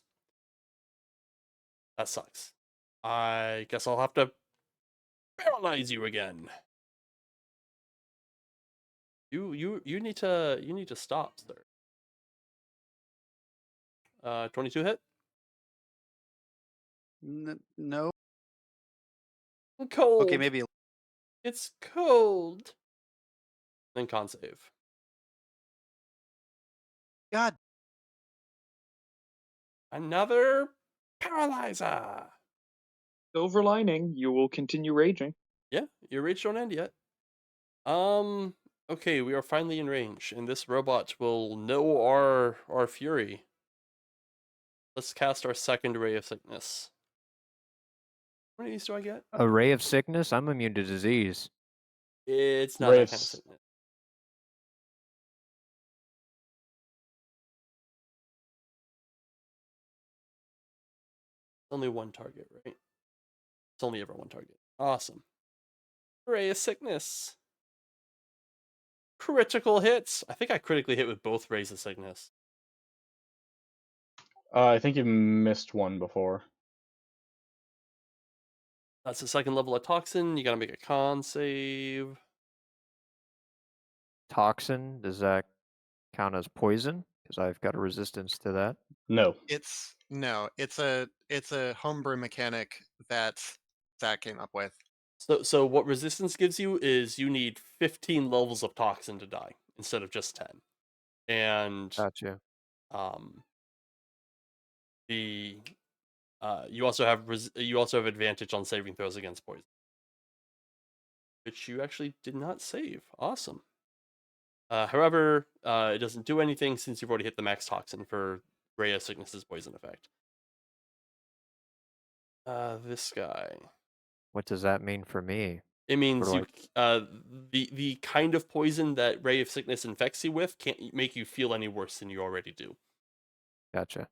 That sucks. I guess I'll have to paralyze you again. You need to stop, sir. 22 hit. No. Cold. Okay, maybe. It's cold. Then con save. God. Another paralyzer. Silver lining, you will continue raging. Yeah, your rage don't end yet. Okay, we are finally in range, and this robot will know our fury. Let's cast our second ray of sickness. How many of these do I get? A ray of sickness? I'm immune to disease. It's not Ray that of kind of s- sickness. Only one target, right? It's only ever one target. Awesome. Ray of sickness. Critical hits. I think I critically hit with both rays of sickness. I think you missed one before. That's the second level of toxin. You gotta make a con save. Toxin, does that count as poison? Because I've got a resistance to that. No. It's a homebrew mechanic that Zach came up with. So what resistance gives you is you need 15 levels of toxin to die instead of just 10. And Gotcha. the you also have advantage on saving throws against poison, which you actually did not save. Awesome. However, it doesn't do anything since you've already hit the max toxin for Ray of Sickness's poison effect. This guy. What does that mean for me? It means do the kind of poison that Ray of Sickness infects you with can't make you feel any worse than you already do. Gotcha.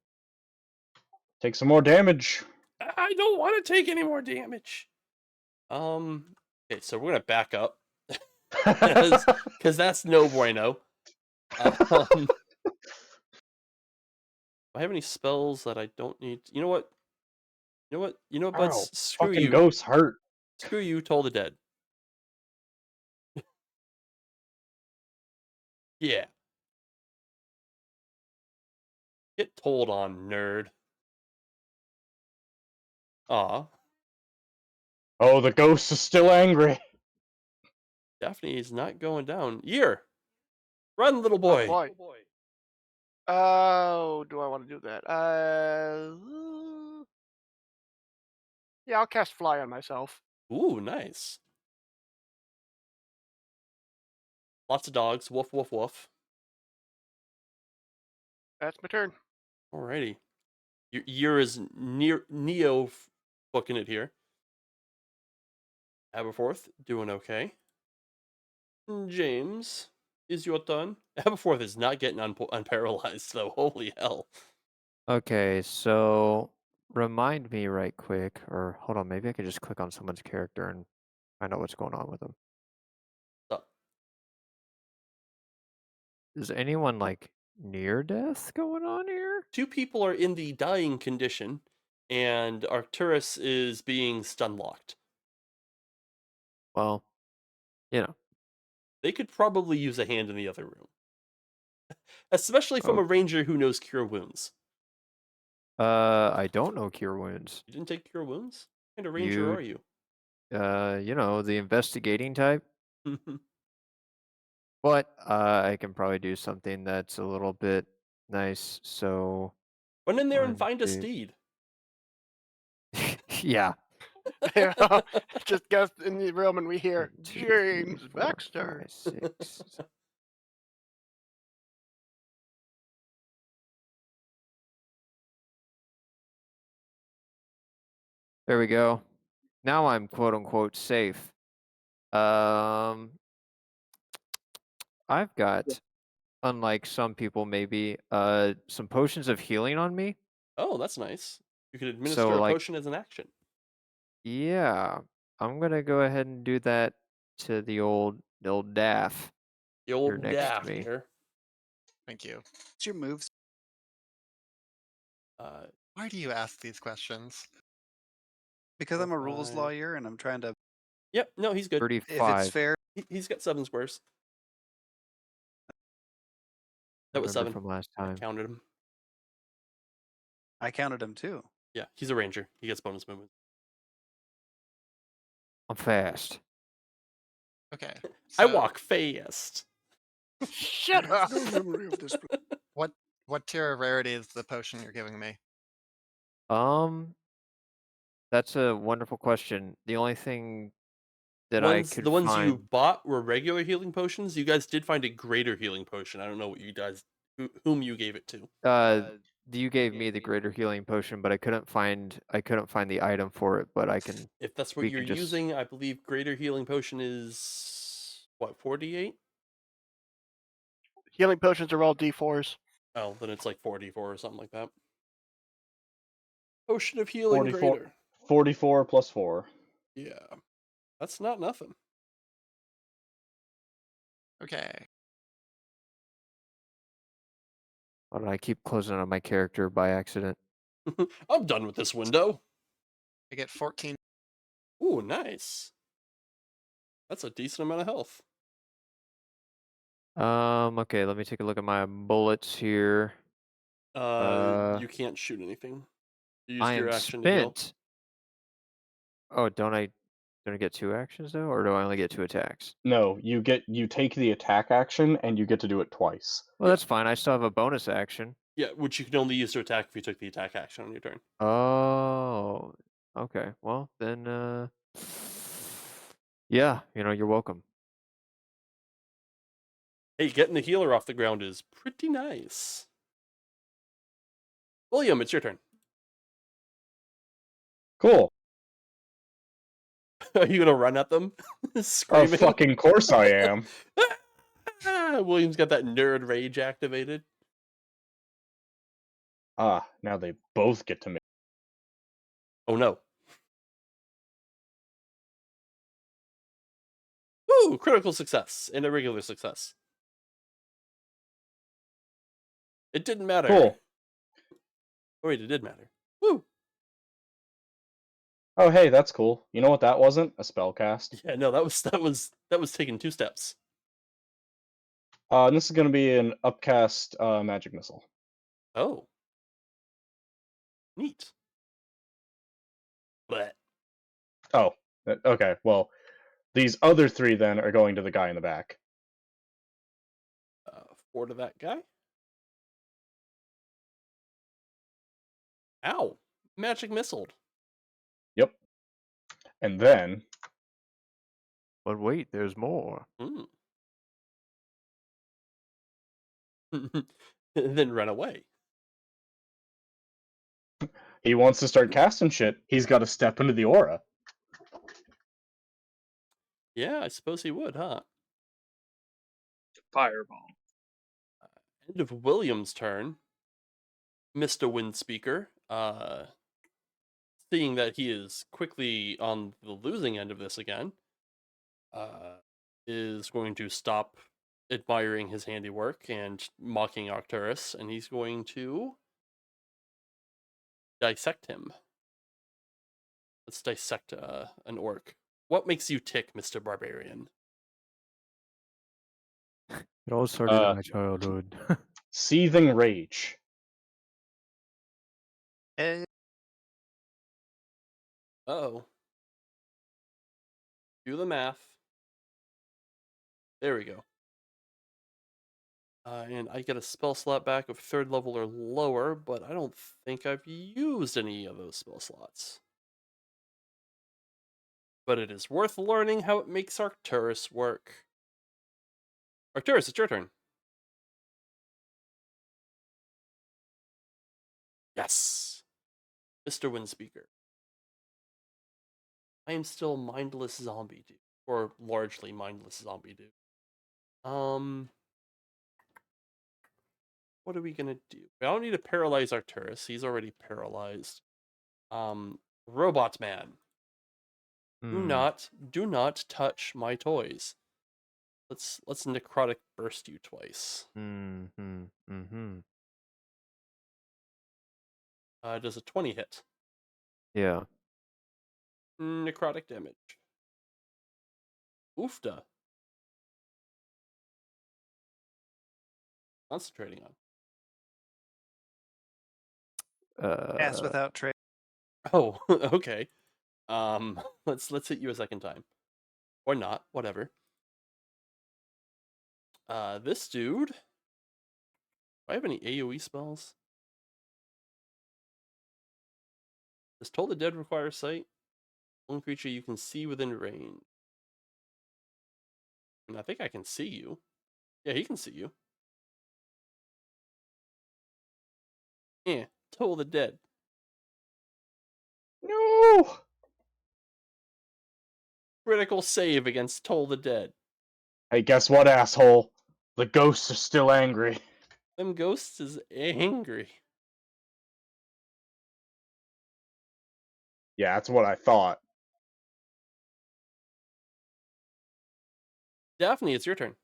Take some more damage. I don't want to take any more damage. Okay, so we're gonna back up because that's no bueno. Do I have any spells that I don't need? You know what? Ow, buds? Screw fucking you. ghosts hurt. Screw you, Toll the Dead. Yeah. Get told on, nerd. Aw. Oh, the ghost is still angry. Daphne is not going down. Year. Run, little Oh boy. boy. Oh, do I want to do that? Yeah, I'll cast fly on myself. Ooh, nice. Lots of dogs. Woof, woof, woof. That's my turn. Alrighty. Your year is Neo booking it here. Aberforth, doing okay. James, is your turn. Aberforth is not getting unparalyzed, though. Holy hell. Okay, so remind me right quick, or hold on, maybe I could just click on someone's character and find out what's going on with them. So, Is anyone like near death going on here? 2 people are in the dying condition, and Arcturus is being stun locked. Well, you know. They could probably use a hand in the other room, especially from Oh, a ranger who knows cure wounds. I don't know cure wounds. You didn't take cure wounds? What kind of ranger You, are you? you know, the investigating type. But I can probably do something that's a little bit nice. So Run in there and 1, find a 2. steed. Yeah. You know, just goes in the room and we 1, hear 2, 3, James 4, Baxter. 5, 6. There we go. Now I'm quote unquote safe. I've got, unlike some people maybe, some potions of healing on me. Oh, that's nice. You could So administer a like, potion as an action. yeah, I'm gonna go ahead and do that to the old Daff The here old next to daft me. here. Thank you. What's your moves? Uh, Why do you ask these questions? Because 4, I'm a rules 5. lawyer and I'm trying to, Yep, no, he's good. if it's 35. fair, He's got 7 squares. That was Remember 7. from last I time. counted him. I counted him too. Yeah, he's a ranger. He gets bonus movement. I'm fast. Okay. I So walk fast. Shut up. No memory of this. what tier of rarity is the potion you're giving me? That's a wonderful question. The only thing that I could The ones you find, bought were regular healing potions. You guys did find a greater healing potion. I don't know what you guys, whom you gave it to. you gave me the greater healing potion, but I couldn't find the item for it. But If that's what we you're can just, using, I believe greater healing potion is what, 48? Healing potions are all D4s. Oh, then it's like 44 or something like that. Potion of healing 44, greater. 44 plus 4. Yeah, that's not nothing. Okay. why did I keep closing on my character by accident? I'm done with this window. I get 14. Ooh, nice. That's a decent amount of health. Okay, let me take a look at my bullets here. You can't shoot anything. You I used your am action to heal. spent. Oh, don't I get 2 actions though, or do I only get 2 attacks? No, you take the attack action and you get to do it twice. Well, Yeah. that's fine. I still have a bonus action. Yeah, which you can only use to attack if you took the attack action on your turn. Oh, okay. Well, then, yeah, you're welcome. Hey, getting the healer off the ground is pretty nice. William, it's your turn. Cool. Are you gonna run at them, Oh, screaming? fucking course I am. William's got that nerd rage activated. Ah, now they both get to me. Oh no. Woo! Critical success and a regular success. It didn't matter. Cool. Oh wait, it did matter. Woo! Oh, hey, that's cool. You know what that wasn't? A spell cast. Yeah, no, that was taking 2 steps. And this is going to be an upcast magic missile. Oh. Neat. But Oh, okay. Well, these other 3 then are going to the guy in the back. 4 to that guy. Ow. Magic missiled. Yep. And then But wait, there's more. Mm. And then run away. he wants to start casting shit. He's got to step into the aura. Yeah, I suppose he would, huh? Fireball. End of William's turn. Mr. Windspeaker. seeing that he is quickly on the losing end of this again, is going to stop admiring his handiwork and mocking Arcturus, and he's going to dissect him. Let's dissect an orc. What makes you tick, Mr. Barbarian? It all started in my childhood. Seething rage. Eh, Uh-oh. Do the math. There we go. And I get a spell slot back of 3rd level or lower, but I don't think I've used any of those spell slots. But it is worth learning how it makes Arcturus work. Arcturus, it's your turn. Yes! Mr. Windspeaker. I am still mindless zombie dude. Or largely mindless zombie dude. What are we gonna do? I don't need to paralyze Arcturus. He's already paralyzed. Robot Man. Do not touch my toys. Let's necrotic burst you twice. Does a 20 hit? Yeah. Necrotic damage. Oofda. Concentrating on. Pass without trace. Oh, okay. Let's hit you a second time. Or not, whatever. This dude. Do I have any AoE spells? Does Toll the Dead require sight? One creature you can see within range. And I think I can see you. Yeah, he can see you. Yeah, Toll the Dead. No! Critical save against Toll the Dead. Hey, guess what, asshole? The ghosts are still angry. Them ghosts is angry. Yeah, that's what I thought. Daphne, it's your turn.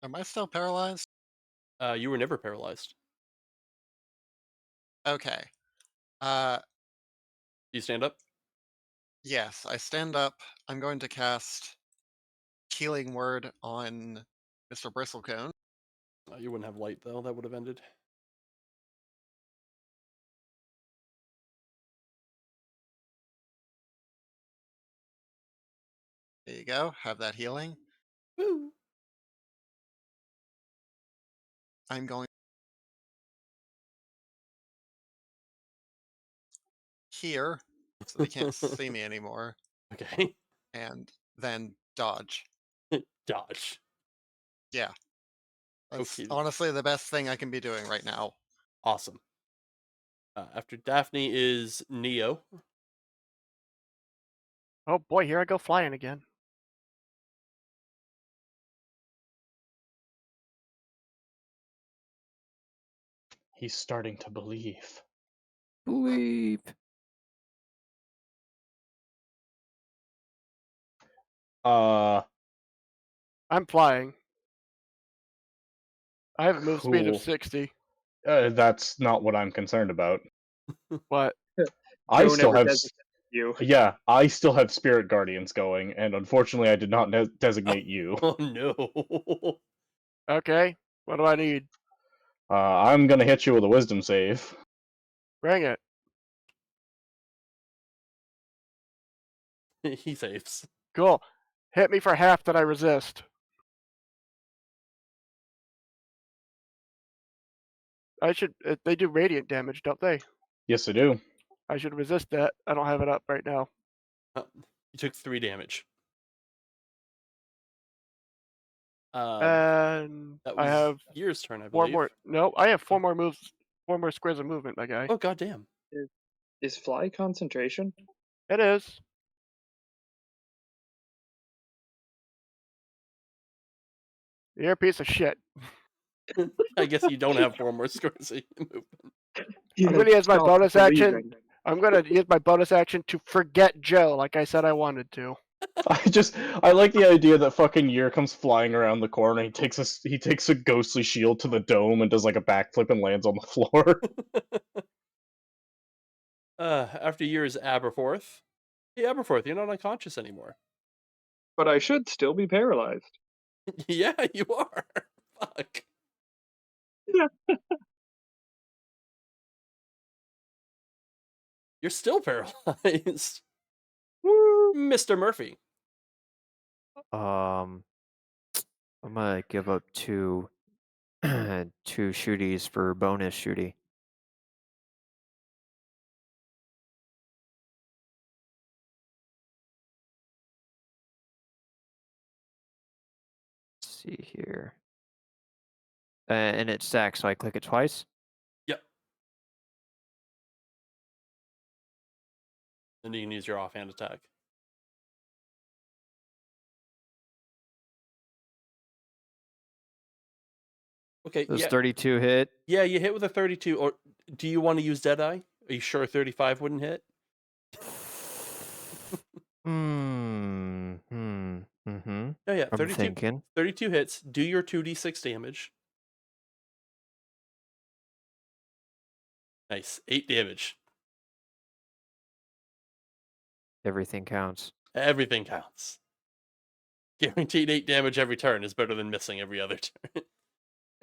Am I still paralyzed? You were never paralyzed. Okay. Do you stand up? Yes, I stand up. I'm going to cast Healing Word on Mr. Bristlecone. You wouldn't have light, though. That would have ended. There you go. Have that healing. Woo! I'm going here, so they can't see me anymore, Okay. and then dodge. Dodge. Yeah. That's Okay. honestly the best thing I can be doing right now. Awesome. After Daphne is Neo. Oh boy, here I go flying again. He's starting to believe. Believe. I'm flying. I have a move speed Cool. of 60. That's not what I'm concerned about. What? I Don't still ever have. designate you. Yeah, I still have Spirit Guardians going, and unfortunately, I did not designate you. Oh, no. Okay. What do I need? I'm gonna hit you with a Wisdom save. Bring it. He saves. Cool. Hit me for half that I resist. I should. They do radiant damage, don't they? Yes, I do. I should resist that. I don't have it up right now. You took 3 damage. And That I was have Year's turn, I 4 believe. more. No, I have 4 more moves. 4 more squares of movement, my guy. Oh, goddamn. Is fly concentration? It is. You're a piece of shit. I guess you don't have 4 more squares of movement. I'm going to use my Stop bonus action believing. I'm gonna use my bonus action to forget Joe, like I said I wanted to. I like the idea that fucking Year comes flying around the corner. He takes a ghostly shield to the dome and does like a backflip and lands on the floor. After years, Aberforth. Hey, Aberforth, you're not unconscious anymore. But I should still be paralyzed. Yeah, you are. Fuck. Yeah. You're still paralyzed. Woo! Mr. Murphy. I'm gonna give up two two shooties for bonus shooty. Let's see here. And it stacks, so I click it twice. Yep. And you can use your offhand attack. Okay, Does yeah. 32 hit? Yeah, you hit with a 32. Or do you want to use Deadeye? Are you sure 35 wouldn't hit? Mm-hmm. Yeah, I'm 32. thinking. 32 hits. Do your 2d6 damage. Nice. 8 damage. Everything counts. Everything counts. Guaranteed 8 damage every turn is better than missing every other turn.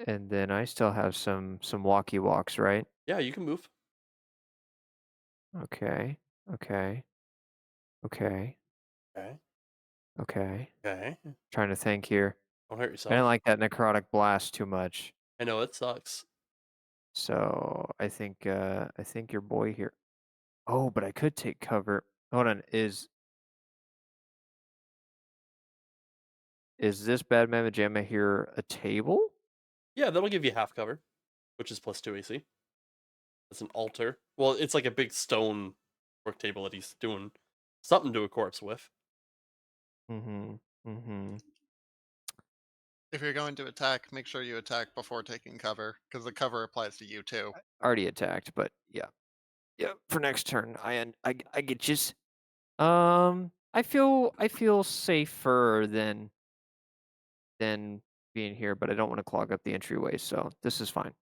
And then I still have some walkie walks, right? Yeah, you can move. Okay. Okay. Okay. Okay. Okay. Okay. Trying to think here. Don't hurt I yourself. didn't like that necrotic blast too much. I know it sucks. So I think your boy here. Oh, but I could take cover. Hold on, is this bad mamma jamma here a table? Yeah, that'll give you half cover, which is plus 2 AC. It's an altar. Well, it's like a big stone work table that he's doing something to a corpse with. Mm-hmm. Mm-hmm. If you're going to attack, make sure you attack before taking cover, because the cover applies to you too. Already attacked, but yeah. Yeah, for next turn. I get just I feel safer than being here, but I don't want to clog up the entryway, so this is fine.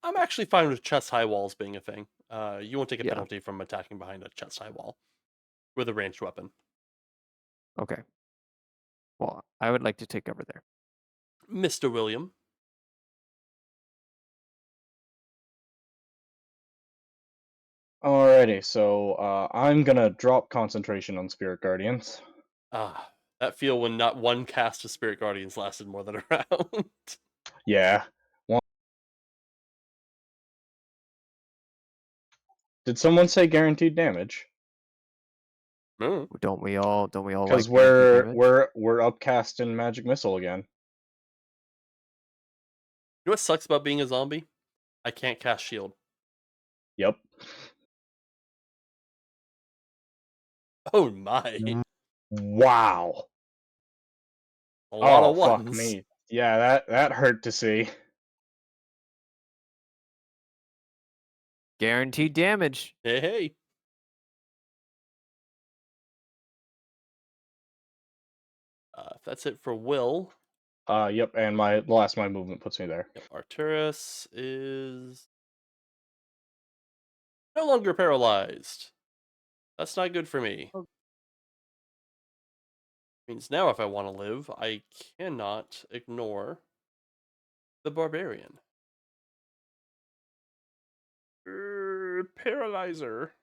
I'm actually fine with chest high walls being a thing. You won't take a Yeah. penalty from attacking behind a chest high wall with a ranged weapon. Okay. Well, I would like to take cover there. Mr. William. Alrighty, so I'm gonna drop concentration on Spirit Guardians. That feel when not one cast of Spirit Guardians lasted more than a round. Yeah. Did someone say guaranteed damage? No. Don't we all like Because guaranteed damage? we're upcast in Magic Missile again. You know what sucks about being a zombie? I can't cast shield. Yep. Oh my. Wow. A lot Oh of fuck ones. me. Yeah, that hurt to see. Guaranteed damage. Hey. If that's it for Will. Yep, and my movement puts me there. Yep, Arturus is no longer paralyzed. That's not good for me. Means now if I want to live, I cannot ignore the barbarian. Paralyzer.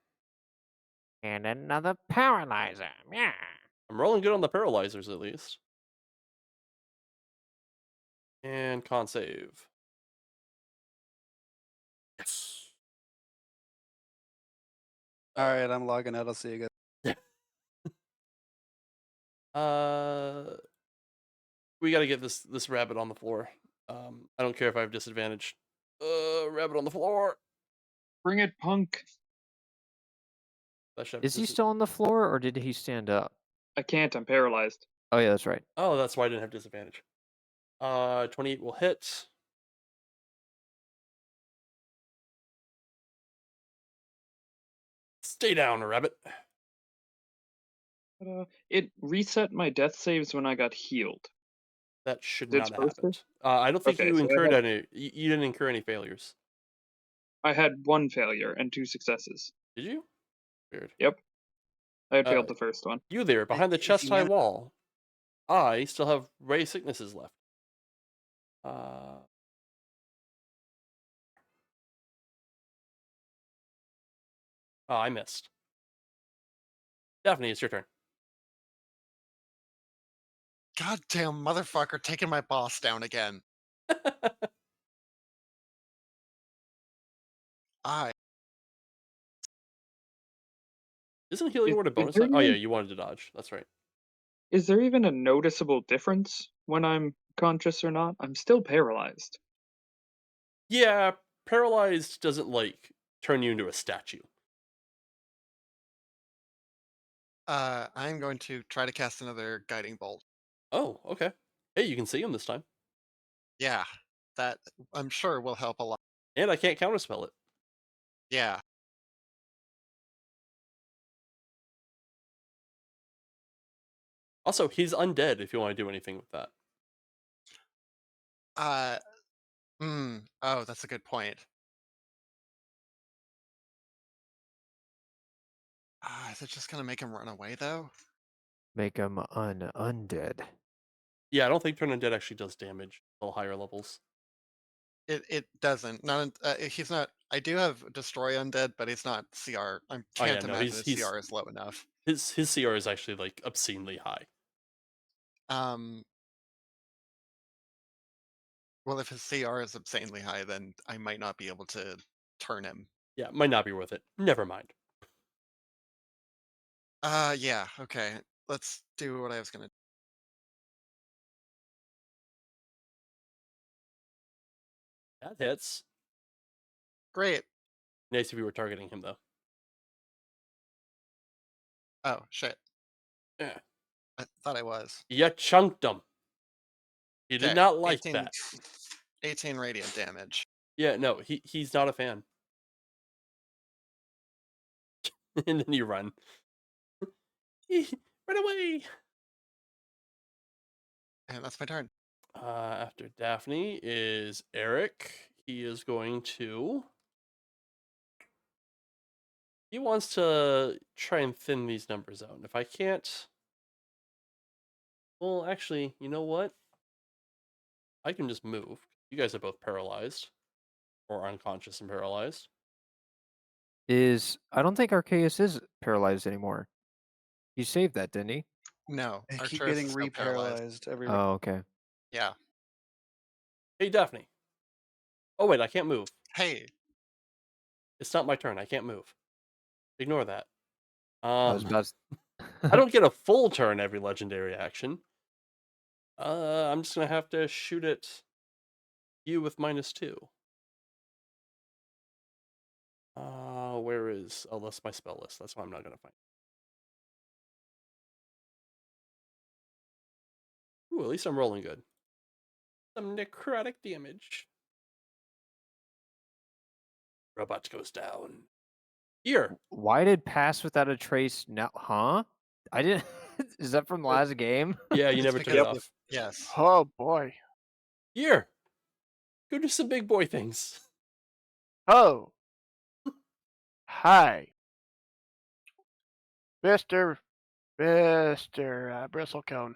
And another paralyzer. Yeah. I'm rolling good on the paralyzers at least. And con save. Yes. All right, I'm logging out. I'll see you guys. We got to get this rabbit on the floor. I don't care if I have disadvantage. Rabbit on the floor. Bring it, punk. Is he still on the floor or did he stand up? I can't, I'm paralyzed. Oh yeah, that's right. Oh, that's why I didn't have disadvantage. 28 will hit. Stay down, rabbit. It reset my death saves when I got healed. That should Is it not have supposed to? happened. I don't think Okay, you so incurred any. You didn't incur any failures. I had 1 failure and 2 successes. Did you? Weird. Yep. I had Uh, failed the first one. You there, behind the If you chest-high manage, wall. I still have ray sicknesses left. Oh, I missed. Daphne, it's your turn. Goddamn motherfucker taking my boss down again. I Isn't healing word a Is bonus? there Oh yeah, even you wanted to dodge. That's right. is there even a noticeable difference when I'm conscious or not? I'm still paralyzed. Yeah, paralyzed doesn't like turn you into a statue. I'm going to try to cast another guiding bolt. Oh, okay. Hey, you can see him this time, Yeah, that I'm sure will help a lot. and I can't counterspell it. Yeah. Also, he's undead. If you want to do anything with that. Uh. Oh, that's a good point. Is it just gonna make him run away though? Make him undead. Yeah, I don't think turn undead actually does damage at higher levels. It doesn't. He's not. I do have destroy undead, but he's not CR. I Oh yeah, can't no, imagine his he's CR is low enough. his CR is actually like obscenely high. Um. Well, if his CR is obscenely high, then I might not be able to turn him. Yeah, might not be worth it. Never mind. Yeah. Okay. Let's do what I was gonna. That hits. Great. Nice if you were targeting him though. Oh shit. Yeah. I thought I was. You chunked him. He did Okay. not like 18, that. 18 radiant damage. Yeah, no, he's not a fan. And then you run. Run away. And that's my turn. After Daphne is Eric. He is going to. He wants to try and thin these numbers out. And if I can't. Well, actually, you know what? I can just move. You guys are both paralyzed. Or unconscious and paralyzed. I don't think Arceus is paralyzed anymore. He saved that, didn't he? No, I keep Arcturus getting is still paralyzed. reparalyzed every. Oh, okay. Yeah. Hey, Daphne. Oh, wait, I can't move. Hey. It's not my turn. I can't move. Ignore that. I was about. I don't get a full turn every legendary action. I'm just gonna have to shoot at you with -2. Where is? Oh, that's my spell list. That's why I'm not gonna find. Ooh, at least I'm rolling good. Some necrotic damage. Robot goes down. Here. Why did pass without a trace now? Huh? I didn't. Is that from the last game? Yeah, you It's never because turned it of off. yes. Oh boy. Here. Go do some big boy things. Oh. Hi. Mr. Bristlecone.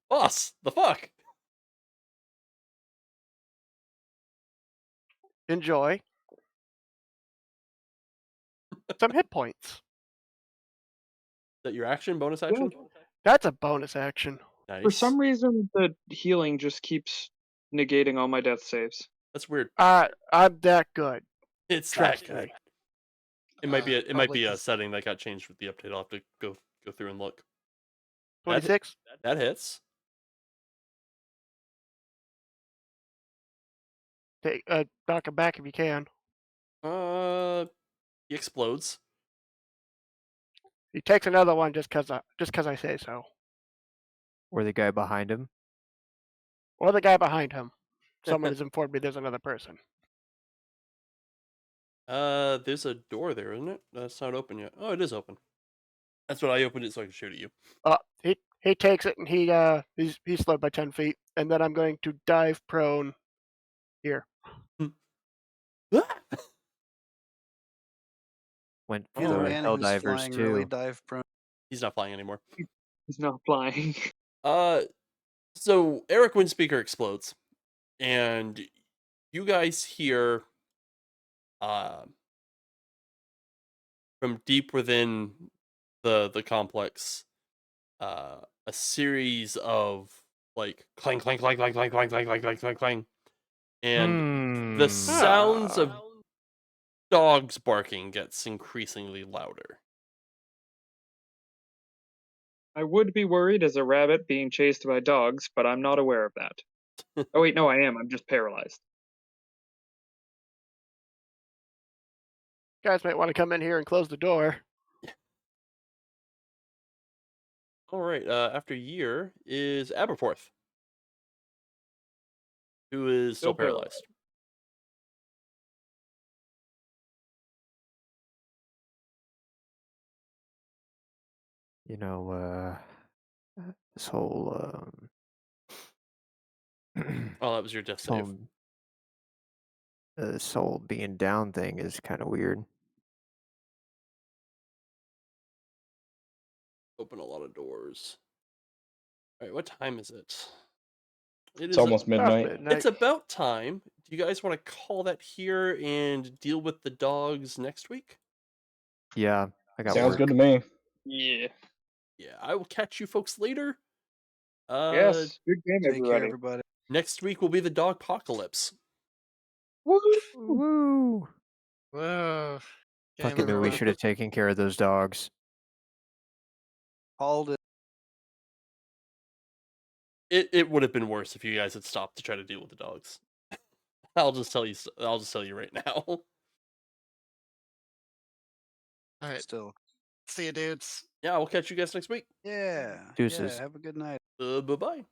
Boss, the fuck? Enjoy. Some hit points. Is that your action? Bonus Yeah. action? That's a bonus action. Nice. For some reason, the healing just keeps negating all my death saves. That's weird. I'm that good. It's Trust that good. me. It might be Probably a 'cause- setting that got changed with the update. I'll have to go through and look. 26. That hits. Take knock him back if you can. He explodes. He takes another one just cause I say so. Or the guy behind him? Or the guy behind him. Someone has informed me there's another person. There's a door there, isn't it? That's not open yet. Oh, it is open. That's what I opened it so I could shoot at you. He takes it and he's slowed by 10 feet, and then I'm going to dive prone here. Went If you're the for man who's Helldivers flying too. really dive prone. He's not flying anymore. He's not flying. So Eric Windspeaker explodes, and you guys hear, from deep within the complex, a series of like clang clang clang clang clang clang clang clang clang clang clang, and the sounds of dogs barking gets increasingly louder. I would be worried as a rabbit being chased by dogs, but I'm not aware of that. Oh wait, no, I am. I'm just paralyzed. Guys might want to come in here and close the door. All right. After a year is Aberforth, who is still paralyzed. You know, this whole Oh, that was your death save. this whole being down thing is kind of weird. Open a lot of doors. All right, what time is it? It's almost midnight. It's about time. Do you guys want to call that here and deal with the dogs next week? Yeah, I got Sounds work. good to me. Yeah. Yeah, I will catch you folks later. Yes. Good game, Take everybody. care, everybody. Next week will be the dog apocalypse. Woo! Woo! Whoa. Game Fucking knew we over. should have taken care of those dogs. Called it. It would have been worse if you guys had stopped to try to deal with the dogs. I'll just tell you right now. All right. Still. See you, dudes. Yeah, we'll catch you guys next week. Yeah. Deuces. Yeah. Have a good night. Bye-bye.